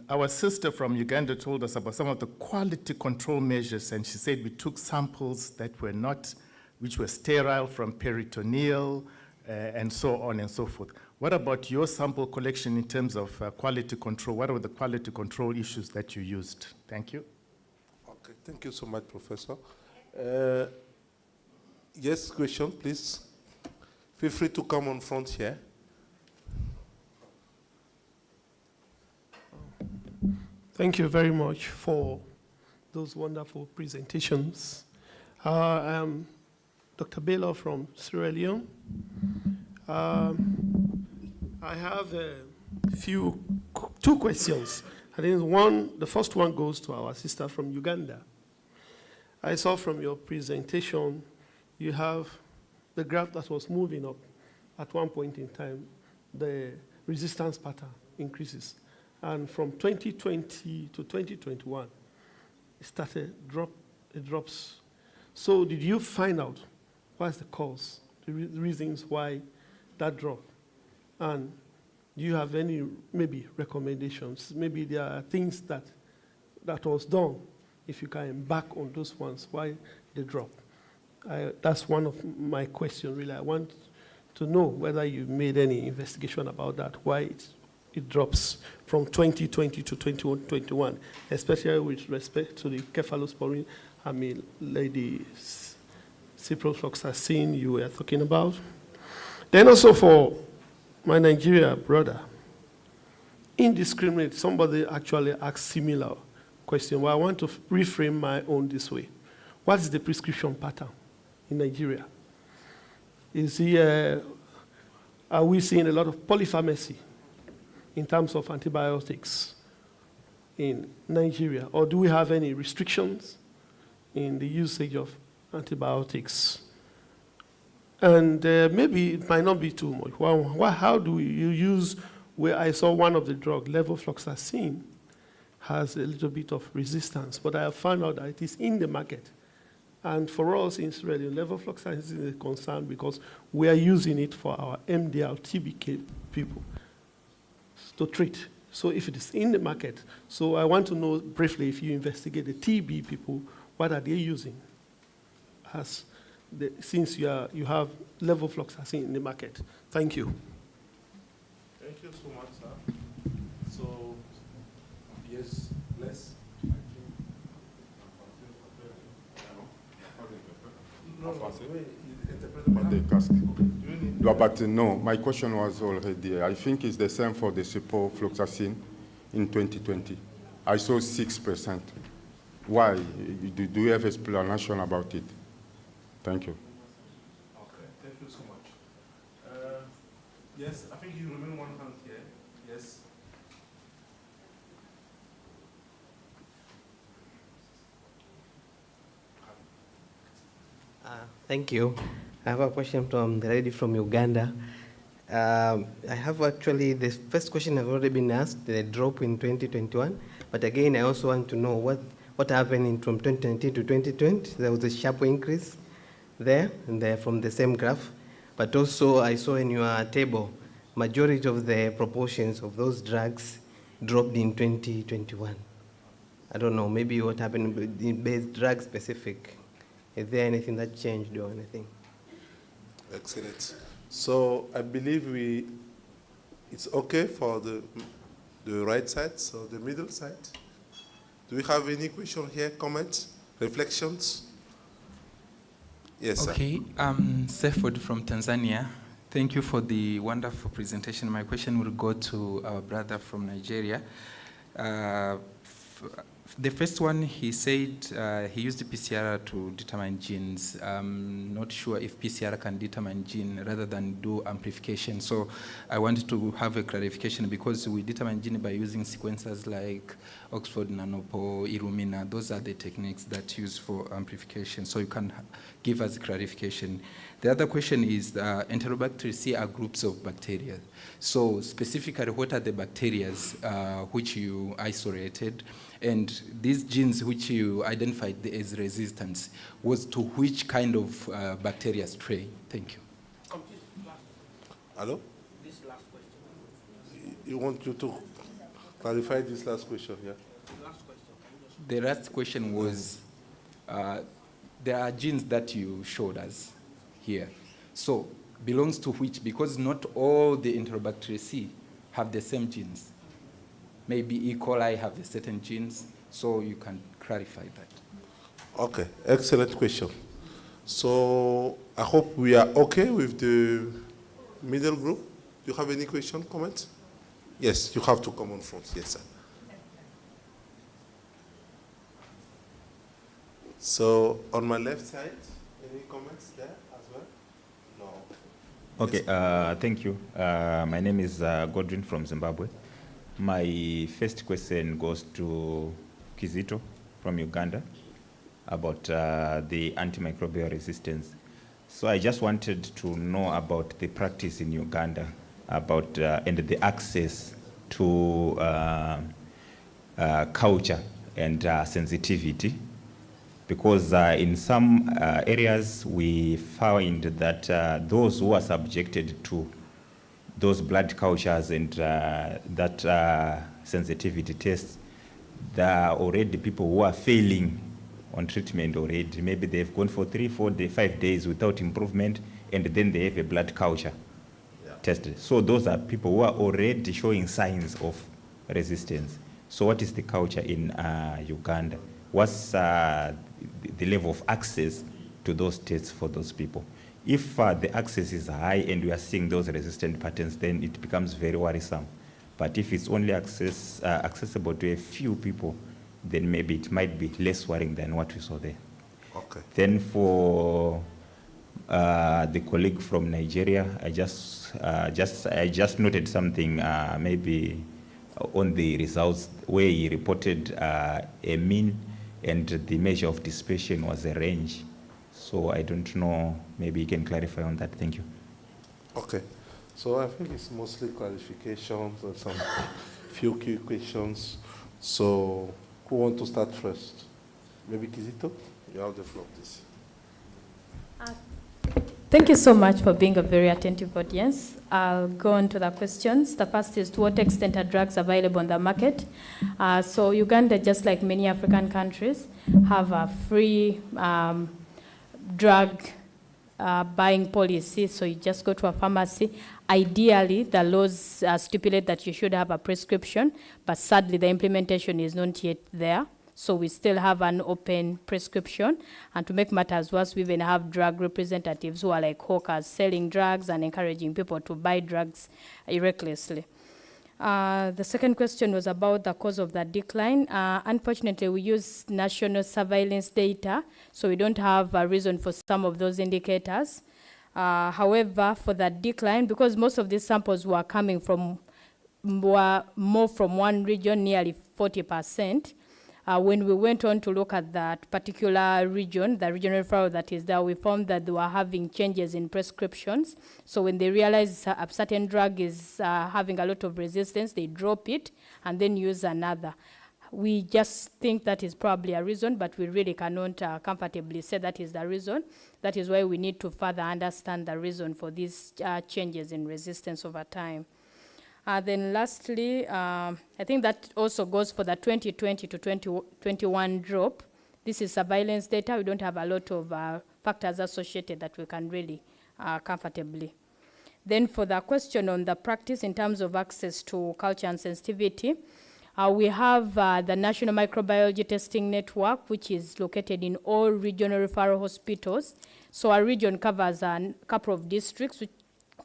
Our sister from Uganda told us about some of the quality control measures, and she said we took samples that were not, which were sterile from peritoneal, and so on and so forth. What about your sample collection in terms of quality control? What are the quality control issues that you used? Thank you. Okay, thank you so much, Professor. Yes, question, please. Feel free to come on front here. Thank you very much for those wonderful presentations. I am Dr. Baylor from Sierra Leone. I have two questions. I think the first one goes to our sister from Uganda. I saw from your presentation, you have the graph that was moving up. At one point in time, the resistance pattern increases. And from 2020 to 2021, it drops. So did you find out what's the cause, the reasons why that dropped? And do you have any, maybe, recommendations? Maybe there are things that was done, if you can embark on those ones, why they drop. That's one of my questions, really. I want to know whether you made any investigation about that, why it drops from 2020 to 2021, especially with respect to the cephalosporin, lady ciprofloxacin you were talking about. Then also for my Nigeria brother, indiscriminate, somebody actually asked similar question. Well, I want to reframe my own this way. What is the prescription pattern in Nigeria? Are we seeing a lot of polypharmacy in terms of antibiotics in Nigeria? Or do we have any restrictions in the usage of antibiotics? And maybe it might not be too much. How do you use, where I saw one of the drugs, levofloxacin, has a little bit of resistance, but I have found out that it is in the market. And for us in Australia, levofloxacin is a concern because we are using it for our MDR TB people to treat. So if it is in the market, so I want to know briefly, if you investigate the TB people, what are they using since you have levofloxacin in the market? Thank you. Thank you so much, sir. So, yes, Les? But no, my question was already, I think it's the same for the ciprofloxacin in 2020. I saw 6%. Why? Do you have explanation about it? Thank you. Okay, thank you so much. Yes, I think you remain one hand here. Yes. Thank you. I have a question from the lady from Uganda. I have actually, the first question has already been asked, the drop in 2021. But again, I also want to know what happened from 2019 to 2020. There was a sharp increase there, and from the same graph. But also, I saw in your table, majority of the proportions of those drugs dropped in 2021. I don't know, maybe what happened with the base drug specific. Is there anything that changed or anything? Excellent. So I believe it's okay for the right side, so the middle side. Do we have any question here, comments, reflections? Yes, sir. Okay, I'm Seford from Tanzania. Thank you for the wonderful presentation. My question will go to our brother from Nigeria. The first one, he said he used the PCR to determine genes. I'm not sure if PCR can determine gene rather than do amplification. So I wanted to have a clarification because we determine gene by using sequencers like Oxford Nanopore, Illumina. Those are the techniques that use for amplification. So you can give us a clarification. The other question is Enterobacteriaceae are groups of bacteria. So specifically, what are the bacteria which you isolated? And these genes which you identified as resistance was to which kind of bacteria strain? Thank you. Hello? This last question. You want you to clarify this last question, yeah? Last question. The last question was, there are genes that you showed us here. So belongs to which? Because not all the Enterobacteriaceae have the same genes. Maybe E. coli have a certain genes, so you can clarify that. Okay, excellent question. So I hope we are okay with the middle group. Do you have any question, comments? Yes, you have to come on front. Yes, sir. So on my left side, any comments there as well? No. Okay, thank you. My name is Godwin from Zimbabwe. My first question goes to Kizito from Uganda about the antimicrobial resistance. So I just wanted to know about the practice in Uganda about and the access to culture and sensitivity, because in some areas we find that those who are subjected to those blood cultures and that sensitivity tests, there are already people who are failing on treatment already. Maybe they've gone for 3, 4, 5 days without improvement, and then they have a blood culture tested. So those are people who are already showing signs of resistance. So what is the culture in Uganda? What's the level of access to those tests for those people? If the access is high and we are seeing those resistant patterns, then it becomes very worrisome. But if it's only accessible to a few people, then maybe it might be less worrying than what we saw there. Okay. Then for the colleague from Nigeria, I just noted something maybe on the results where he reported a mean and the measure of dispersion was a range. So I don't know, maybe you can clarify on that. Thank you. Okay. So I think it's mostly clarifications and some few key questions. So who wants to start first? Maybe Kizito? You have the floor, please. Thank you so much for being a very attentive audience. I'll go on to the questions. The first is, to what extent are drugs available on the market? So Uganda, just like many African countries, have a free drug buying policy. So you just go to a pharmacy. Ideally, the laws stipulate that you should have a prescription, but sadly, the implementation is not yet there. So we still have an open prescription. And to make matters worse, we even have drug representatives who are like hawkers selling drugs and encouraging people to buy drugs recklessly. The second question was about the cause of the decline. Unfortunately, we use national surveillance data, so we don't have a reason for some of those indicators. However, for the decline, because most of these samples were coming from, were more from one region, nearly 40%, when we went on to look at that particular region, the regional referral that is there, we found that they were having changes in prescriptions. So when they realize a certain drug is having a lot of resistance, they drop it and then use another. We just think that is probably a reason, but we really cannot comfortably say that is the reason. That is why we need to further understand the reason for these changes in resistance over time. Then lastly, I think that also goes for the 2020 to 2021 drop. This is surveillance data. We don't have a lot of factors associated that we can really comfortably. Then for the question on the practice in terms of access to culture and sensitivity, we have the National Microbiology Testing Network, which is located in all regional referral hospitals. So our region covers a couple of districts, which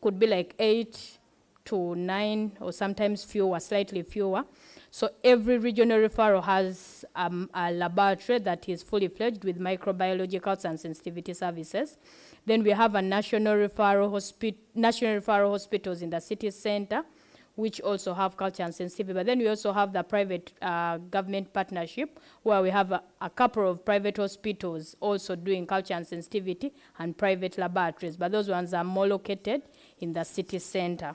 could be like 8 to 9, or sometimes fewer, slightly fewer. So every regional referral has a laboratory that is fully fledged with microbiological and sensitivity services. Then we have a national referral hospitals in the city center, which also have culture and sensitivity. But then we also have the private government partnership, where we have a couple of private hospitals also doing culture and sensitivity, and private laboratories. But those ones are more located in the city center.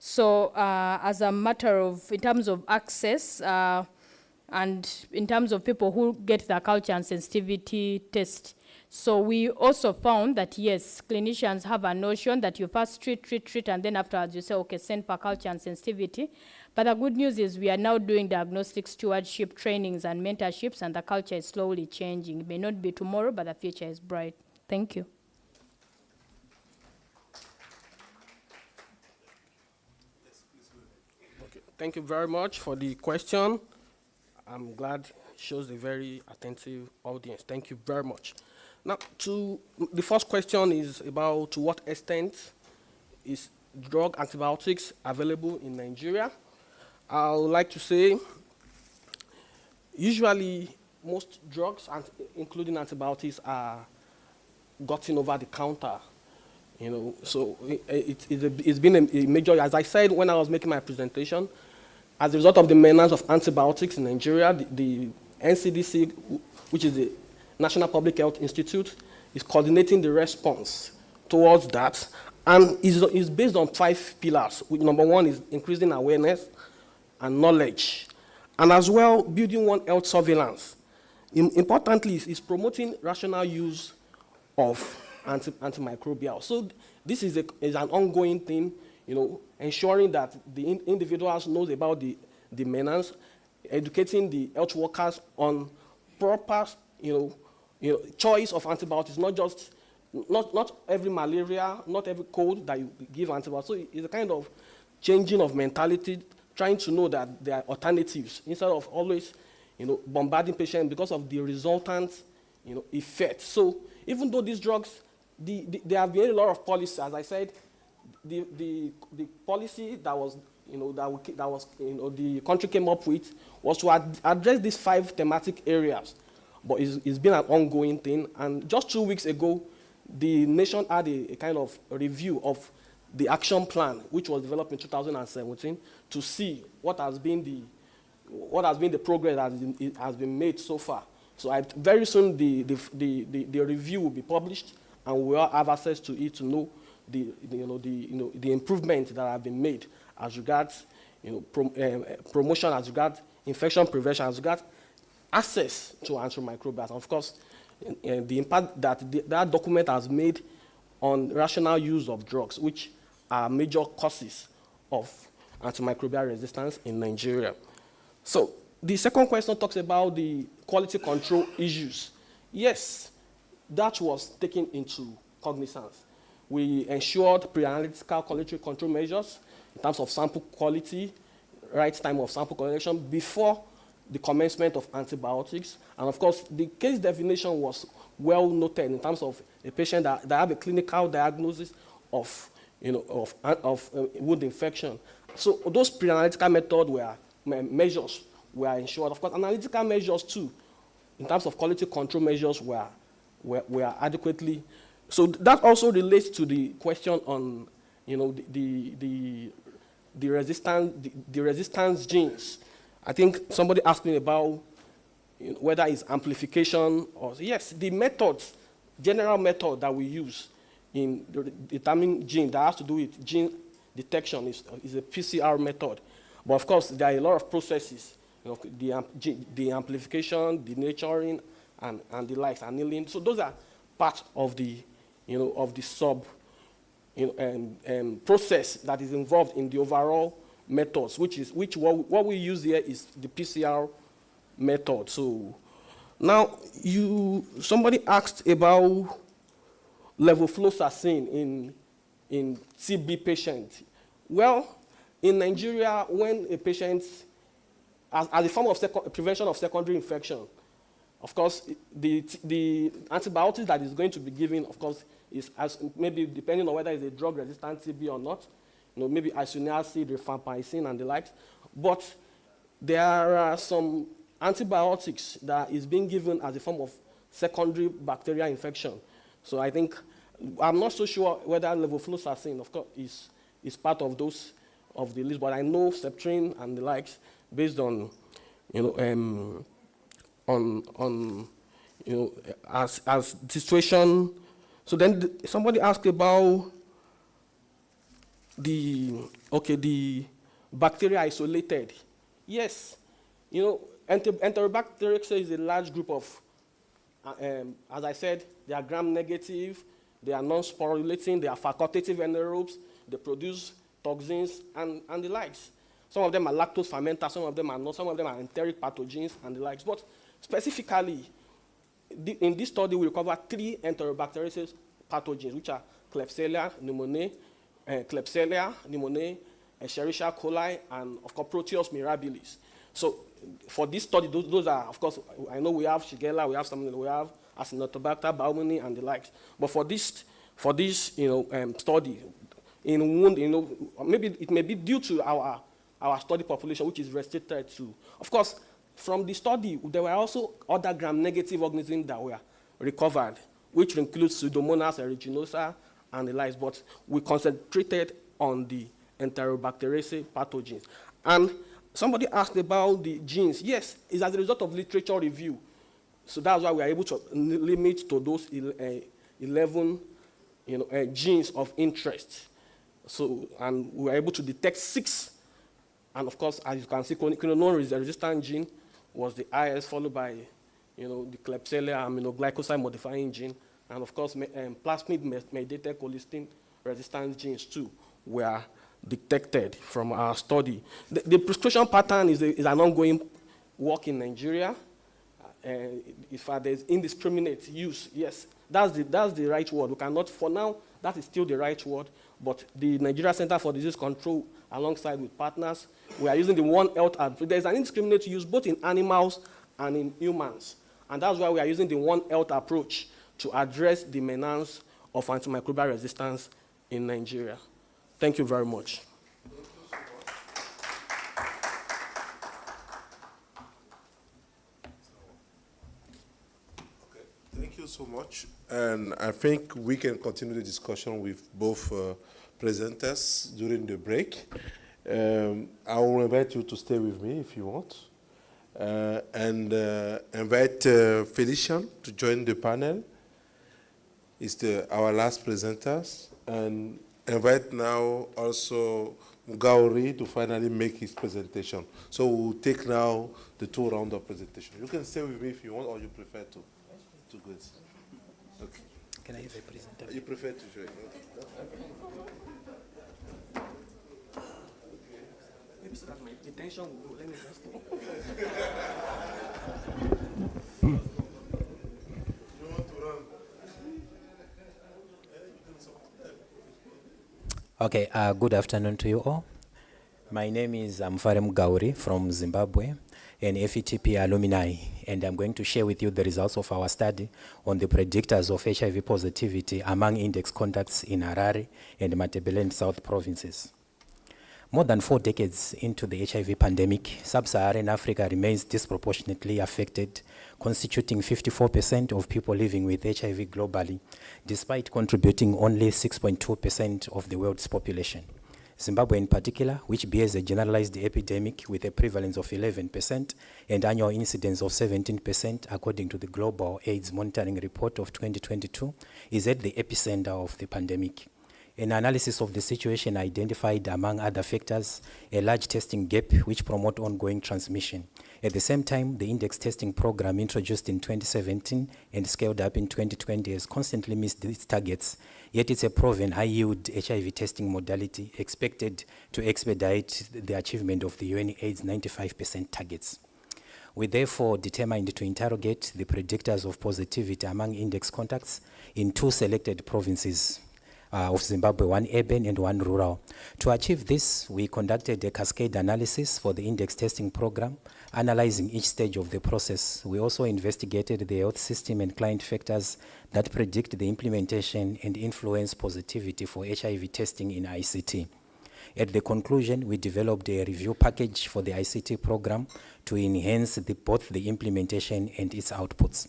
So as a matter of, in terms of access, and in terms of people who get the culture and sensitivity test, so we also found that, yes, clinicians have a notion that you first treat, and then afterwards you say, okay, send for culture and sensitivity. But the good news is we are now doing diagnostic stewardship trainings and mentorships, and the culture is slowly changing. It may not be tomorrow, but the future is bright. Thank you. Okay. Thank you very much for the question. I'm glad it shows a very attentive audience. Thank you very much. Now, the first question is about to what extent is drug antibiotics available in Nigeria. I would like to say, usually most drugs, including antibiotics, are gotten over the counter. You know, so it's been a major, as I said when I was making my presentation, as a result of the maintenance of antibiotics in Nigeria, the NCDC, which is the National Public Health Institute, is coordinating the response towards that, and is based on 5 pillars. Number 1 is increasing awareness and knowledge, and as well building one health surveillance. Importantly, is promoting rational use of antimicrobial. So this is an ongoing thing, you know, ensuring that the individuals knows about the menace, educating the health workers on proper, choice of antibiotics, not every malaria, not every cold that you give antibiotics. So it's a kind of changing of mentality, trying to know that there are alternatives instead of always, bombarding patients because of the resultant, effect. So even though these drugs, there have been a lot of policies, as I said, the policy that was, the country came up with was to address these 5 thematic areas. But it's been an ongoing thing. And just 2 weeks ago, the nation had a kind of review of the action plan, which was developed in 2017, to see what has been the progress that has been made so far. So very soon the review will be published, and we will have access to it to know the improvements that have been made as regards promotion, as regards infection prevention, as regards access to antimicrobials. And of course, the impact that that document has made on rational use of drugs, which are major causes of antimicrobial resistance in Nigeria. So the second question talks about the quality control issues. Yes, that was taken into cognizance. We ensured pre-analytical quality control measures in terms of sample quality, right time of sample collection before the commencement of antibiotics. And of course, the case definition was well noted in terms of a patient that have a clinical diagnosis of wound infection. So those pre-analytical measures were ensured. Of course, analytical measures too, in terms of quality control measures, were adequately. So that also relates to the question on, the resistance genes. I think somebody asked me about whether it's amplification or, yes, the methods, general method that we use in determining gene that has to do with gene detection is a PCR method. But of course, there are a lot of processes the amplification, denaturing, and the likes, annealing. So those are part of the, of the sub, process that is involved in the overall methods, what we use here is the PCR method. So now somebody asked about levofloxacin in TB patients. Well, in Nigeria, when a patient, as a form of prevention of secondary infection, of course, the antibiotics that is going to be given, of course, is maybe depending on whether it's a drug-resistant TB or not, maybe isoniazid, rifampicin, and the likes. But there are some antibiotics that is being given as a form of secondary bacterial infection. So I think, I'm not so sure whether levofloxacin, of course, is part of those of the list, but I know Septrin and the likes, based on, as situation. So then somebody asked about the bacteria isolated. Yes, Enterobacteriaceae is a large group of, as I said, they are gram-negative, they are non-sporulating, they are facultative anaerobes, they produce toxins and the likes. Some of them are lactose fermenters, some of them are not, some of them are enteric pathogens and the likes. But specifically, in this study, we recover 3 Enterobacteriaceae pathogens, which are Klebsiella pneumoniae, Escherichia coli, and of course, Proteus mirabilis. So for this study, those are, of course, I know we have Shigella, we have something, we have Acinetobacter baumannii and the likes. But for this study, in wound, maybe it may be due to our study population, which is restricted to. Of course, from the study, there were also other gram-negative organisms that were recovered, which includes Pseudomonas aeruginosa and the likes, but we concentrated on the Enterobacteriaceae pathogens. And somebody asked about the genes. Yes, it's as a result of literature review. So that's why we are able to limit to those 11 genes of interest. So, and we were able to detect 6. And of course, as you can see, quinone-resistant gene was the IS, followed by the Klebsiella aminoglycoside modifying gene. And of course, plasmid-mediated colistin resistant genes too were detected from our study. The prescription pattern is an ongoing work in Nigeria. If there's indiscriminate use, yes, that's the right word. We cannot, for now, that is still the right word, but the Nigeria Center for Disease Control, alongside with partners, we are using the One Health approach. There's an indiscriminate use both in animals and in humans, and that's why we are using the One Health approach to address the menace of antimicrobial resistance in Nigeria. Thank you very much. Thank you so much. And I think we can continue the discussion with both presenters during the break. I will invite you to stay with me if you want. And invite Felician to join the panel. It's our last presenters. And invite now also Mwangea to finally make his presentation. So we'll take now the 2 rounds of presentation. You can stay with me if you want, or you prefer to go. Okay. Can I have a presentation? You prefer to join? Maybe so that my attention will go. Let me just go. You want to run? Okay, good afternoon to you all. My name is Mwangea from Zimbabwe, an FETP alumni, and I'm going to share with you the results of our study on the predictors of HIV positivity among index contacts in Harare and Matabeleland South provinces. More than 4 decades into the HIV pandemic, sub-Saharan Africa remains disproportionately affected, constituting 54% of people living with HIV globally, despite contributing only 6.2% of the world's population. Zimbabwe in particular, which bears a generalized epidemic with a prevalence of 11% and annual incidence of 17% according to the Global AIDS Monitoring Report of 2022, is at the epicenter of the pandemic. An analysis of the situation identified, among other factors, a large testing gap which promote ongoing transmission, At the same time, the index testing program introduced in 2017 and scaled up in 2020 has constantly missed its targets, yet it's a proven high-yield HIV testing modality expected to expedite the achievement of the UN AIDS 95% targets. We therefore determined to interrogate the predictors of positivity among index contacts in 2 selected provinces of Zimbabwe, 1 urban and 1 rural. To achieve this, we conducted a cascade analysis for the index testing program, analyzing each stage of the process. We also investigated the health system and client factors that predict the implementation and influence positivity for HIV testing in ICT. At the conclusion, we developed a review package for the ICT program to enhance both the implementation and its outputs.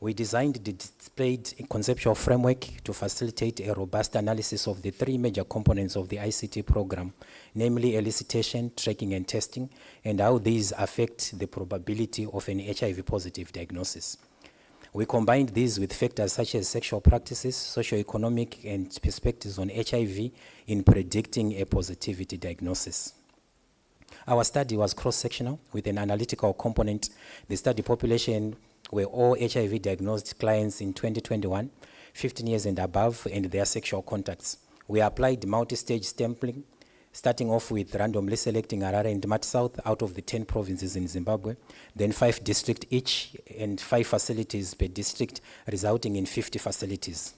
We designed the displayed conceptual framework to facilitate a robust analysis of the 3 major components of the ICT program, namely elicitation, tracking, and testing, and how these affect the probability of an HIV positive diagnosis. We combined these with factors such as sexual practices, socioeconomic, and perspectives on HIV in predicting a positivity diagnosis. Our study was cross-sectional with an analytical component. The study population were all HIV diagnosed clients in 2021, 15 years and above, and their sexual contacts. We applied multi-stage sampling, starting off with randomly selecting Harare and Mati South out of the 10 provinces in Zimbabwe, then 5 districts each and 5 facilities per district, resulting in 50 facilities.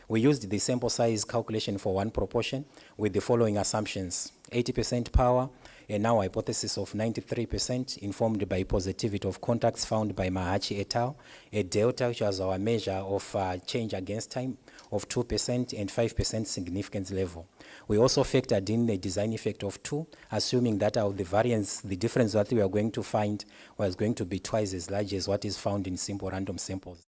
We used the sample size calculation for 1 proportion with the following assumptions: 80% power, a null hypothesis of 93% informed by positivity of contacts found by Mahachi et al., a delta, which was our measure of change against time, of 2% and 5% significance level. We also factored in the design effect of 2, assuming that out of the variance, the difference that we are going to find was going to be twice as large as what is found in simple random samples.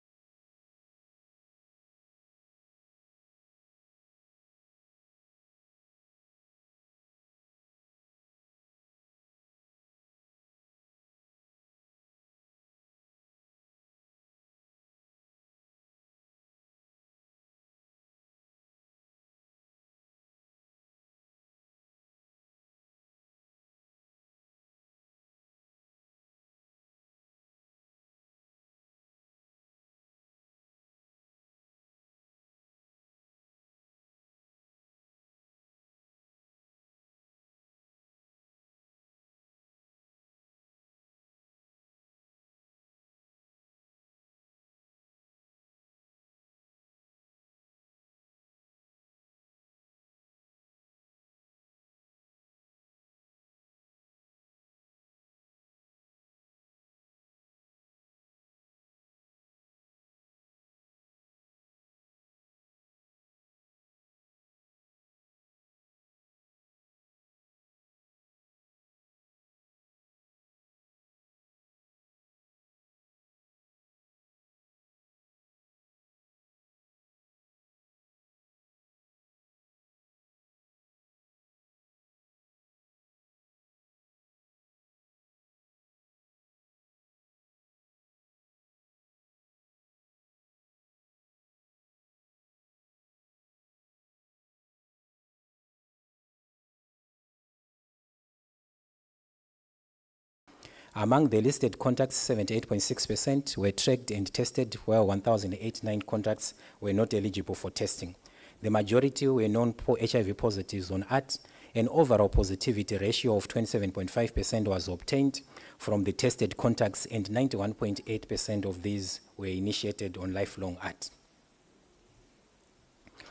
Among the listed contacts, 78.6% were tracked and tested, while 1,089 contacts were not eligible for testing. The majority were known HIV positives on ART. An overall positivity ratio of 27.5% was obtained from the tested contacts, and 91.8% of these were initiated on lifelong ART.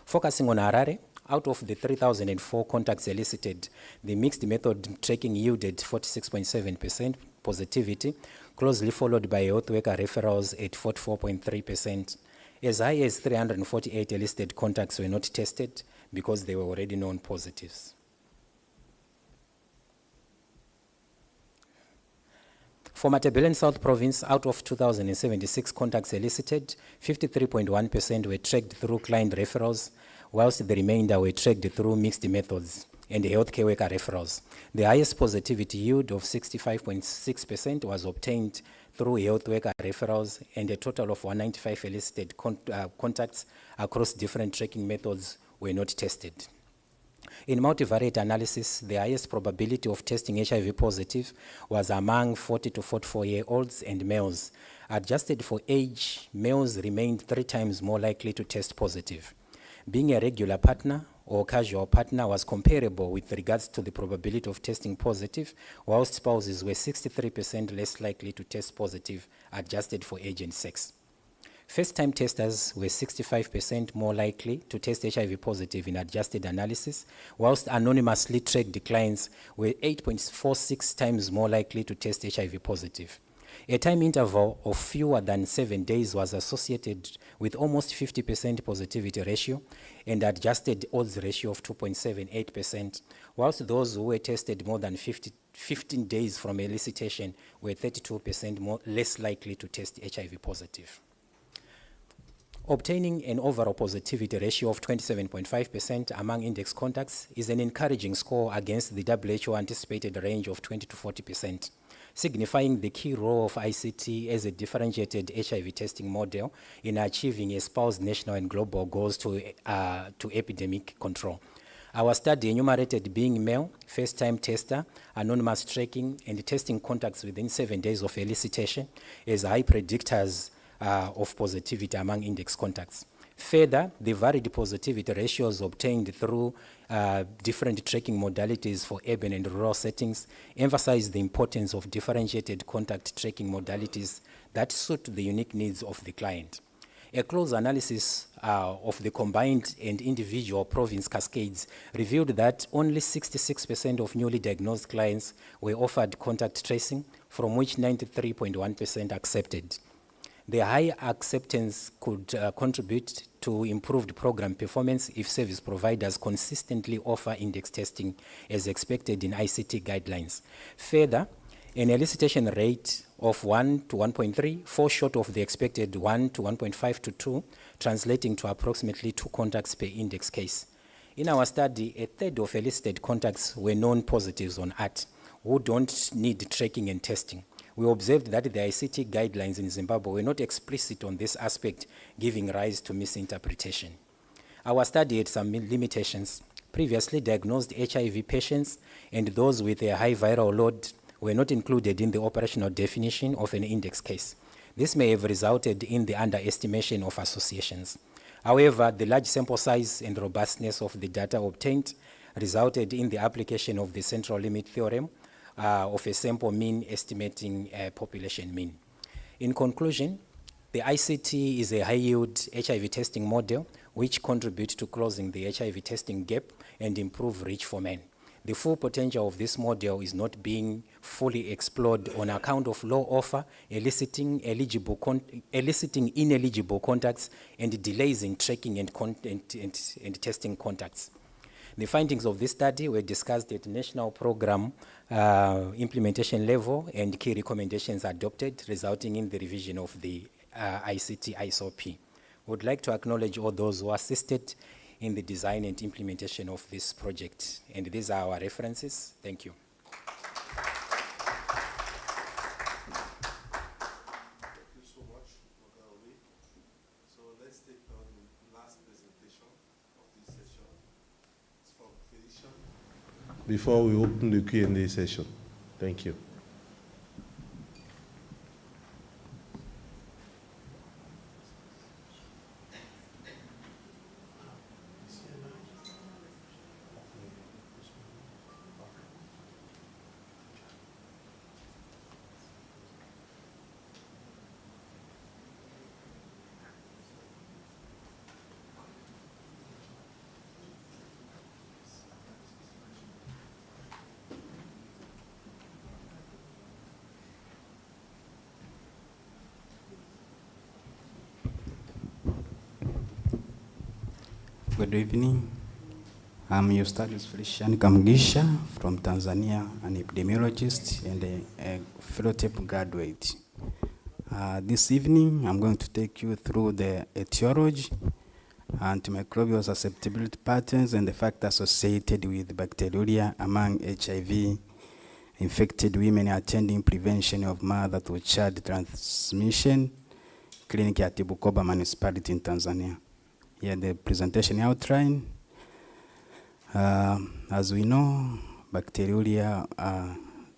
Focusing on Harare, out of the 3,004 contacts elicited, the mixed method tracking yielded 46.7% positivity, closely followed by health worker referrals at 44.3%. As high as 348 elicited contacts were not tested because they were already known positives. For Matabeleland South Province, out of 2,076 contacts elicited, 53.1% were tracked through client referrals, whilst the remainder were tracked through mixed methods and healthcare worker referrals. The highest positivity yield of 65.6% was obtained through health worker referrals, and a total of 195 elicited contacts across different tracking methods were not tested. In multivariate analysis, the highest probability of testing HIV positive was among 40 to 44-year-olds and males. Adjusted for age, males remained 3 times more likely to test positive. Being a regular partner or casual partner was comparable with regards to the probability of testing positive, whilst spouses were 63% less likely to test positive, adjusted for age and sex. First-time testers were 65% more likely to test HIV positive in adjusted analysis, whilst anonymously tracked clients were 8.46 times more likely to test HIV positive. A time interval of fewer than 7 days was associated with almost 50% positivity ratio and adjusted odds ratio of 2.78%, whilst those who were tested more than 15 days from elicitation were 32% less likely to test HIV positive. Obtaining an overall positivity ratio of 27.5% among index contacts is an encouraging score against the WHO anticipated range of 20 to 40%, signifying the key role of ICT as a differentiated HIV testing model in achieving espoused national and global goals to epidemic control. Our study enumerated being male, first-time tester, anonymous tracking, and testing contacts within 7 days of elicitation as high predictors of positivity among index contacts. Further, the varied positivity ratios obtained through different tracking modalities for urban and rural settings emphasize the importance of differentiated contact tracking modalities that suit the unique needs of the client. A close analysis of the combined and individual province cascades revealed that only 66% of newly diagnosed clients were offered contact tracing, from which 93.1% accepted. The high acceptance could contribute to improved program performance if service providers consistently offer index testing as expected in ICT guidelines. Further, an elicitation rate of 1 to 1.3 falls short of the expected 1 to 1.5 to 2, translating to approximately 2 contacts per index case. In our study, a third of elicited contacts were known positives on ART, who don't need tracking and testing. We observed that the ICT guidelines in Zimbabwe were not explicit on this aspect, giving rise to misinterpretation. Our study had some limitations. Previously diagnosed HIV patients and those with a high viral load were not included in the operational definition of an index case. This may have resulted in the underestimation of associations. However, the large sample size and robustness of the data obtained resulted in the application of the central limit theorem of a sample mean estimating a population mean. In conclusion, the ICT is a high-yield HIV testing model which contributes to closing the HIV testing gap and improve reach for men. The full potential of this model is not being fully explored on account of low offer, eliciting ineligible contacts, and delays in tracking and testing contacts. The findings of this study were discussed at national program implementation level and key recommendations adopted, resulting in the revision of the ICT ISOP. Would like to acknowledge all those who assisted in the design and implementation of this project. And these are our references. Thank you. Before we open the Q&A session. Thank you. Good evening. I'm Eustachius Felician Kamugisha from Tanzania, an epidemiologist and a phenotype graduate. This evening, I'm going to take you through the etiology, antimicrobial susceptibility patterns, and the factors associated with bacteriuria among HIV-infected women attending prevention of mother-to-child transmission clinic at Bukoba Municipality in Tanzania. Here the presentation outline. As we know, bacteriuria,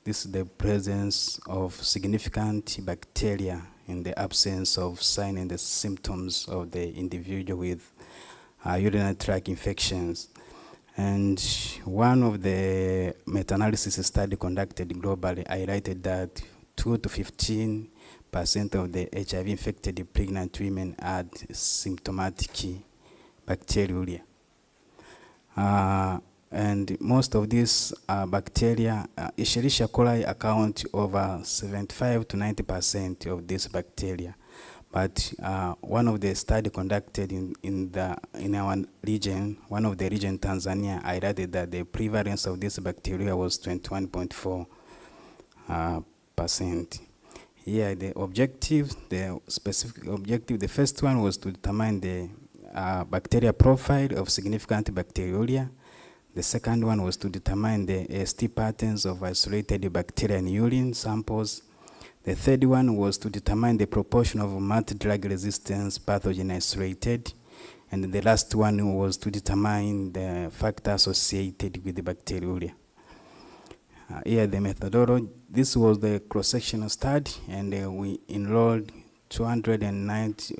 this is the presence of significant bacteria in the absence of signs and the symptoms of the individual with urinary tract infections. And one of the meta-analysis study conducted globally highlighted that 2 to 15% of the HIV-infected pregnant women had symptomatic bacteriuria. And most of these bacteria, Escherichia coli account over 75 to 90% of this bacteria. But one of the study conducted in our region, one of the region, Tanzania, highlighted that the prevalence of this bacteria was 21.4%. Here, the specific objective, the first one was to determine the bacteria profile of significant bacteriuria. The second one was to determine the AST patterns of isolated bacteria in urine samples. The third one was to determine the proportion of multi-drug resistance pathogen isolated. And the last one was to determine the factor associated with the bacteriuria. Here the methodology, this was the cross-sectional study, and we enrolled 290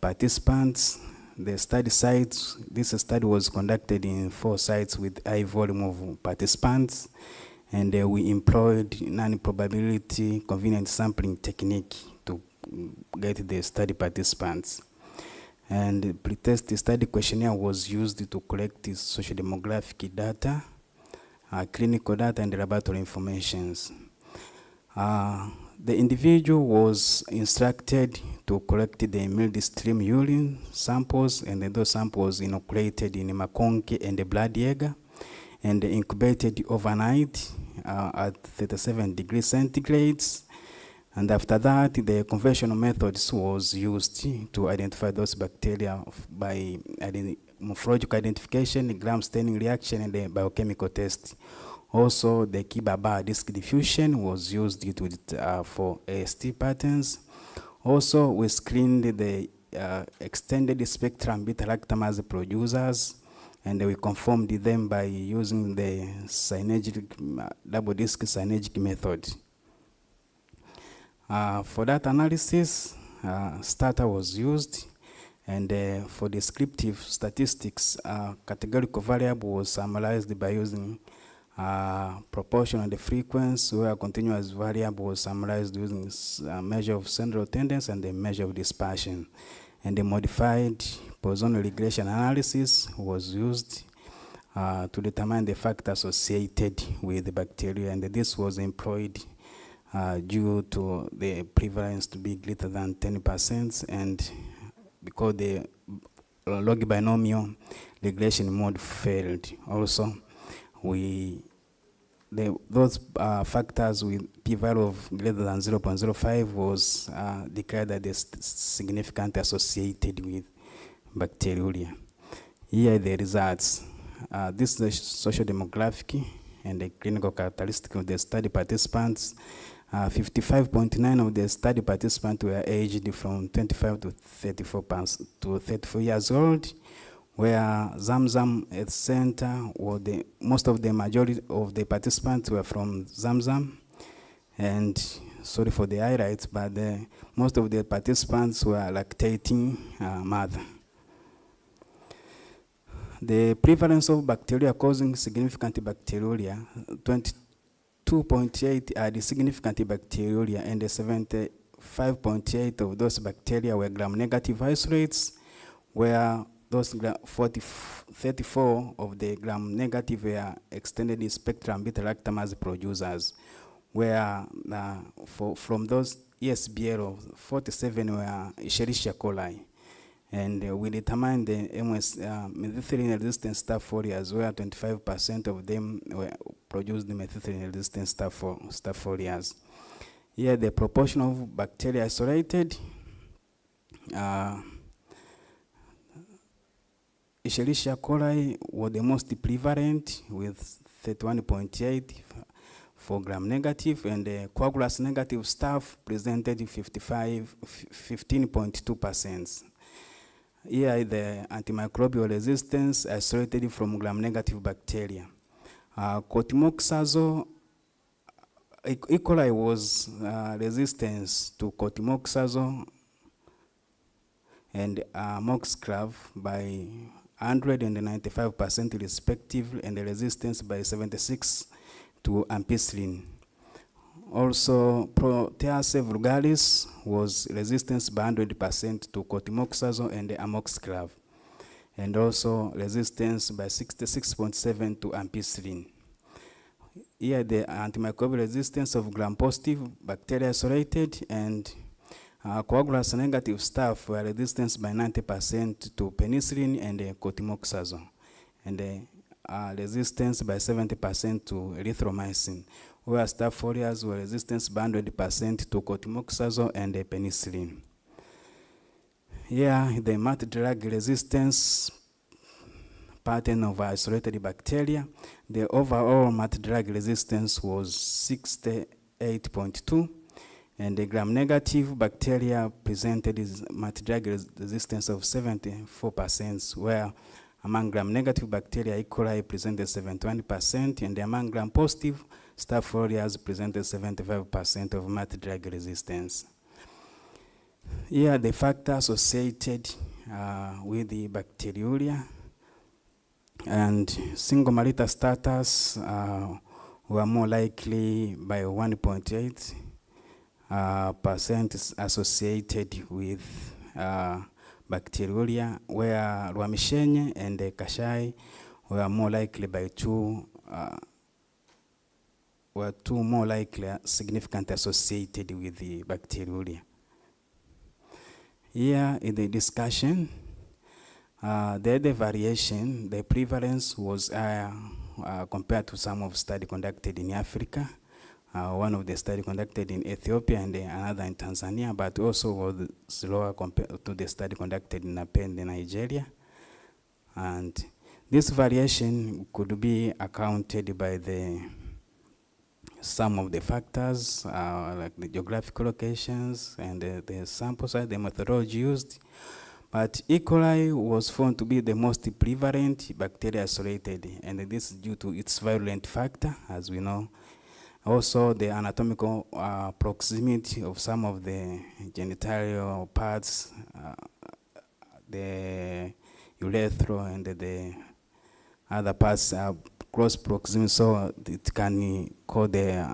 participants. The study sites, this study was conducted in 4 sites with high volume of participants. And we employed non-probability convenient sampling technique to get the study participants. And the pretest study questionnaire was used to collect the social demographic data, clinical data, and laboratory informations. The individual was instructed to collect the midstream urine samples, and those samples inoculated in Makonke and the blood Jaeger, and incubated overnight at 37 degrees centigrade. And after that, the conventional methods was used to identify those bacteria by morphological identification, gram staining reaction, and the biochemical test. Also, the Kibaba disk diffusion was used for AST patterns. Also, we screened the extended spectrum beta-lactamase producers, and we confirmed them by using the double disk synergic method. For that analysis, starter was used, and for descriptive statistics, categorical variable was summarized by using proportion and the frequency, where continuous variable was summarized using measure of central tendency and the measure of dispersion. And the modified Poisson regression analysis was used to determine the factor associated with the bacteria, and this was employed due to the prevalence to be greater than 10%, and because the log binomial regression mode failed. Also, those factors with p-value of greater than 0.05 was declared that is significantly associated with bacteriuria. Here are the results. This is the social demographic and the clinical characteristic of the study participants. 55.9% of the study participants were aged from 25 to 34 years old, where Zamzam Health Center, most of the majority of the participants were from Zamzam. And sorry for the highlights, but most of the participants were lactating mother. The prevalence of bacteria causing significant bacteriuria, 22.8 are the significant bacteriuria, and 75.8 of those bacteria were gram-negative isolates, where those 34 of the gram-negative were extended spectrum beta-lactamase producers, where from those ESBL, 47 were Escherichia coli. And we determined the methicillin-resistant staph aureus, where 25% of them produced the methicillin-resistant staph aureus. Here, the proportion of bacteria isolated, Escherichia coli was the most prevalent with 31.8 for gram-negative, and the coagulus-negative staph presented 15.2%. Here, the antimicrobial resistance isolated from gram-negative bacteria. Cotrimoxazole, E. coli was resistant to cotrimoxazole and moxiclav by 195% respectively, and the resistance by 76 to ampicillin. Also, Protease vulgaris was resistance by 100% to cotrimoxazole and amoxiclav, and also resistance by 66.7 to ampicillin. Here, the antimicrobial resistance of gram-positive bacteria isolated and coagulase negative staph were resistant by 90% to penicillin and cotrimoxazole, and resistance by 70% to erythromycin, where staph aureus were resistant by 100% to cotrimoxazole and penicillin. Here, the multi-drug resistance pattern of isolated bacteria, the overall multi-drug resistance was 68.2, and the gram-negative bacteria presented multi-drug resistance of 74%, where among gram-negative bacteria, E. coli presented 71%, and among gram-positive, staph aureus presented 75% of multi-drug resistance. Here, the factors associated with the bacteriuria and single Marita status were more likely by 1.8% associated with bacteriuria, where Rwamishenye and Kashai were more likely by two more likely significantly associated with the bacteriuria. Here in the discussion, the variation, the prevalence was higher compared to some of study conducted in Africa. One of the study conducted in Ethiopia and another in Tanzania, but also was lower compared to the study conducted in Nigeria. And this variation could be accounted by some of the factors, like the geographic locations and the sample size, the methodology used. But E. coli was found to be the most prevalent bacteria isolated, and this is due to its virulent factor, as we know. Also, the anatomical proximity of some of the genital parts, the urethra and the other parts are close proximity, so it can cause the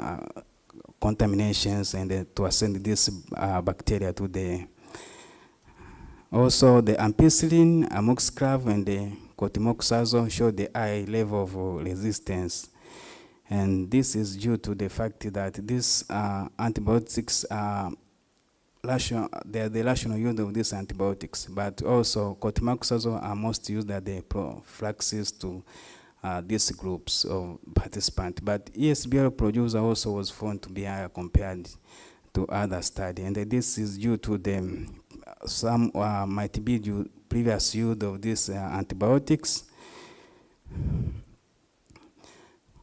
contaminations and to send this bacteria to the. Also, the ampicillin, amoxiclav, and the cotrimoxazole show the high level of resistance. And this is due to the fact that these antibiotics are the rational use of these antibiotics, but also cotrimoxazole are most used as the prophylaxis to these groups of participants. But ESBL producer also was found to be higher compared to other studies, and this is due to some might be due previous use of these antibiotics.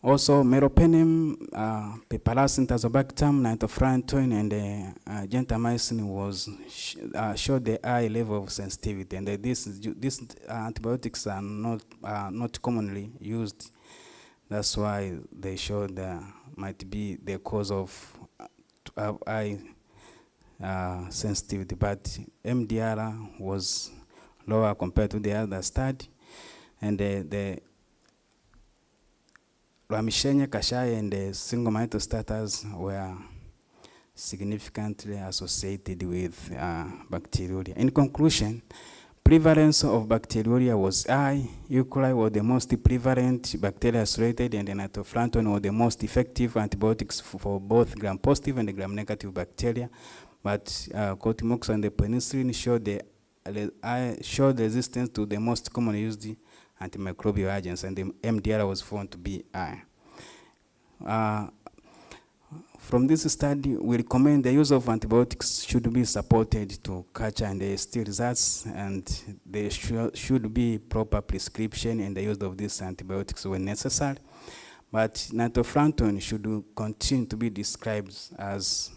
Also, meropenem, piperacin, tazobactam, nitrofurantoin, and gentamicin was showed the high level of sensitivity, and these antibiotics are not commonly used. That's why they showed might be the cause of high sensitivity. But MDR was lower compared to the other study, and the Rwamishenye, Kashai, and the single mitostatus were significantly associated with bacteriuria. In conclusion, prevalence of bacteriuria was high. E. coli was the most prevalent bacteria isolated, and the nitrofurantoin was the most effective antibiotics for both gram-positive and gram-negative bacteria. But cotrimoxazole and the penicillin showed resistance to the most commonly used antimicrobial agents, and the MDR was found to be high. From this study, we recommend the use of antibiotics should be supported to capture and still results, and there should be proper prescription and the use of these antibiotics when necessary. But nitrofurantoin should continue to be described as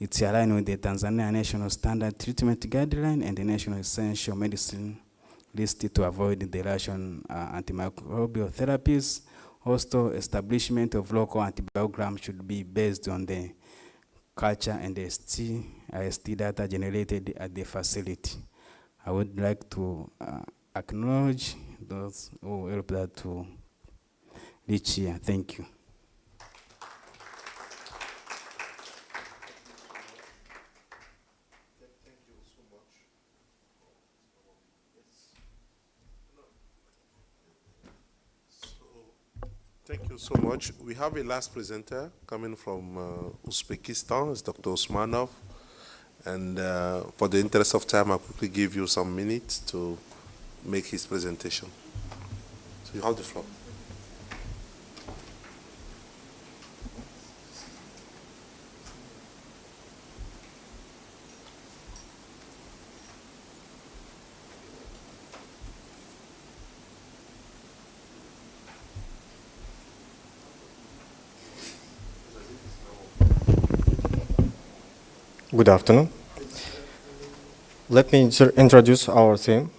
It's aligned with the Tanzania National Standard Treatment Guideline and the National Essential Medicine list to avoid the ration antimicrobial therapies. Also, establishment of local antibiograms should be based on the culture and the IST data generated at the facility. I would like to acknowledge those who helped that to reach here. Thank you. Thank you so much. We have a last presenter coming from Uzbekistan. It's Dr. Usmanov. And for the interest of time, I'll quickly give you some minutes to make his presentation. So you have the floor. Good afternoon. Let me introduce our theme,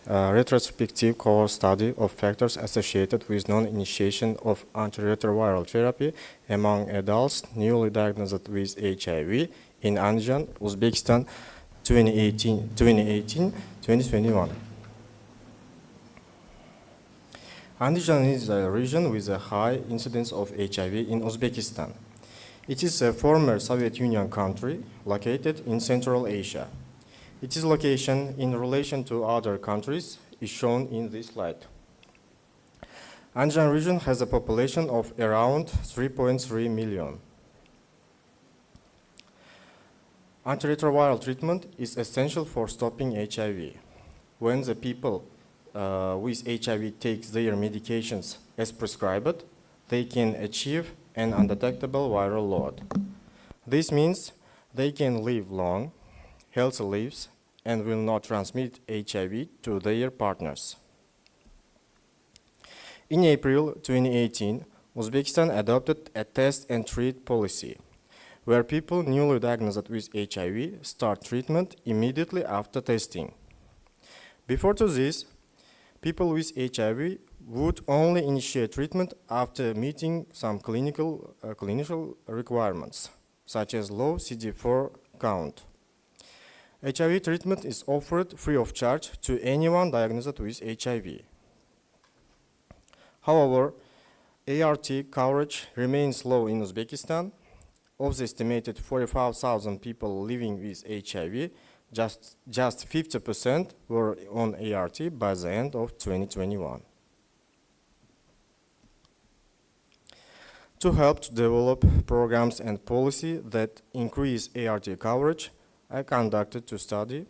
retrospective cohort study of factors associated with non-initiation of antiretroviral therapy among adults newly diagnosed with HIV in Andijan, Uzbekistan, 2018-2021. Andijan is a region with a high incidence of HIV in Uzbekistan. It is a former Soviet Union country located in Central Asia. Its location in relation to other countries is shown in this slide. Andijan region has a population of around 3.3 million. Antiretroviral treatment is essential for stopping HIV. When the people with HIV take their medications as prescribed, they can achieve an undetectable viral load. This means they can live long, healthy lives, and will not transmit HIV to their partners. In April 2018, Uzbekistan adopted a test and treat policy, where people newly diagnosed with HIV start treatment immediately after testing. Before to this, people with HIV would only initiate treatment after meeting some clinical requirements, such as low CD4 count. HIV treatment is offered free of charge to anyone diagnosed with HIV. However, ART coverage remains low in Uzbekistan. Of the estimated 45,000 people living with HIV, just 50% were on ART by the end of 2021. To help to develop programs and policy that increase ART coverage, I conducted a study,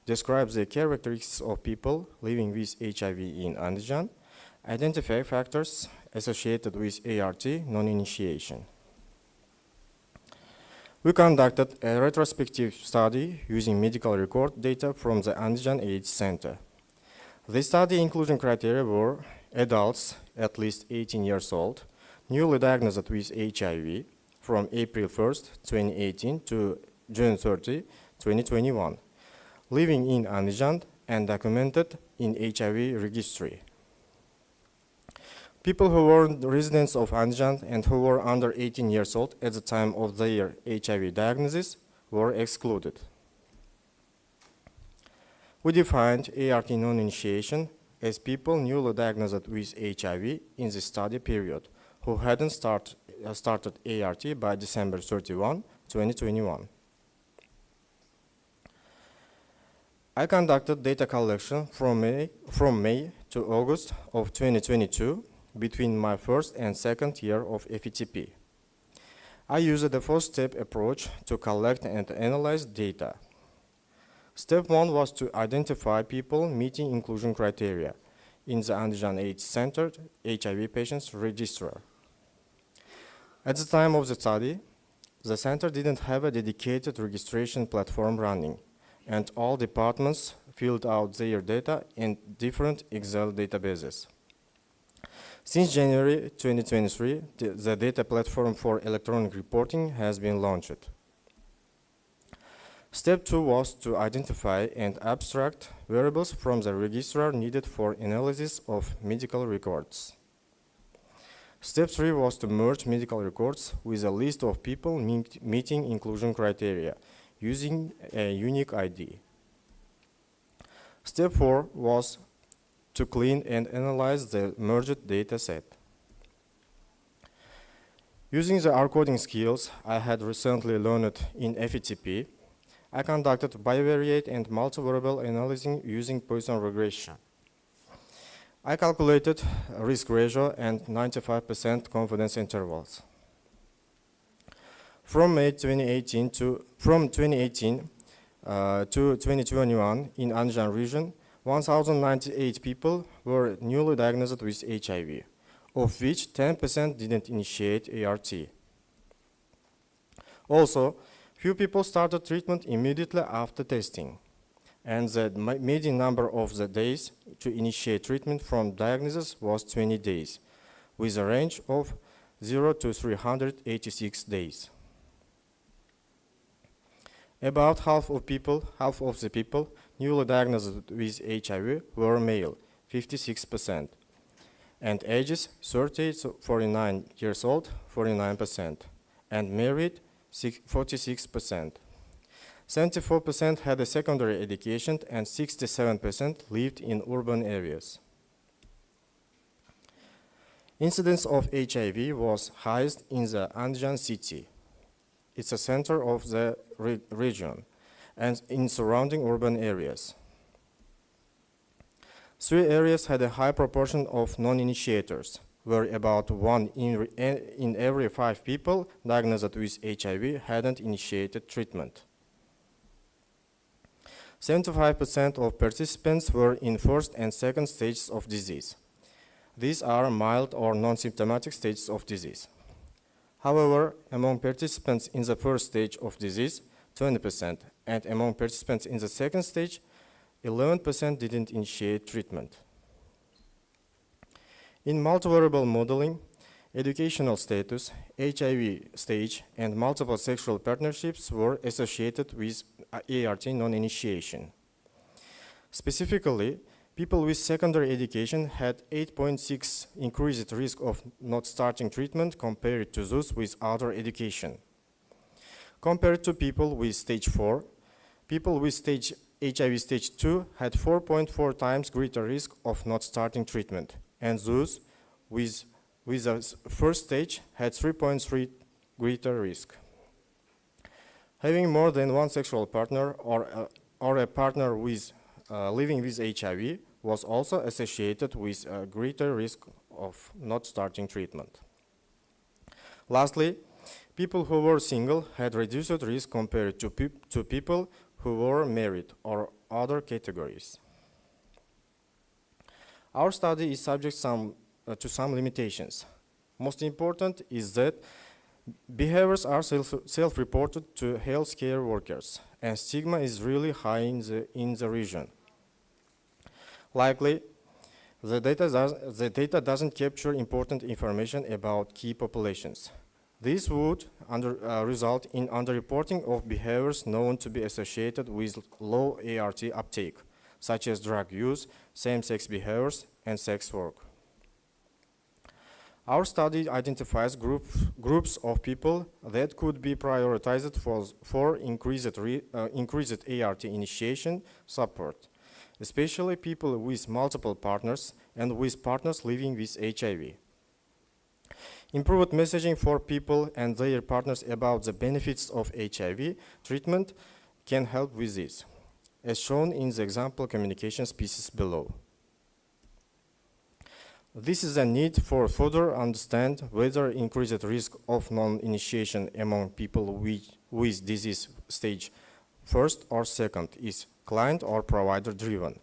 describes the characteristics of people living with HIV in Andijan, identify factors associated with ART non-initiation. We conducted a retrospective study using medical record data from the Andijan AIDS Center. The study inclusion criteria were adults at least 18 years old, newly diagnosed with HIV from April 1st, 2018 to June 30, 2021, living in Andijan and documented in HIV registry. People who were residents of Andijan and who were under 18 years old at the time of their HIV diagnosis were excluded. We defined ART non-initiation as people newly diagnosed with HIV in the study period who hadn't started ART by December 31, 2021. I conducted data collection from May to August of 2022 between my first and second year of FETP. I used the four-step approach to collect and analyze data. Step 1 was to identify people meeting inclusion criteria in the Andijan AIDS Center HIV patients register. At the time of the study, the center didn't have a dedicated registration platform running, and all departments filled out their data in different Excel databases. Since January 2023, the data platform for electronic reporting has been launched. Step 2 was to identify and abstract variables from the registrar needed for analysis of medical records. Step 3 was to merge medical records with a list of people meeting inclusion criteria using a unique ID. Step 4 was to clean and analyze the merged data set. Using the R-coding skills I had recently learned in FETP, I conducted bivariate and multivariable analysis using Poisson regression. I calculated risk ratio and 95% confidence intervals. From 2018 to 2021 in Anjan region, 1,098 people were newly diagnosed with HIV, of which 10% didn't initiate ART. Also, few people started treatment immediately after testing, and the median number of the days to initiate treatment from diagnosis was 20 days, with a range of 0 to 386 days. About half of the people newly diagnosed with HIV were male, 56%, and ages 30 to 49 years old, 49%, and married, 46%. 74% had a secondary education and 67% lived in urban areas. Incidence of HIV was highest in the Anjan city. It's a center of the region and in surrounding urban areas. 3 areas had a high proportion of non-initiators, where about 1 in every 5 people diagnosed with HIV hadn't initiated treatment. 75% of participants were in first and second stages of disease. These are mild or non-symptomatic stages of disease. However, among participants in the first stage of disease, 20%, and among participants in the second stage, 11% didn't initiate treatment. In multivariable modeling, educational status, HIV stage, and multiple sexual partnerships were associated with ART non-initiation. Specifically, people with secondary education had 8.6 increased risk of not starting treatment compared to those with other education. Compared to people with stage 4, people with HIV stage 2 had 4.4 times greater risk of not starting treatment, and those with the first stage had 3.3 greater risk. Having more than one sexual partner or a partner with living with HIV was also associated with a greater risk of not starting treatment. Lastly, people who were single had reduced risk compared to people who were married or other categories. Our study is subject to some limitations. Most important is that behaviors are self-reported to healthcare workers, and stigma is really high in the region. Likely, the data doesn't capture important information about key populations. This would result in underreporting of behaviors known to be associated with low ART uptake, such as drug use, same-sex behaviors, and sex work. Our study identifies groups of people that could be prioritized for increased ART initiation support, especially people with multiple partners and with partners living with HIV. Improved messaging for people and their partners about the benefits of HIV treatment can help with this, as shown in the example communication pieces below. This is a need for further understand whether increased risk of non-initiation among people with disease stage first or second is client or provider driven.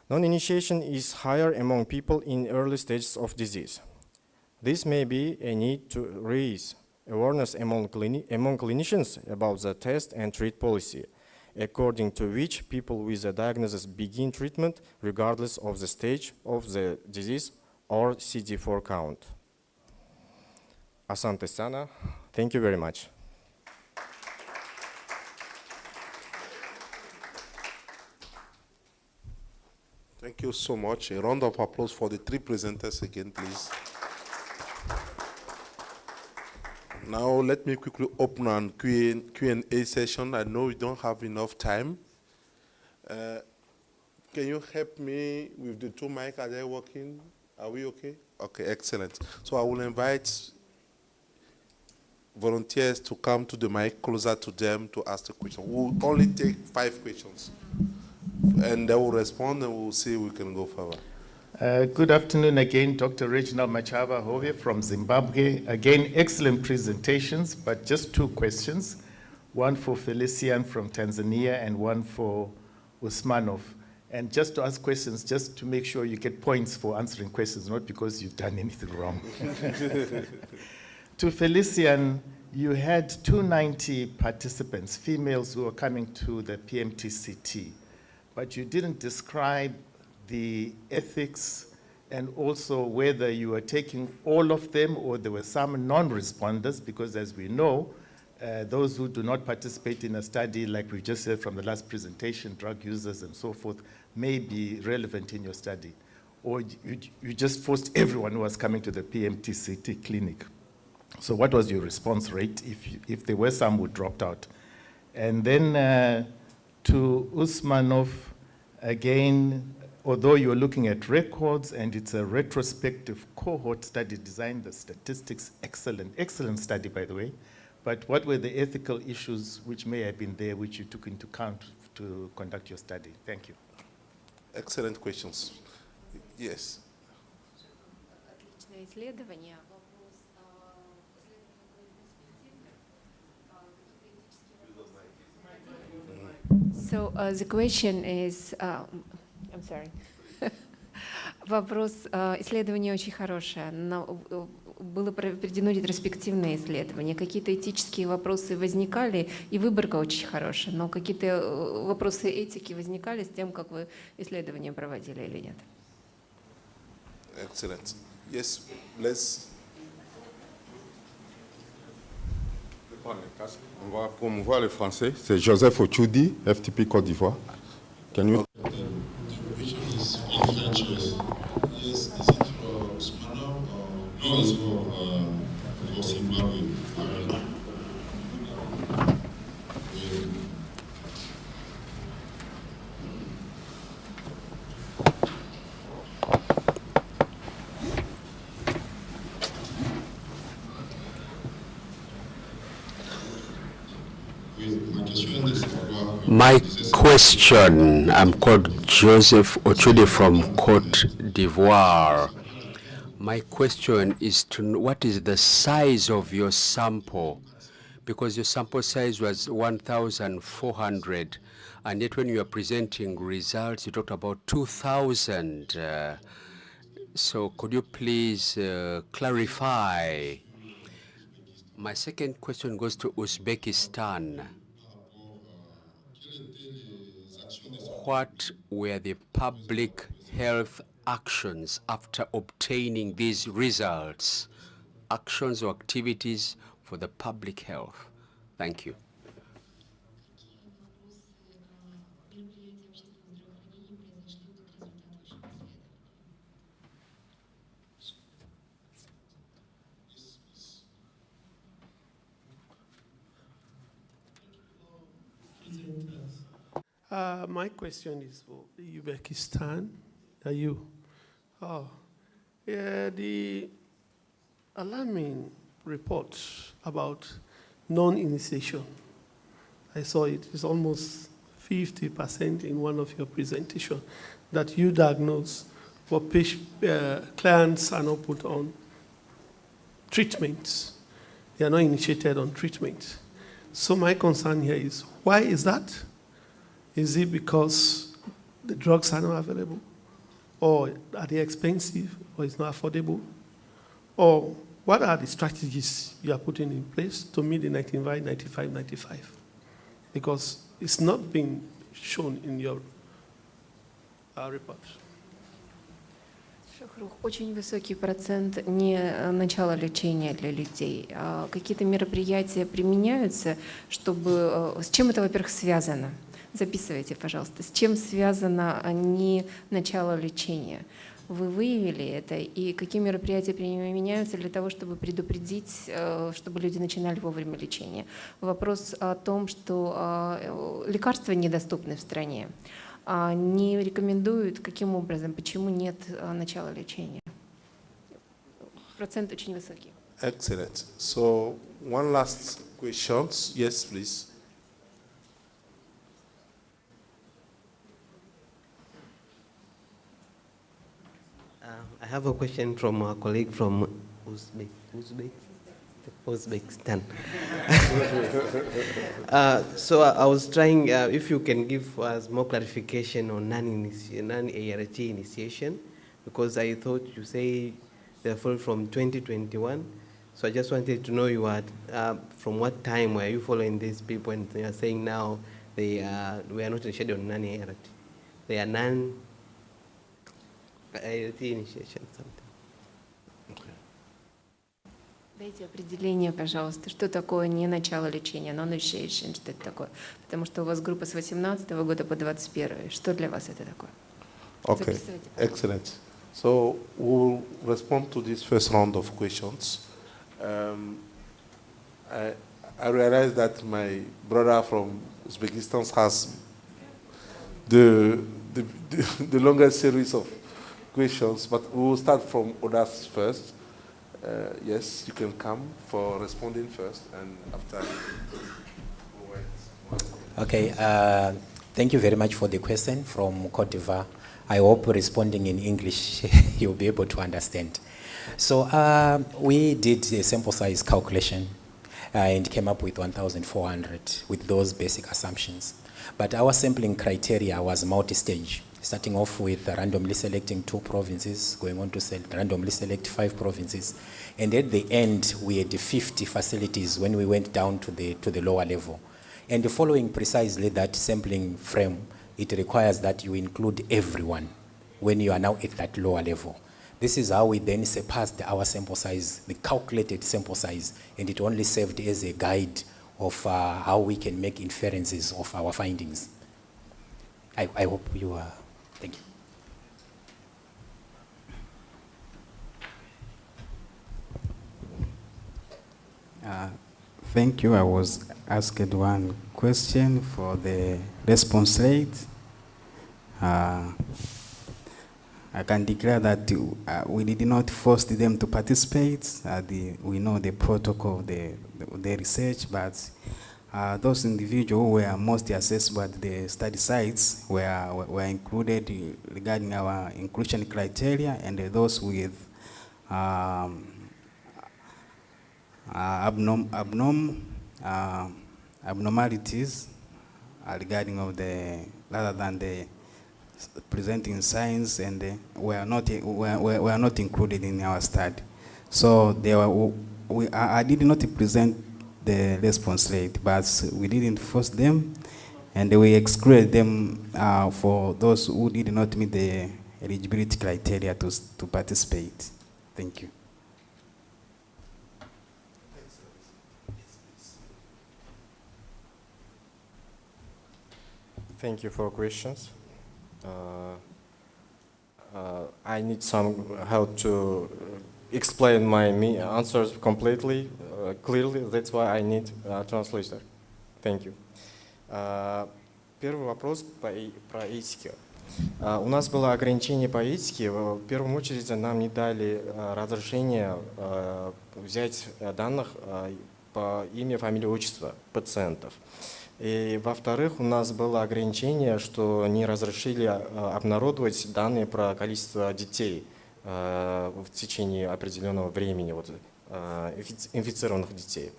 Non-initiation is higher among people in early stages of disease. This may be a need to raise awareness among clinicians about the test and treat policy, according to which people with a diagnosis begin treatment regardless of the stage of the disease or CD4 count. Asante sana. Thank you very much. Thank you so much. A round of applause for the three presenters again, please. Now, let me quickly open a Q&A session. I know we don't have enough time. Can you help me with the two mics? Are they working? Are we okay? Okay, excellent. So I will invite volunteers to come to the mic closer to them to ask the question. We'll only take 5 questions. And they will respond and we'll see if we can go further. Good afternoon again, Dr. Reginald Machaba Hove from Zimbabwe. Again, excellent presentations, but just 2 questions. One for Felician from Tanzania and one for Usmanov. And just to ask questions, just to make sure you get points for answering questions, not because you've done anything wrong. To Felician, you had 290 participants, females who were coming to the PMTCT, but you didn't describe the ethics and also whether you were taking all of them or there were some non-responders, because as we know, those who do not participate in a study, like we just said from the last presentation, drug users and so forth, may be relevant in your study. Or you just forced everyone who was coming to the PMTCT clinic. So what was your response rate if there were some who dropped out? And then to Usmanov, again, although you're looking at records and it's a retrospective cohort study design, the statistics, excellent study, by the way. But what were the ethical issues which may have been there, which you took into account to conduct your study? Thank you. Excellent questions. Yes. So the question is, I'm sorry. Вопрос, исследование очень хорошее, но было проведено ретроспективное исследование. Какие-то этические вопросы возникали, и выборка очень хорошая, но какие-то вопросы этики возникали с тем, как вы исследование проводили или нет? Excellent. Yes, let's. On va promouvoir le français. C'est Joseph Ochoudi, FTP Côte d'Ivoire. Can you? Yes, is it for Usmanov or no? It's for Zimbabwe. My question, I'm called Joseph Ochude from Cote d'Ivoire. My question is to know what is the size of your sample? Because your sample size was 1,400, and yet when you are presenting results, you talked about 2,000. So could you please clarify? My second question goes to Uzbekistan. What were the public health actions after obtaining these results? Actions or activities for the public health? Thank you. My question is for Uzbekistan. Are you? Oh, yeah, the alarming report about non-initiation. I saw it is almost 50% in one of your presentations that you diagnose for clients are not put on treatments. They are not initiated on treatment. So my concern here is, why is that? Is it because the drugs are not available? Or are they expensive? Or it's not affordable? Or what are the strategies you are putting in place to meet the 95? Because it's not been shown in your report. Очень высокий процент не начала лечения для людей. Какие-то мероприятия применяются, чтобы... С чем это, во-первых, связано? записывайте, пожалуйста, с чем связано не начало лечения. Вы выявили это, и какие мероприятия применяются для того, чтобы предупредить, чтобы люди начинали вовремя лечение? Вопрос о том, что лекарства недоступны в стране. Не рекомендуют, каким образом, почему нет начала лечения? Процент очень высокий. Excellent. So, one last question. Yes, please. I have a question from a colleague from Uzbekistan. So I was trying, if you can give us more clarification on non-ART initiation, because I thought you say they're full from 2021. So I just wanted to know from what time were you following these people, and they are saying now we are not initiated on non-ART. They are non-ART initiation something. Дайте определение, пожалуйста, что такое не начало лечения, non-initiation, что это такое? Потому что у вас группа с 18 года по 21. Что для вас это такое? Okay, excellent. So we'll respond to this first round of questions. I realize that my brother from Uzbekistan has the longest series of questions, but we will start from others first. Yes, you can come for responding first, and after. Okay, thank you very much for the question from Cote d'Ivoire. I hope responding in English you'll be able to understand. So we did a sample size calculation and came up with 1,400 with those basic assumptions. But our sampling criteria was multi-stage, starting off with randomly selecting 2 provinces, going on to randomly select 5 provinces. And at the end, we had 50 facilities when we went down to the lower level. And following precisely that sampling frame, it requires that you include everyone when you are now at that lower level. This is how we then surpassed our sample size, the calculated sample size, and it only served as a guide of how we can make inferences of our findings. I hope you are, thank you. Thank you. I was asked one question for the response rate. I can declare that we did not force them to participate. We know the protocol of the research, but those individuals who were mostly accessible at the study sites were included regarding our inclusion criteria, and those with abnormalities regarding of rather than the presenting signs, and were not included in our study. So I did not present the response rate, but we didn't force them, and we excluded them for those who did not meet the eligibility criteria to participate. Thank you. Thank you for questions. I need some help to explain my answers completely, clearly. That's why I need a translator. Thank you. Первый вопрос про этики. У нас было ограничение по этике. В первую очередь нам не дали разрешение взять данных по имя, фамилии, отчество пациентов. И во-вторых, у нас было ограничение, что не разрешили обнародовать данные про количество детей в течение определенного времени, инфицированных детей.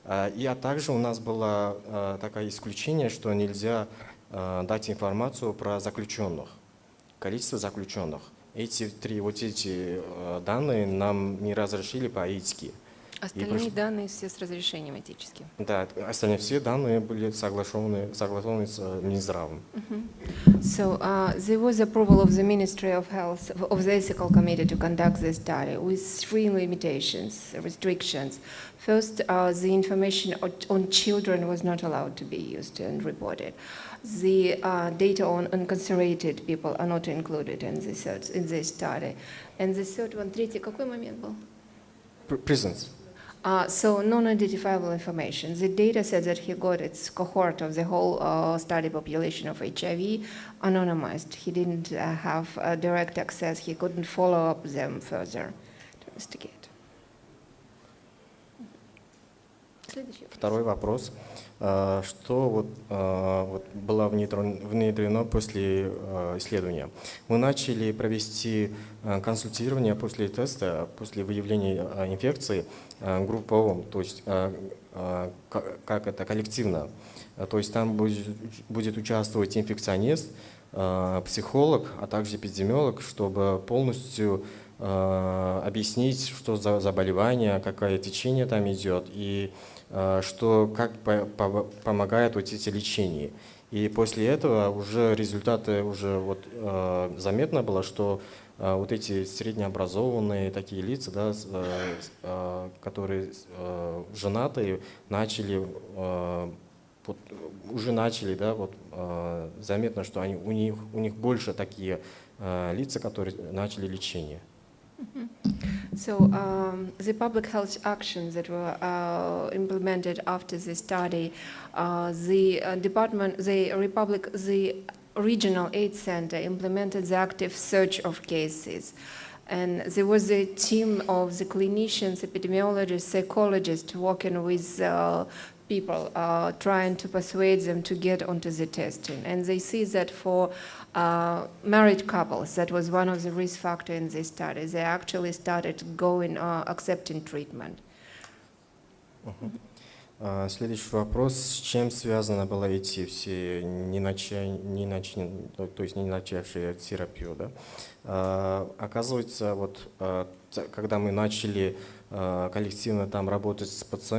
И также у нас было такое исключение, что нельзя дать информацию про заключенных, количество заключенных. Эти данные нам не разрешили по этике. Остальные данные все с разрешением этическим. Да, остальные все данные были согласованы с Минздравом. So there was approval of the Ministry of Health, of the Ethical Committee to conduct this study with 3 limitations, restrictions. First, the information on children was not allowed to be used and reported. The data on incarcerated people are not included in this study. And the third one, третий, какой момент был? Prisons. So non-identifiable information. The data said that he got its cohort of the whole study population of HIV anonymized. He didn't have direct access. He couldn't follow up them further to investigate. Второй вопрос. Что было внедрено после исследования? Мы начали провести консультирование после теста, после выявления инфекции групповым, то есть как это коллективно. То есть там будет участвовать инфекционист, психолог, а также эпидемиолог, чтобы полностью объяснить, что за заболевание, какое течение там идет и как помогает эти лечения. И после этого уже результаты заметно было, что вот эти среднеобразованные такие лица, да, которые женатые, уже начали, да, заметно, что у них больше такие лица, которые начали лечение. So the public health actions that were implemented after the study, the regional aid center implemented the active search of cases. And there was a team of the clinicians, epidemiologists, psychologists working with people, trying to persuade them to get onto the testing. And they see that for married couples, that was one of the risk factors in this study. They actually started accepting treatment. Следующий вопрос. С чем связаны были эти все не начавшие терапию? Да? Оказывается, когда мы начали коллективно там работать с пациентами,